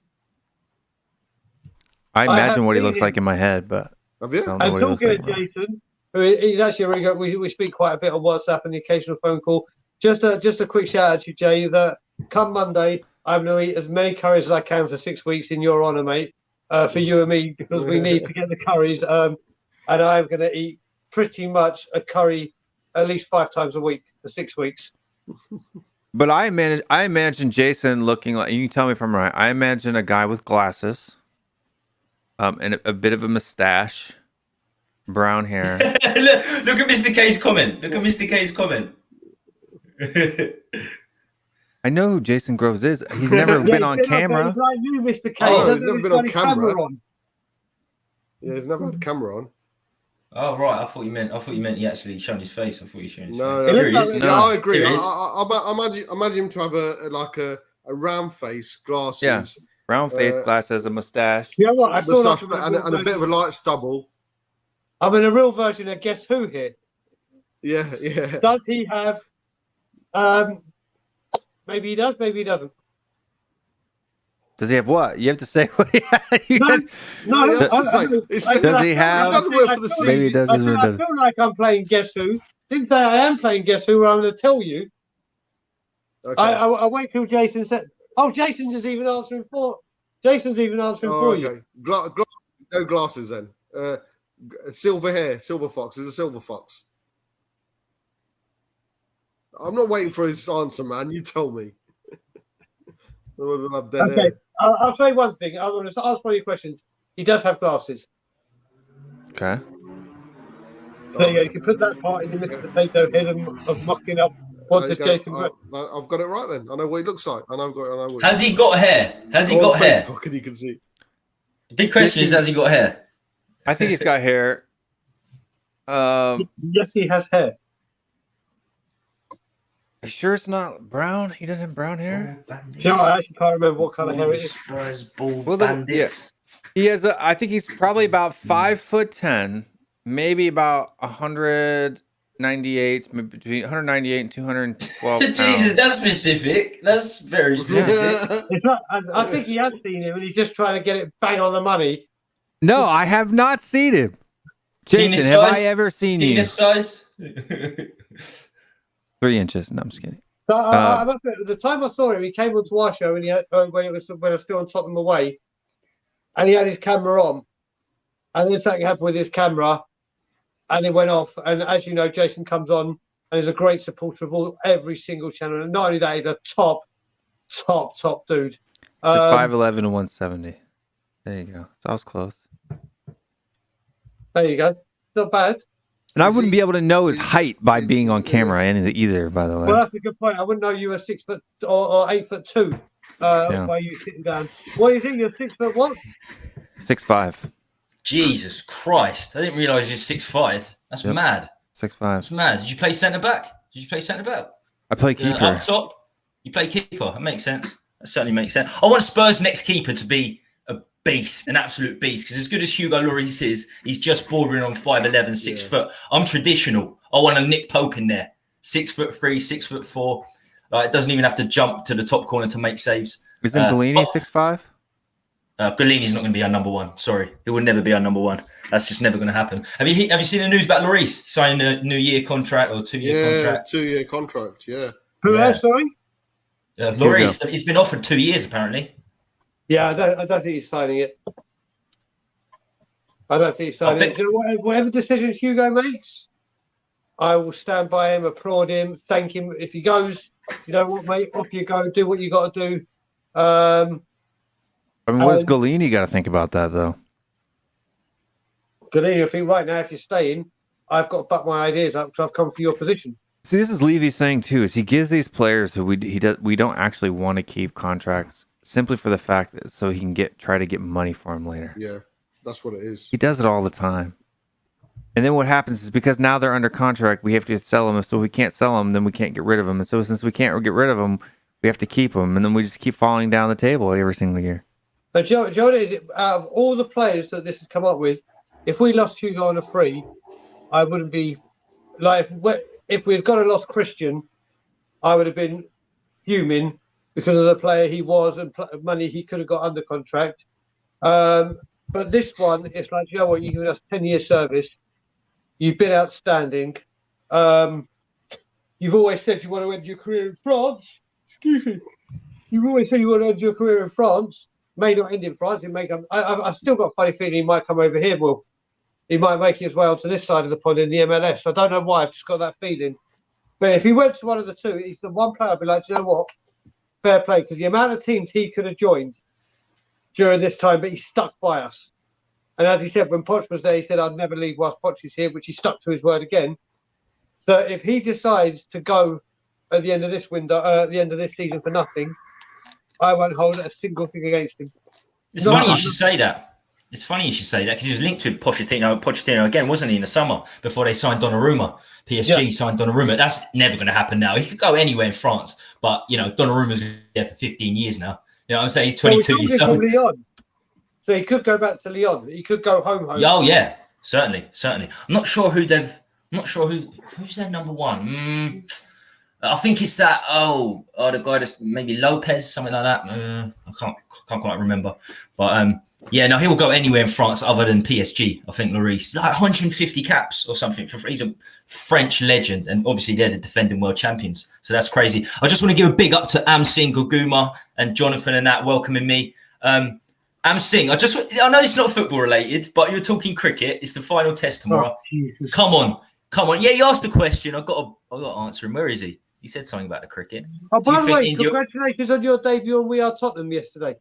I imagine what he seen looks him. like in my head, but Have you? I don't know And what he looks talking like. to Jason, who he's actually a really good. We speak quite a bit on WhatsApp and the occasional phone call. Just a quick shout out to you, Jay. That come Monday, I'm going to eat as many curries as I can for 6 weeks in your honour, mate. For you and me, because we need to get the curries. And I'm going to eat pretty much a curry at least 5 times a week for 6 weeks. But I imagine Jason looking like, you can tell me if I'm right. I imagine a guy with glasses, and a bit of a mustache, brown hair. Look at Mr. K's comment. I know who Jason Groves is. He's never been on camera. He's like you, Mr. K. Oh, He doesn't he's never have been his on bloody camera. on. Yeah, he's never had a camera on. Oh right, I thought you meant he actually shown his face. I thought you showed his No, face. no. Here he is. Yeah, I agree. Here he is. I imagine him to have a round face, glasses, Yeah. Brown face, glasses, a mustache. You know what? I feel like moustache, and a bit of a light stubble. I'm in a real version of Guess Who here. Yeah, yeah. Does he have? Maybe he does. Maybe he doesn't. Does he have what? You have to say what he has. No, you have to say. Does he have? It doesn't work for the Maybe he does. I Maybe he doesn't. feel like I'm playing Guess Who. Didn't say I am playing Guess Who. I'm going to tell you. Okay. I wait till Jason said. Oh, Jason's is even answering for. Jason's even answering for you. No glasses then. Silver hair, silver fox. Is a silver fox. I'm not waiting for his answer, man. You tell me. We'll have dead Okay, hair. I'll say one thing. I'm going to ask one of your questions. He does have glasses. Okay. So yeah, you can put that part in the Mr. Potato head of mocking up. What does Jason? I've got it right then. I know what he looks like. I know. Has he got hair? Has he Go got on hair? Facebook and you can see. The big question is, has he got hair? I think he's got hair. Yes, he has hair. You sure it's not brown? He doesn't have brown hair? You know, I actually can't remember what colour hair it is. Spurs, bald Well, bandits. He has I think he's probably about 5'10", maybe about 198, maybe between 198 and 212 pounds. Jesus, that's specific. That's very specific. It's not, I think he has seen him, and he's just trying to get it bang on the money. No, I have not seen him. Jason, Penis have size? I ever seen you? Penis size. 3 inches. No, I'm just kidding. So, I must admit, the time I saw him, he came onto our show, and he had, when I was still on Tottenham away, and he had his camera on, and then something happened with his camera, and it went off. And as you know, Jason comes on and is a great supporter of every single channel. And not only that, he's a top dude. It's 5'11" and 170. There you go. So I was close. There you go. Not bad. And I wouldn't be able to know his height by being on camera either, by the way. Well, that's a good point. I wouldn't know you were 6 foot or 8'2". By you sitting down. What do you think? You're 6 foot what? 6'5". Jesus Christ! I didn't realise he's 6'5". That's mad. 6'5". It's mad. Did you play centre back? I play keeper. Up top, you play keeper. That makes sense. That certainly makes sense. I want Spurs' next keeper to be a beast, an absolute beast. Because as good as Hugo Lloris is, he's just bordering on 5'11", 6 foot. I'm traditional. I want a Nick Pope in there. 6'3", 6'4". It doesn't even have to jump to the top corner to make saves. Isn't Bellini 6'5"? Bellini's not going to be our number one. Sorry, he will never be our number one. That's just never going to happen. Have you seen the news about Lloris signing a new-year contract or 2-year contract? 2-year contract. Yeah. Who else? Sorry. Lloris. He's been offered 2 years apparently. Yeah, I don't think he's signing it. I don't think he's signing it. You know, whatever decisions Hugo makes, I will stand by him, applaud him, thank him. If he goes, you know what, mate, off you go, do what you got to do. I mean, what does Golini got to think about that, though? Golini, I think right now, if you're staying, I've got to back my ideas up because I've come for your position. See, this is Levy's saying too, is he gives these players who we don't actually want to keep contracts simply for the fact that so he can try to get money for him later. Yeah, that's what it is. He does it all the time. And then what happens is because now they're under contract, we have to sell them. So if we can't sell them, then we can't get rid of them. And so since we can't get rid of them, we have to keep them. And then we just keep falling down the table every single year. But Joe, out of all the players that this has come up with, if we lost Hugo on a free, I wouldn't be like if we'd got a lost Christian, I would have been fuming because of the player he was and money he could have got under contract. But this one, it's like, you know what, you've given us 10-year service. You've been outstanding. You've always said you want to end your career in France. Excuse me. You've always said you want to end your career in France. May not end in France. It may come. I've still got a funny feeling he might come over here. Well, he might make his way onto this side of the pond in the MLS. I don't know why. I've just got that feeling. But if he went to one of the two, he's the one player I'd be like, you know what? Fair play. Because the amount of teams he could have joined during this time, but he stuck by us. And as he said, when Poch was there, he said, I'd never leave whilst Poch is here, which he stuck to his word again. So if he decides to go at the end of this window, at the end of this season for nothing, I won't hold a single thing against him. It's funny you should say that. It's funny you should say that because he was linked with Pochettino again, wasn't he, in the summer before they signed Donnarumma? PSG signed Donnarumma. That's never going to happen now. He could go anywhere in France, but, you know, Donnarumma's there for 15 years now. You know what I'm saying? He's 22 years old. So he could go back to Lyon. He could go home. Oh, yeah, certainly. I'm not sure who's their number one. I think it's that, the guy that's maybe Lopez, something like that. I can't quite remember. But, he'll go anywhere in France other than PSG, I think, Lloris. Like 150 caps or something. He's a French legend, and obviously they're the defending world champions. So that's crazy. I just want to give a big up to Amsing, Guguma, and Jonathan and that welcoming me. Amsing, I know it's not football related, but you were talking cricket. It's the final test tomorrow. Oh, Come on. Yeah, you asked a question. I've got to answer him. Where is he? He said something about the cricket. Oh, by the way, congratulations on your debut on We Are Tottenham yesterday.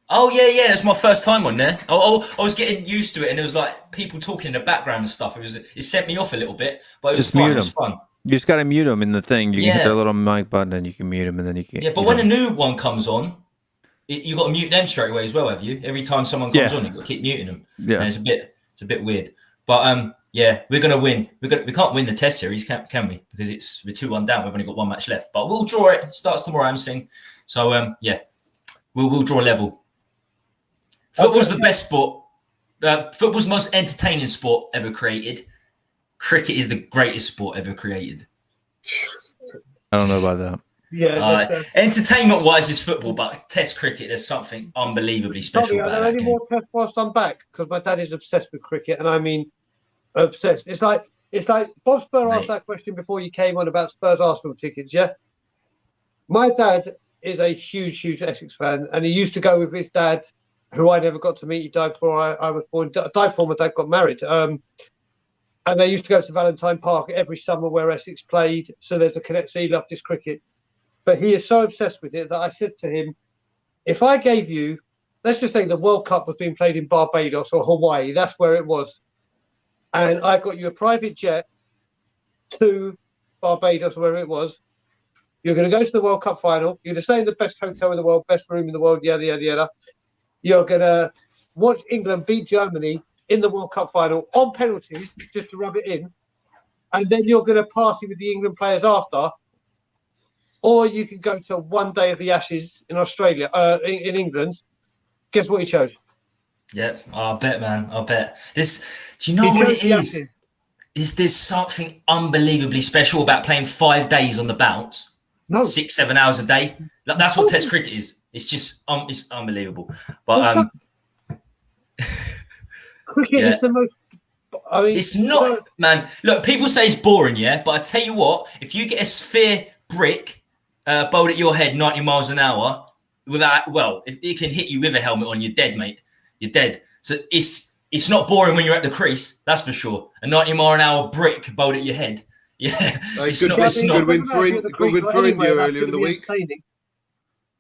Oh, yeah. That's my first time on there. I was getting used to it, and it was like people talking in the background and stuff. It sent me off a little bit, but it was fun. It was fun. You just got to mute them in the thing. You can hit the little mic button, and you can mute them, and then you can. Yeah, but when a new one comes on, you got to mute them straight away as well, have you? Every time someone comes on, you got to keep muting them. Yeah, and it's a bit weird. But we're gonna win. We can't win the Test series, can we? Because we're 2-1 down. We've only got one match left, but we'll draw it. It starts tomorrow, I'm saying. So we'll draw level. Football's the best sport. Football's the most entertaining sport ever created. Cricket is the greatest sport ever created. I don't know about that. Yeah. Entertainment-wise is football, but Test cricket, there's something unbelievably special about that game. More Test whilst I'm back because my dad is obsessed with cricket, and I mean obsessed. It's like Bob Spur asked that question before you came on about Spurs Arsenal tickets. Yeah, my dad is a huge Essex fan, and he used to go with his dad, who I never got to meet. He died before I was born. Died before my dad got married. And they used to go to Valentine Park every summer where Essex played. So there's a connection. He loved his cricket. But he is so obsessed with it that I said to him, if I gave you, let's just say the World Cup was being played in Barbados or Hawaii, that's where it was. And I got you a private jet to Barbados, wherever it was. You're going to go to the World Cup final. You're going to stay in the best hotel in the world, best room in the world, yada, yada, yada. You're going to watch England beat Germany in the World Cup final on penalties, just to rub it in. and then you're going to party with the England players after, or you can go to one day of the Ashes in Australia, in England. Guess what he chose? Yeah, I bet, man. I bet. This. Do you know what it is? Is there's something unbelievably special about playing 5 days on the bounce, 6-7 hours a day. That's what Test cricket is. It's just it's unbelievable. But cricket is the most. I mean, it's not, man. Look, people say it's boring, yeah. But I tell you what, if you get a sphere brick bowled at your head 90 miles an hour if it can hit you with a helmet on, you're dead, mate. You're dead. So it's not boring when you're at the crease, that's for sure. A 90 mile an hour brick bowled at your head. Yeah. Good win for India earlier in the week.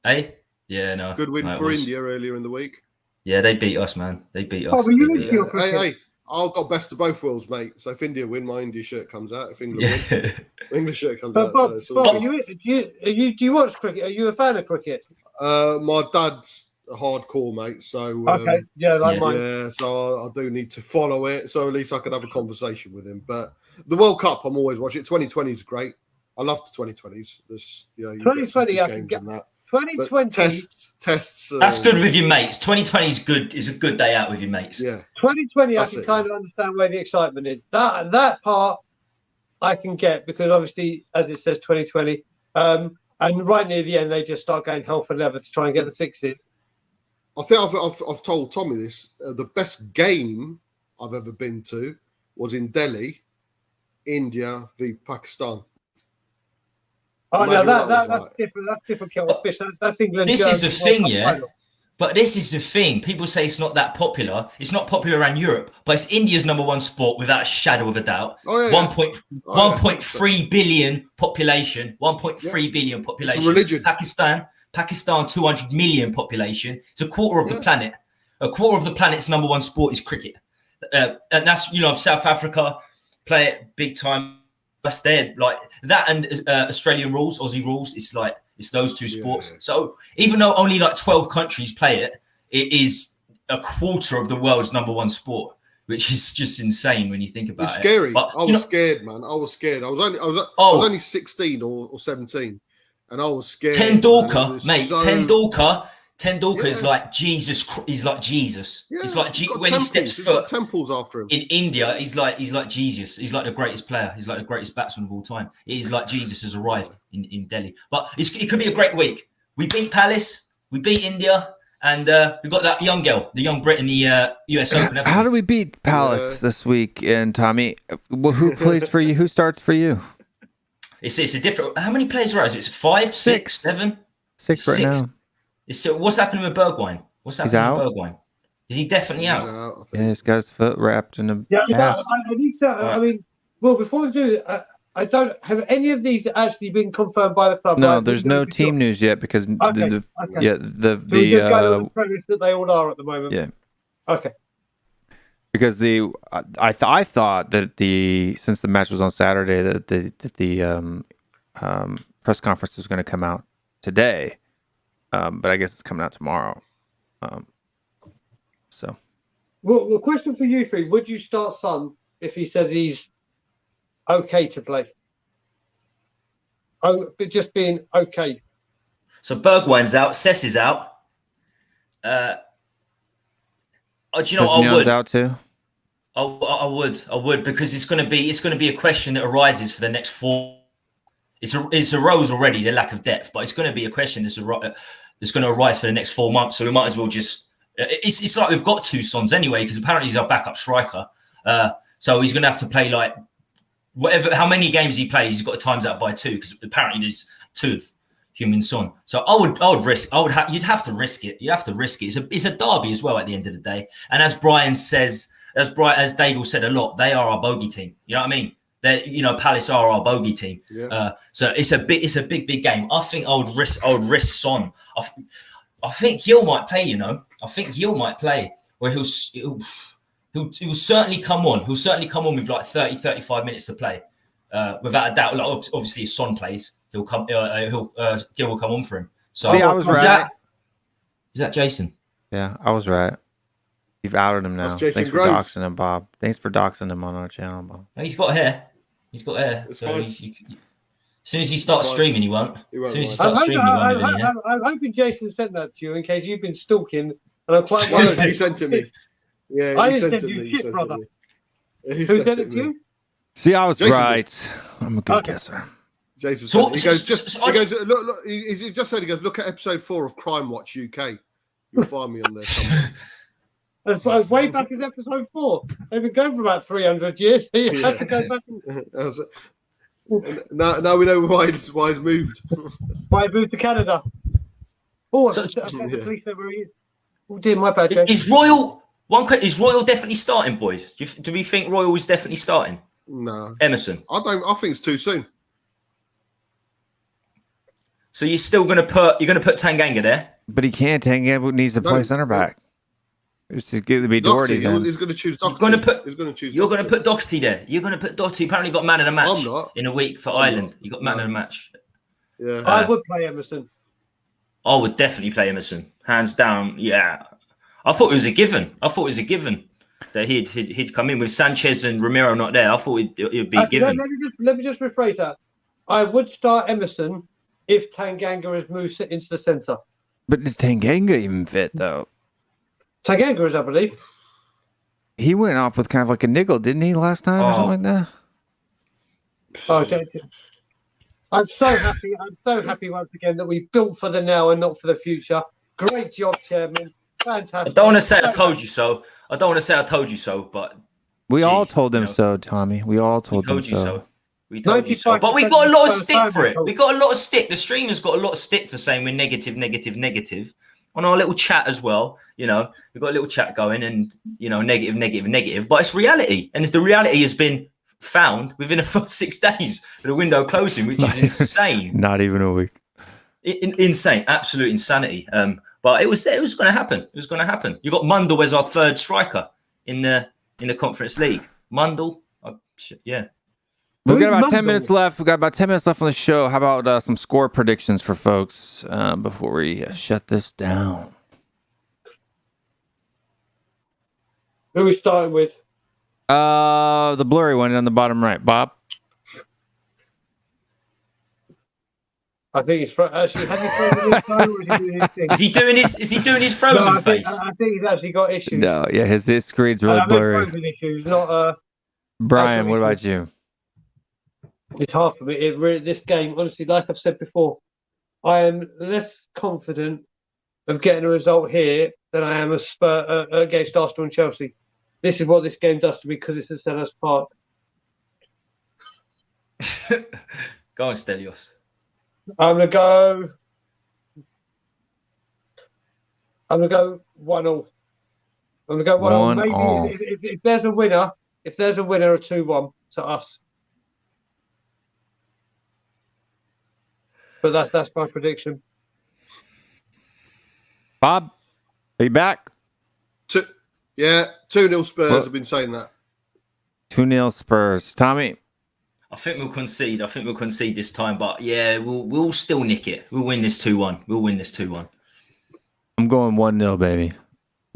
Hey? Yeah, no. Good win for India earlier in the week. Yeah, they beat us, man. They beat us. Hey, I've got best of both worlds, mate. So if India win, my India shirt comes out. If England win, English shirt comes out. Bob, do you watch cricket? Are you a fan of cricket? My dad's a hardcore, mate. So mine. Yeah, so I do need to follow it. So at least I can have a conversation with him. But the World Cup, I'm always watching. 2020 is great. I love the 2020s. There's, 2020 games in that. 2020 tests. That's good with your mates. 2020 is good. Is a good day out with your mates. Yeah. 2020, I can kind of understand where the excitement is. That part I can get, because obviously, as it says, 2020, and right near the end, they just start going hell for leather to try and get the sixes. I think I've told Tommy this. The best game I've ever been to was in Delhi, India v Pakistan. Oh, no, that's different. That's different kettle of fish. That's England. This is the thing, yeah. But this is the thing. People say it's not that popular. It's not popular around Europe, but it's India's number one sport without a shadow of a doubt. 1.3 billion population. 1.3 billion population. It's a religion. Pakistan, 200 million population. It's a quarter of the planet. A quarter of the planet's number one sport is cricket. And that's, South Africa play it big time. That's there, like that, and Australian rules, Aussie rules. It's those two sports. Yeah. So even though only like 12 countries play it, it is a quarter of the world's number one sport, which is just insane when you think about it. It's scary. But, I was scared, man. I was scared. I was only 16 or 17, and I was scared. Tendulkar, mate. Tendulkar is like Jesus. He's like Jesus. Yeah, it's like when temples. He steps He's foot got temples after him. In India, he's like Jesus. He's like the greatest player. He's like the greatest batsman of all time. It is like Jesus has arrived in Delhi. But it could be a great week. We beat Palace. We beat India. And we got that young girl, the young Brit in the US Open. How do we beat Palace this week? And Tommy, who plays for you? Who starts for you? It's a different. How many players are there? Is it 5, 6, 7? 6 right now. What's happening with Bergwijn? What's happening with Bergwijn? Is he definitely out? Yeah, he's got his foot wrapped in a cast. I need to. I mean, well, before we do it, I don't have any of these actually been confirmed by the club. No, there's no team news yet because the premise that they all are at the moment. Yeah. Okay. Because I thought that since the match was on Saturday that the press conference was going to come out today. But I guess it's coming out tomorrow. So. Well, the question for you three: would you start Son if he says he's okay to play? Oh, but just being okay. So Bergwijn's out. Sess is out. Do you know what I would? Out too. I would because it's going to be a question that arises for the next 4. It's arose already, the lack of depth, but it's going to be a question that's going to arise for the next 4 months. So we might as well just. It's like we've got 2 Sons anyway, because apparently he's our backup striker. So he's going to have to play like how many games he plays. He's got to times out by 2 because apparently there's 2 of Human Son. So I would risk. You'd have to risk it. You have to risk it. It's a derby as well at the end of the day. And as Brian says, as Daigle said a lot, they are our bogey team. You know what I mean? Palace are our bogey team. Yeah. So it's a big game. I think I would risk Son. I think Hill might play. I think Hill might play, where he'll certainly come on. He'll certainly come on with like 30, 35 minutes to play, without a doubt. Like obviously, if Son plays, he'll come. Gil will come on for him. So I was right. Is that Jason? Yeah, I was right. You've outed him now. That's Jason Thanks for doxing him, Bob. Thanks for doxing him on our channel, Bob. He's got hair. He's got hair. It's So fine. as soon as he starts fine. streaming, he won't. He won't As soon as he mind. starts streaming, he won't have any hair. I'm hoping Jason sent that to you in case you've been stalking, and I'm quite No, worried. he sent it me. Yeah, I he didn't sent send it you me. He shit, sent it brother. me. He Who sent sent it it to me. you? See, I was Jason right. I'm a good Okay. guesser. Jason So- said, he so- goes, so- just, so he I- goes, look, he just said, he goes, look at episode 4 of Crime Watch UK. You'll find me on there somewhere. As way back in episode 4. They've been going for about 300 years. So you have to go back and Now we know why he's moved. why he moved to Canada. Oh, So- the police know where he is. Oh dear, my bad, Jason. Is Royal one question? Is Royal definitely starting, boys? Do we think Royal is definitely starting? No, Emerson. I think it's too soon. So you're still gonna put Tanganga there? But he can't. Tanganga needs to No, play center back. It's to get the majority. Doherty, Then. he's going to choose You're Doherty. gonna put- He's going to choose. You're gonna Doherty. put Doherty there. You're gonna put Doherty. Apparently got man of the match I'm not. in a week for I'm Ireland. not. You got man No. of the match. Yeah. I would play Emerson. I would definitely play Emerson, hands down. Yeah, I thought it was a given. That he'd come in with Sanchez and Romero not there. I thought it'd be a given. Let me just rephrase that. I would start Emerson if Tanganga has moved into the centre. But does Tanganga even fit though? Tanganga is, I believe. He went off with kind of like a niggle, didn't he, last time or Oh. something like that? Oh, okay. I'm so happy. I'm so happy once again that we built for the now and not for the future. Great job, Chairman. I Fantastic. don't want to say I told you so. But We all Jeez, told them you know. so, Tommy. We all we told them told you so. We told you so. 95% But we got a lot of of the stick time for we it. told We got a lot of stick. The streamers got a lot of stick for saying we're negative. On our little chat as well, you know, we've got a little chat going and, you know, negative. But it's reality. And the reality has been found within the first 6 days of the window closing, which is insane. Not even a week. Insane. Absolute insanity. But it was going to happen. It was going to happen. You got Mundell as our third striker in the Conference League. Mundell. Yeah. We've got Who's about 10 Mundell? minutes left. We've got about 10 minutes left on the show. How about some score predictions for folks before we shut this down? Who are we starting with? The blurry one on the bottom right. Bob? I think it's actually. Has he frozen his phone or is he doing his thing? Is he doing his frozen No, I think, face? I think he's actually got issues. No, yeah, his screen's really I mean, blurry. frozen issues, not Brian, what that's about you? It's hard for me. It really, this game, honestly, like I've said before, I am less confident of getting a result here than I am against Arsenal and Chelsea. This is what this game does to me because it's at Selhurst Park. Go on, Stelios. I'm gonna go 1-0. I'm gonna go 1-0. 1-0. Maybe if there's a winner, a 2-1 to us. But that's my prediction. Bob, are you back? 2-0 Spurs. Well- I've been saying that. 2-0 Spurs. Tommy? I think we'll concede. This time, but yeah, we'll still nick it. We'll win this 2-1. I'm going 1-0, baby.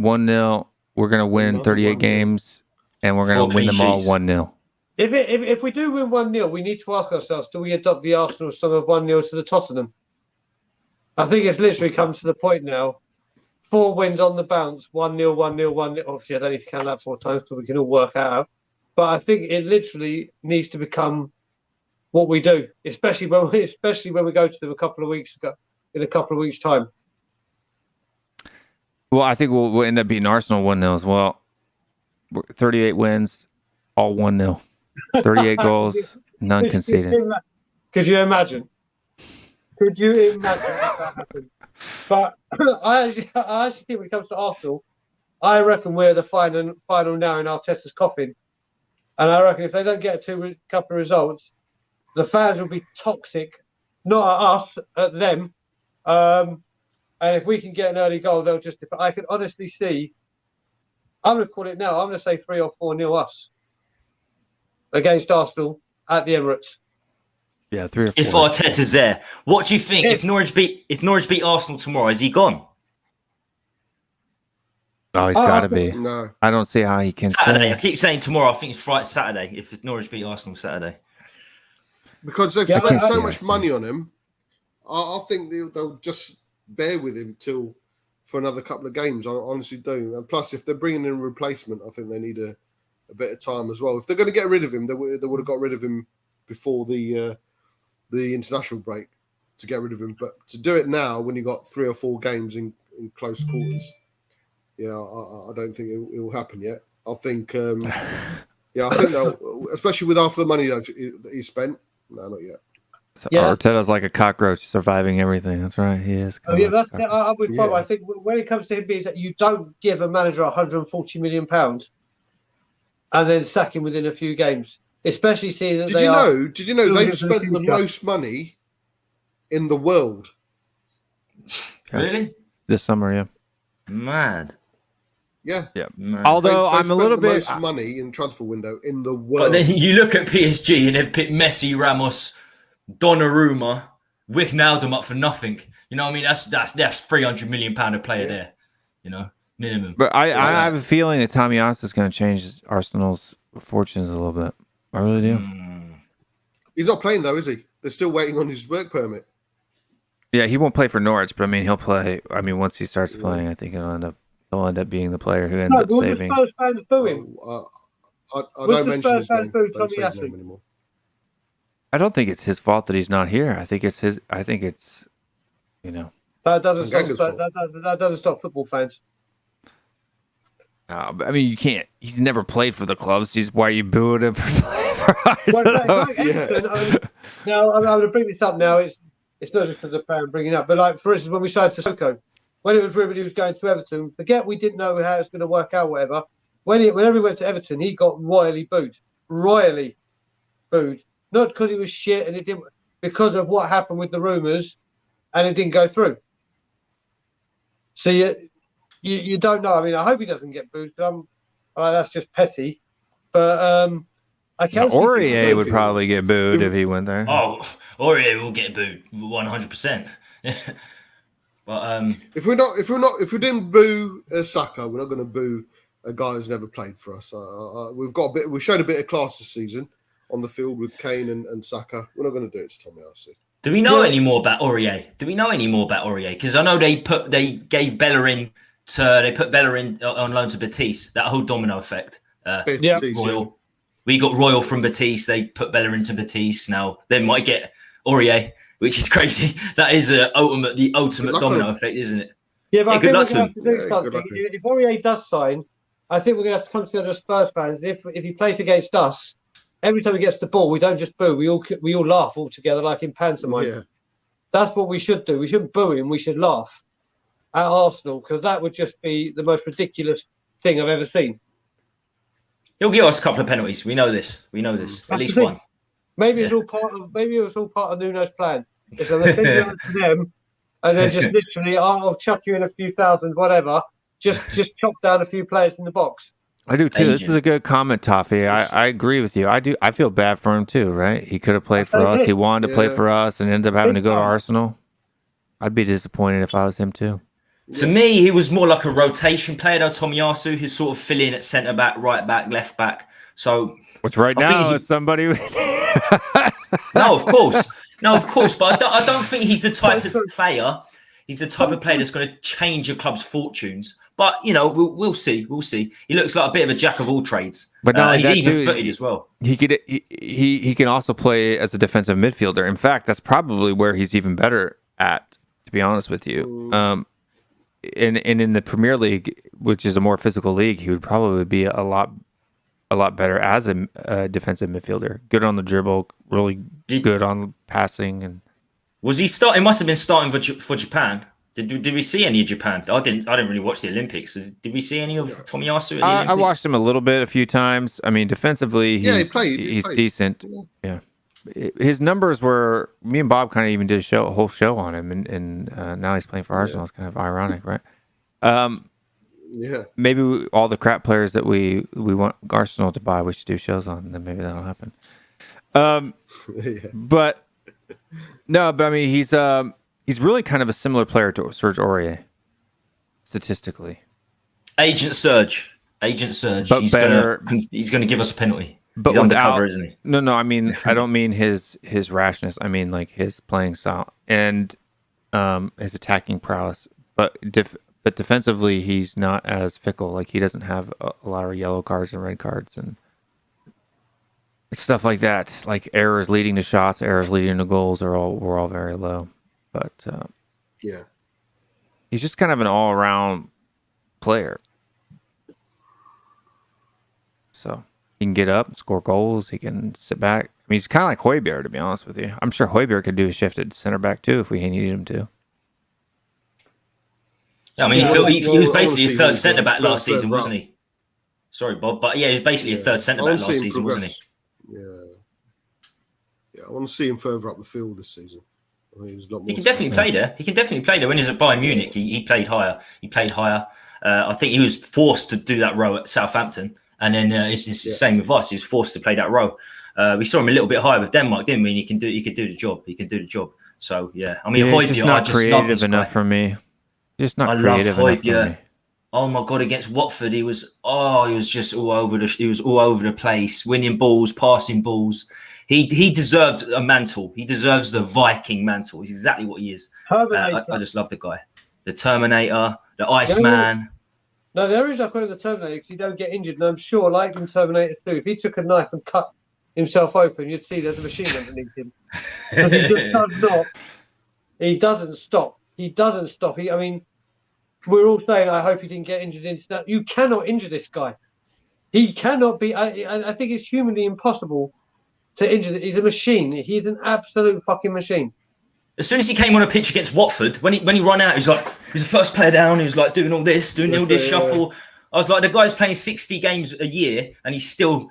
1-0. We're going to win Another 38 1-0. games, and we're going 4 to win clean them all sheets. 1-0. If we do win 1-0, we need to ask ourselves: do we adopt the Arsenal song of 1-0 to the Tottenham? I think it's literally come to the point now. 4 wins on the bounce, 1-0, 1-0, 1-0. Obviously, I don't need to count that 4 times, so we can all work out. But I think it literally needs to become what we do, especially when we go to them in a couple of weeks' time. Well, I think we'll end up beating Arsenal 1-0 as well. 38 wins, all 1-0. 38 goals, none conceded. Could you imagine? Could you imagine if that happened? But I actually think when it comes to Arsenal, I reckon we're the final now in Arteta's coffin. And I reckon if they don't get a couple of results, the fans will be toxic, not at us, at them. And if we can get an early goal, they'll just... I can honestly see... I'm going to call it now. I'm going to say 3 or 4-0 us against Arsenal at the Emirates. Yeah, 3 or 4. If Arteta's there, what do you think? If Norwich beat Arsenal tomorrow, is he gone? Oh, he's Oh, got to I be. think- No. I don't see how he can Saturday. I stay. keep saying tomorrow. I think it's Friday, Saturday. If Norwich beat Arsenal Saturday. because they've Yeah, spent so I much see. money on him. I think they'll just bear with him for another couple of games. I honestly do. And plus, if they're bringing in a replacement, I think they need a bit of time as well. If they're going to get rid of him, they would have got rid of him before the international break to get rid of him. But to do it now, when you got 3 or 4 games in close quarters, I don't think it will happen yet. I think, I think they'll, especially with half the money that he spent. No, not yet. So Yeah. Arteta's like a cockroach surviving everything. That's right. He is. Oh, yeah, that's it. I'm with Bob. Yeah. I think when it comes to him being that you don't give a manager £140 million and then sack him within a few games, especially seeing that Did you know they've spent the most money in the world? Really? This summer, yeah. Mad. Yeah. Yeah. Mad. Although They've I'm a spent little the bit. most money in transfer window in the But world. then you look at PSG and they've picked Messi, Ramos, Donnarumma, Wijnaldum up for nothing. You know what I mean? That's £300 million a player there. You know, minimum. But I have a feeling that Tomiyasu is going to change Arsenal's fortunes a little bit. I really do. He's not playing though, is he? They're still waiting on his work permit. Yeah, he won't play for Norwich, but I mean, he'll play. I mean, once he starts playing, I think he'll end up being the player who ends No, up will the saving. Spurs fans boo him? I Was don't the mention Spurs his fans name. booing Don't say his Tomiyasu? name anymore. I don't think it's his fault that he's not here. I think it's his. I think it's, you know. That doesn't stop. Tanganga's fault. That doesn't stop football fans. But I mean, you can't. He's never played for the clubs. Why are you booing him for playing for Well, Arsenal? like Everton, now I'm going to bring this up. Now it's not just for the fan bringing it up, but like for instance, when we signed Sissoko, when it was rumored he was going to Everton, forget we didn't know how it's going to work out, whatever. Whenever he went to Everton, he got royally booed, not because he was shit and it didn't, because of what happened with the rumours, and it didn't go through. So you don't know. I mean, I hope he doesn't get booed. That's just petty, but I can't. Aurier would probably get booed if he went there. Oh, Aurier will get booed 100%. But If we didn't boo Saka, we're not going to boo a guy who's never played for us. We showed a bit of class this season on the field with Kane and Saka. We're not going to do it to Tomiyasu. do we know any more about Aurier? Because I know they gave Bellerin on loan to Betis. That whole domino effect. Royal. We got Royal from Betis. They put Bellerin to Betis. Now they might get Aurier, which is crazy. That is the ultimate domino effect, isn't it? Yeah, but I good think luck we're to going to have to do Yeah, something. good luck to him. If Aurier does sign, I think we're going to have to come together as Spurs fans. If he plays against us, every time he gets the ball, we don't just boo. We all laugh all together like in pantomime. Yeah. That's what we should do. We shouldn't boo him. We should laugh at Arsenal because that would just be the most ridiculous thing I've ever seen. He'll give us a couple of penalties. We know this. At That's least the thing. one. Maybe it was all part of Nuno's plan. It's going to send you out to them, and then just literally, I'll chuck you in a few thousand, whatever. Just chop down a few players in the box. I do too. This Agent. is a good comment, Toffee. I agree with you. I do. I feel bad for him too. Right? He could have played for us. He wanted to play for us, and ended up having to go to Arsenal. I'd be disappointed if I was him too. To me, he was more like a rotation player, though. Tomiyasu, he's sort of filling at centre back, right back, left back. So, which right I think now he's- is somebody. no, of course. But I don't think he's the type of player. He's the type of player that's going to change your club's fortunes. But you know, we'll see. He looks like a bit of a jack of all trades. But not only he's that, even-footed too, as well. He can also play as a defensive midfielder. In fact, that's probably where he's even better at. To be honest with you, and in the Premier League, which is a more physical league, he would probably be a lot better as a defensive midfielder. Good on the dribble, really good on passing. And was he starting? Must have been starting for Japan. Did we see any of Japan? I didn't really watch the Olympics. Did we see any of Tomiyasu at the Olympics? I watched him a little bit, a few times. I mean, defensively, He played. He's decent. Yeah. His numbers were. Me and Bob kind of even did a whole show on him, and now he's playing for Arsenal. It's kind of ironic, right? Yeah. Maybe all the crap players that we want Arsenal to buy, we should do shows on, and then maybe that'll happen. But I mean, he's really kind of a similar player to Serge Aurier, statistically. Agent Serge. But He's better. He's gonna give us a penalty. but He's undercover, without, isn't he? no, I mean, I don't mean his rashness. I mean like his playing style and his attacking prowess. But defensively, he's not as fickle. Like he doesn't have a lot of yellow cards and red cards and stuff like that. Like errors leading to shots, errors leading to goals were all very low. But Yeah. he's just kind of an all around player. So he can get up, score goals. He can sit back. I mean, he's kind of like Højbjerg, to be honest with you. I'm sure Højbjerg could do a shift at center back too if we needed him to. Yeah, I mean, he was basically a third centre back last season, wasn't up. he? Sorry, Bob, but yeah, he was basically a third centre back last season, wasn't he? Yeah, I want to see him further up the field this season. I think there's a lot more. He can definitely play there. He can definitely play there. When he was at Bayern Munich, he played higher. I think he was forced to do that row at Southampton, and then it's the same with us. He was forced to play that row. We saw him a little bit higher with Denmark, didn't we? And he could do the job. He can do the job. So yeah, I mean, He's just not creative enough for me. Just not I love creative enough for Højbjerg. me. Oh my god, against Watford, he was just all over the place, winning balls, passing balls. He deserves a mantle. He deserves the Viking mantle. He's exactly what he is. I just love the guy. The Terminator, the Iceman. No, there is, I call him the Terminator because he don't get injured. And I'm sure, like in Terminator 2, if he took a knife and cut himself open, you'd see there's a machine underneath him. Because he just does not. He doesn't stop. I mean, we're all saying, I hope he didn't get injured. You cannot injure this guy. He cannot be. I think it's humanly impossible to injure. He's a machine. He's an absolute fucking machine. As soon as he came on a pitch against Watford, when he ran out, he was the first player down. He was like doing all this shuffle. I was like, the guy's playing 60 games a year and he's still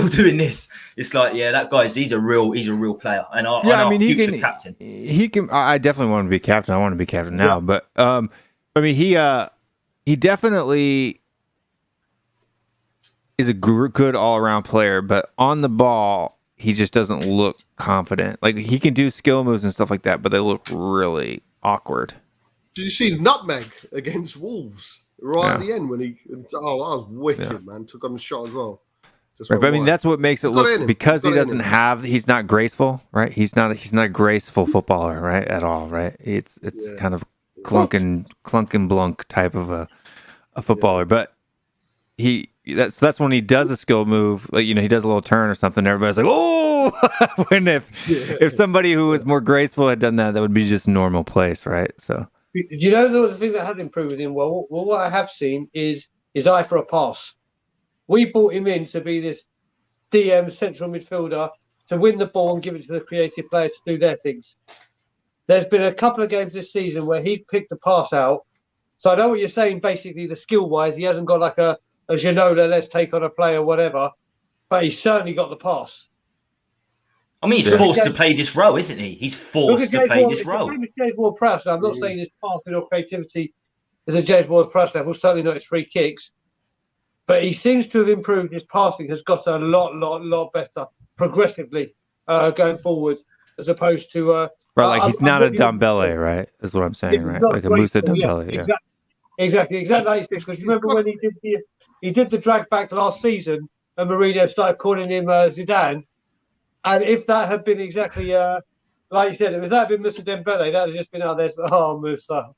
doing this. It's like, yeah, that he's a real player. And I mean, future captain. He can. I definitely want to be captain. I want to be captain now. But I mean, he definitely is a good all around player. But on the ball, he just doesn't look confident. Like he can do skill moves and stuff like that, but they look really awkward. Did you see nutmeg against Wolves at the end when that was wicked, man. Took on the shot as well. Right, but I mean, that's what makes it look because he's not graceful, right? He's not a graceful footballer, right? At all, right? It's kind of clunk and blunk type of a footballer, but that's when he does a skill move, like he does a little turn or something. Everybody's like, oh, when if somebody who was more graceful had done that would be just normal place, right? So. You know the thing that has improved with him? Well, what I have seen is his eye for a pass. We brought him in to be this DM central midfielder to win the ball and give it to the creative players to do their things. There's been a couple of games this season where he's picked the pass out. So I know what you're saying, basically, the skill-wise, he hasn't got like a Ginola, let's take on a player, whatever, but he's certainly got the pass. I mean, he's forced to play this role, isn't he? He's forced to play this role. James Ward-Prowse. I'm not saying his passing or creativity is a James Ward-Prowse level, certainly not his free kicks, but he seems to have improved. His passing has got a lot better progressively going forward, as opposed to right. Like he's not a Dembele, right? Is what I'm saying, right? Like a Musa Dembele. Yeah. Exactly. Like because you remember when he did the drag back last season, and Mourinho started calling him Zidane. And if that had been exactly like you said, if that had been Musa Dembele, that would have just been out there. Oh, Musa.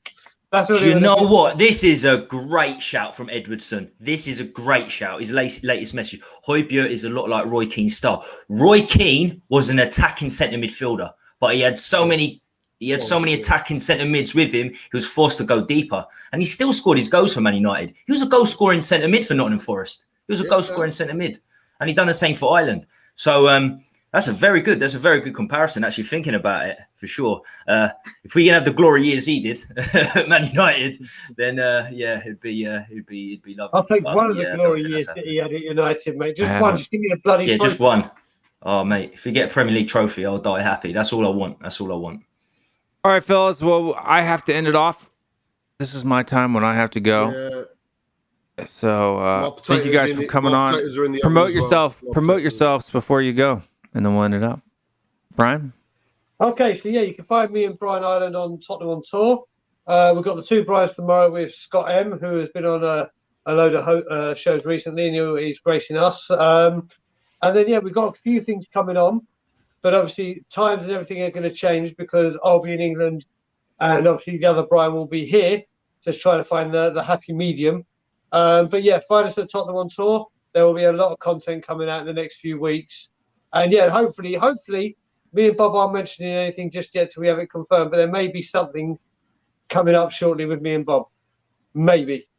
That's what. You know what? This is a great shout from Edwardson. This is a great shout. His latest message. Højbjerg is a lot like Roy Keane's style. Roy Keane was an attacking centre midfielder, but he had so many attacking centre mids with him. He was forced to go deeper, and he still scored his goals for Man United. He was a goal scoring centre mid for Nottingham Forest. He was a goal scoring centre mid, and he done the same for Ireland. So that's a very good comparison. Actually, thinking about it for sure. If we can have the glory years he did at Man United, then it'd be lovely. I'll take one of the glory years that he had at United, mate. Just one. Just give me a bloody trophy. Just one. Oh, mate, if we get a Premier League trophy, I'll die happy. That's all I want. All right, fellas. Well, I have to end it off. This is my time when I have to go. Yeah. So thank you guys for coming on. Promote yourself. Promote yourselves before you go. And then we'll end it up. Brian? Okay, so you can find me and Brian Ireland on Tottenham on Tour. We've got the two Brians tomorrow with Scott M, who has been on a load of shows recently, and he's gracing us. And then, yeah, we've got a few things coming on, but obviously times and everything are going to change because I'll be in England and obviously the other Brian will be here, just trying to find the happy medium. But yeah, find us at Tottenham on Tour. There will be a lot of content coming out in the next few weeks. And yeah, hopefully, me and Bob aren't mentioning anything just yet till we have it confirmed, but there may be something coming up shortly with me and Bob. Maybe.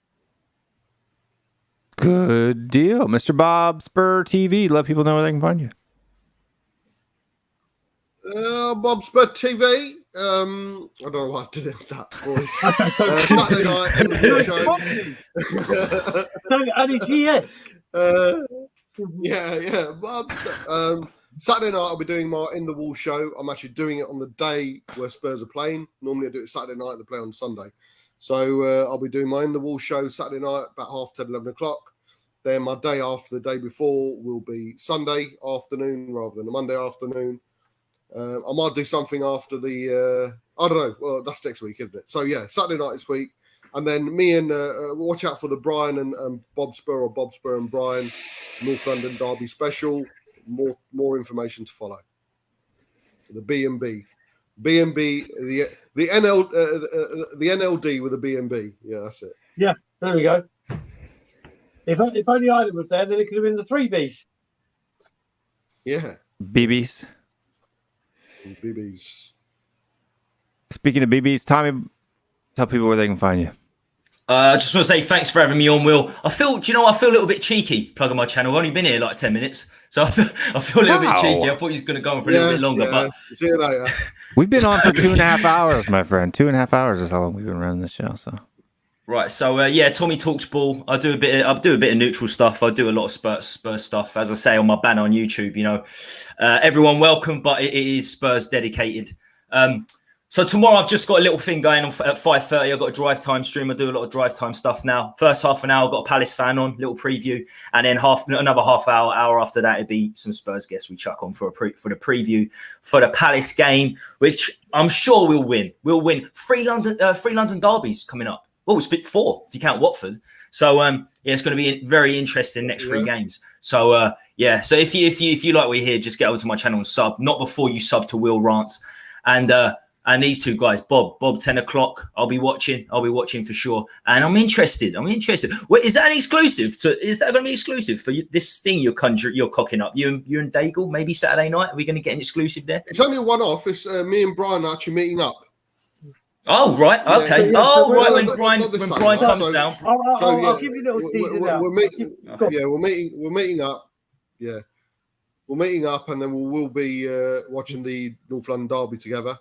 Good deal. Mr. Bob Spur TV. Let people know where they can find you. Bob Spur TV. I don't know why I did that voice. Saturday night in the show. And it's here. Yeah. Bob Saturday night I'll be doing my In the Wall show. I'm actually doing it on the day where Spurs are playing. Normally I do it Saturday night, they play on Sunday. So I'll be doing my In the Wall show Saturday night about 10:30, 11 o'clock. Then my day after the day before will be Sunday afternoon rather than a Monday afternoon. I might do something after the, I don't know. Well, that's next week, isn't it? So yeah, Saturday night this week. And then me and watch out for the Brian and Bob Spur or Bob Spur and Brian North London Derby special. More information to follow. The B&B, the NLD with a B&B. Yeah, that's it. Yeah, there we go. If only Ireland was there, then it could have been the 3 Bs. Yeah. BBs. BBs. Speaking of BBs, Tommy, tell people where they can find you. I just want to say thanks for having me on, Will. I feel a little bit cheeky plugging my channel. I've only been here like 10 minutes, so I feel a little bit cheeky. I thought he was going to go on for a little bit longer, but see you later. We've been on for 2.5 hours, my friend. 2.5 hours is how long we've been running this show. So right, so yeah, Tommy talks ball. I do a bit of neutral stuff. I do a lot of Spurs stuff, as I say on my banner on YouTube. You know, everyone welcome, but it is Spurs dedicated. So tomorrow I've just got a little thing going on at 5:30. I've got a drive time stream. I do a lot of drive time stuff now. First half an hour, I've got a Palace fan on, little preview, and then another half hour after that, it'd be some Spurs guests we chuck on for the preview for the Palace game, which I'm sure we'll win. We'll win. Three London derbies coming up. Well, it's 4 if you count Watford. So yeah, it's going to be very interesting next 3 games. So yeah, so if you like what you hear, just get over to my channel and sub. Not before you sub to Will Rants and these 2 guys, Bob 10 o'clock. I'll be watching for sure. And I'm interested. Wait, is that an exclusive? Is that going to be exclusive for this thing you're cocking up? You and Daigle, maybe Saturday night? Are we going to get an exclusive there? It's only a one-off. It's me and Brian are actually meeting up. Oh, right. Okay. Yeah, right. when Brian comes down. I'll give you a little teaser now. We're meeting up. Yeah. We're meeting up and then we'll be watching the North London Derby together.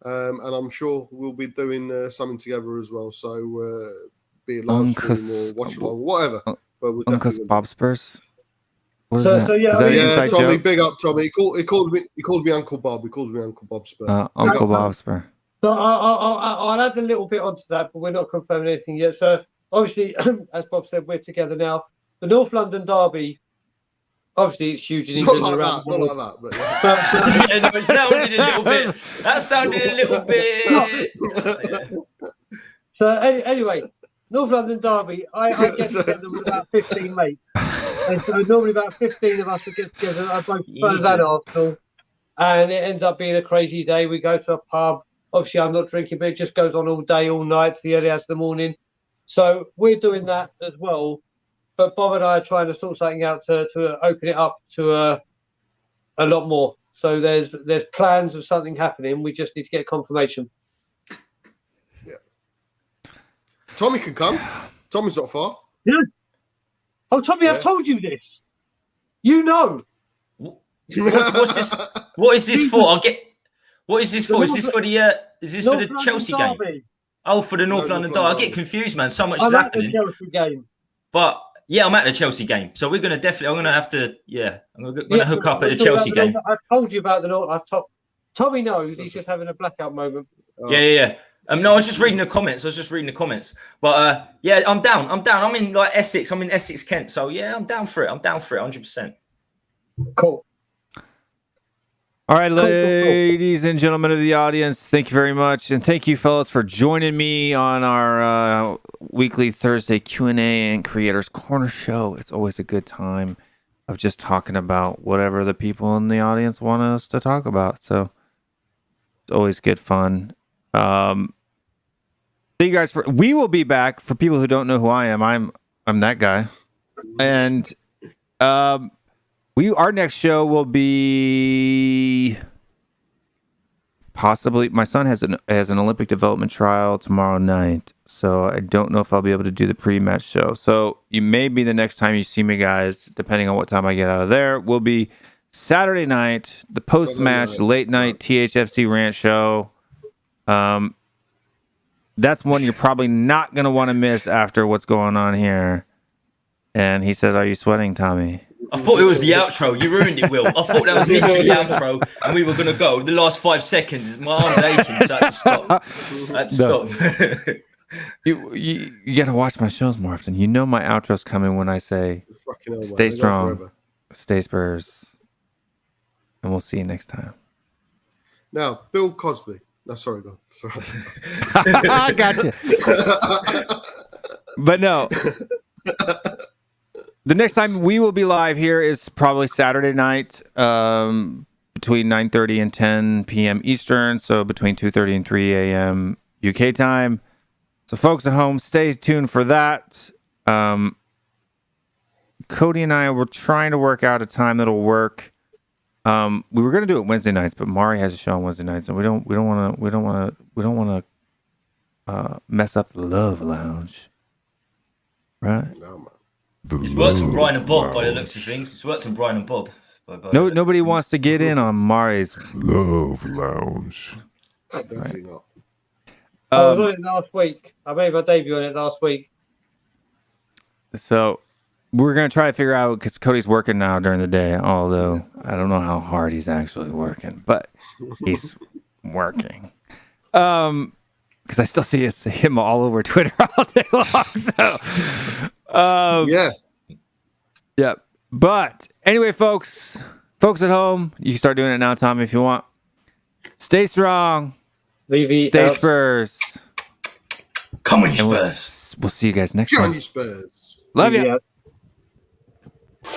And I'm sure we'll be doing something together as well. So be it live stream or watch along, whatever. But we'll definitely Bob Spurs. What is So- that? so, yeah, Is that an yeah, inside Tommy, joke? big up, Tommy. He called me Uncle Bob. He calls me Uncle Bob Spur. Uncle Bob Spur. So I'll add a little bit onto that, but we're not confirming anything yet. So obviously, as Bob said, we're together now. The North London Derby, obviously, it's huge in England. Not around like the that, world. but yeah. Yeah, no, it sounded a little bit. That sounded a little bit. So anyway, North London Derby, I get together with about 15 mates. And so normally about 15 of us would get together, both Spurs and Arsenal. And it ends up being a crazy day. We go to a pub. Obviously, I'm not drinking, but it just goes on all day, all night, to the early hours of the morning. So we're doing that as well. But Bob and I are trying to sort something out to open it up to a lot more. So there's plans of something happening. We just need to get confirmation. Yeah. Tommy can come. Tommy's not far. Yeah. Oh, Tommy, I've told you this. You know. What's this? What is this for? What is this for? Is this for the? Is this for the Chelsea game? Oh, for the North London Derby. I get confused, man. So much is happening. I'm at the Chelsea game. But yeah, I'm at the Chelsea game, so we're gonna definitely. I'm gonna have to. Yeah, I'm gonna hook up at the Chelsea game. I've told you about the North. Tommy knows. He's just having a blackout moment. Yeah. No, I was just reading the comments. But yeah, I'm down. I'm in like Essex. I'm in Essex, Kent. So yeah, I'm down for it. 100%. Cool. All right, ladies and gentlemen of the audience, thank you very much. And thank you, fellas, for joining me on our weekly Thursday Q&A and Creators Corner show. It's always a good time. of just talking about whatever the people in the audience want us to talk about. So it's always good fun. Thank you guys we will be back. For people who don't know who I am, I'm that guy. And our next show will be possibly, my son has an Olympic development trial tomorrow night, so I don't know if I'll be able to do the pre-match show. So you may be the next time you see me, guys, depending on what time I get out of there, will be Saturday night, the post-match late night THFC rant show. That's one you're probably not going to want to miss after what's going on here. And he says, "Are you sweating, Tommy?" I thought it was the outro. You ruined it, Will. I thought that was literally the outro, and we were going to go. The last 5 seconds, my arm's aching, so I had to stop. You got to watch my shows more often. You know my outro's coming when I say, "Stay strong, stay Spurs," and we'll see you next time. Now, Bill Cosby. No, sorry, go on. Sorry. I got you. But no. The next time we will be live here is probably Saturday night, between 9:30 and 10 p.m. Eastern, so between 2:30 and 3 a.m. UK time. So folks at home, stay tuned for that. Cody and I were trying to work out a time that'll work. We were going to do it Wednesday nights, but Mari has a show on Wednesday nights, and we don't want to mess up the Love Lounge, right? No, man. It's worked on Brian and Bob by the looks of things. It's worked on Brian and Bob. Nobody wants to get in on Mari's Love Lounge. Definitely not. I was on it last week. I made my debut on it last week. So we're going to try to figure out, because Cody's working now during the day, although I don't know how hard he's actually working, but he's working. Because I still see him all over Twitter all day long. So, yeah. But anyway, folks at home, you can start doing it now, Tommy, if you want. Stay strong. Stay Spurs. Come on, you Spurs. We'll see you guys next Come time. on, you Spurs. Love you. 1,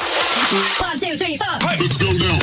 2, 3, 4. Let's go now.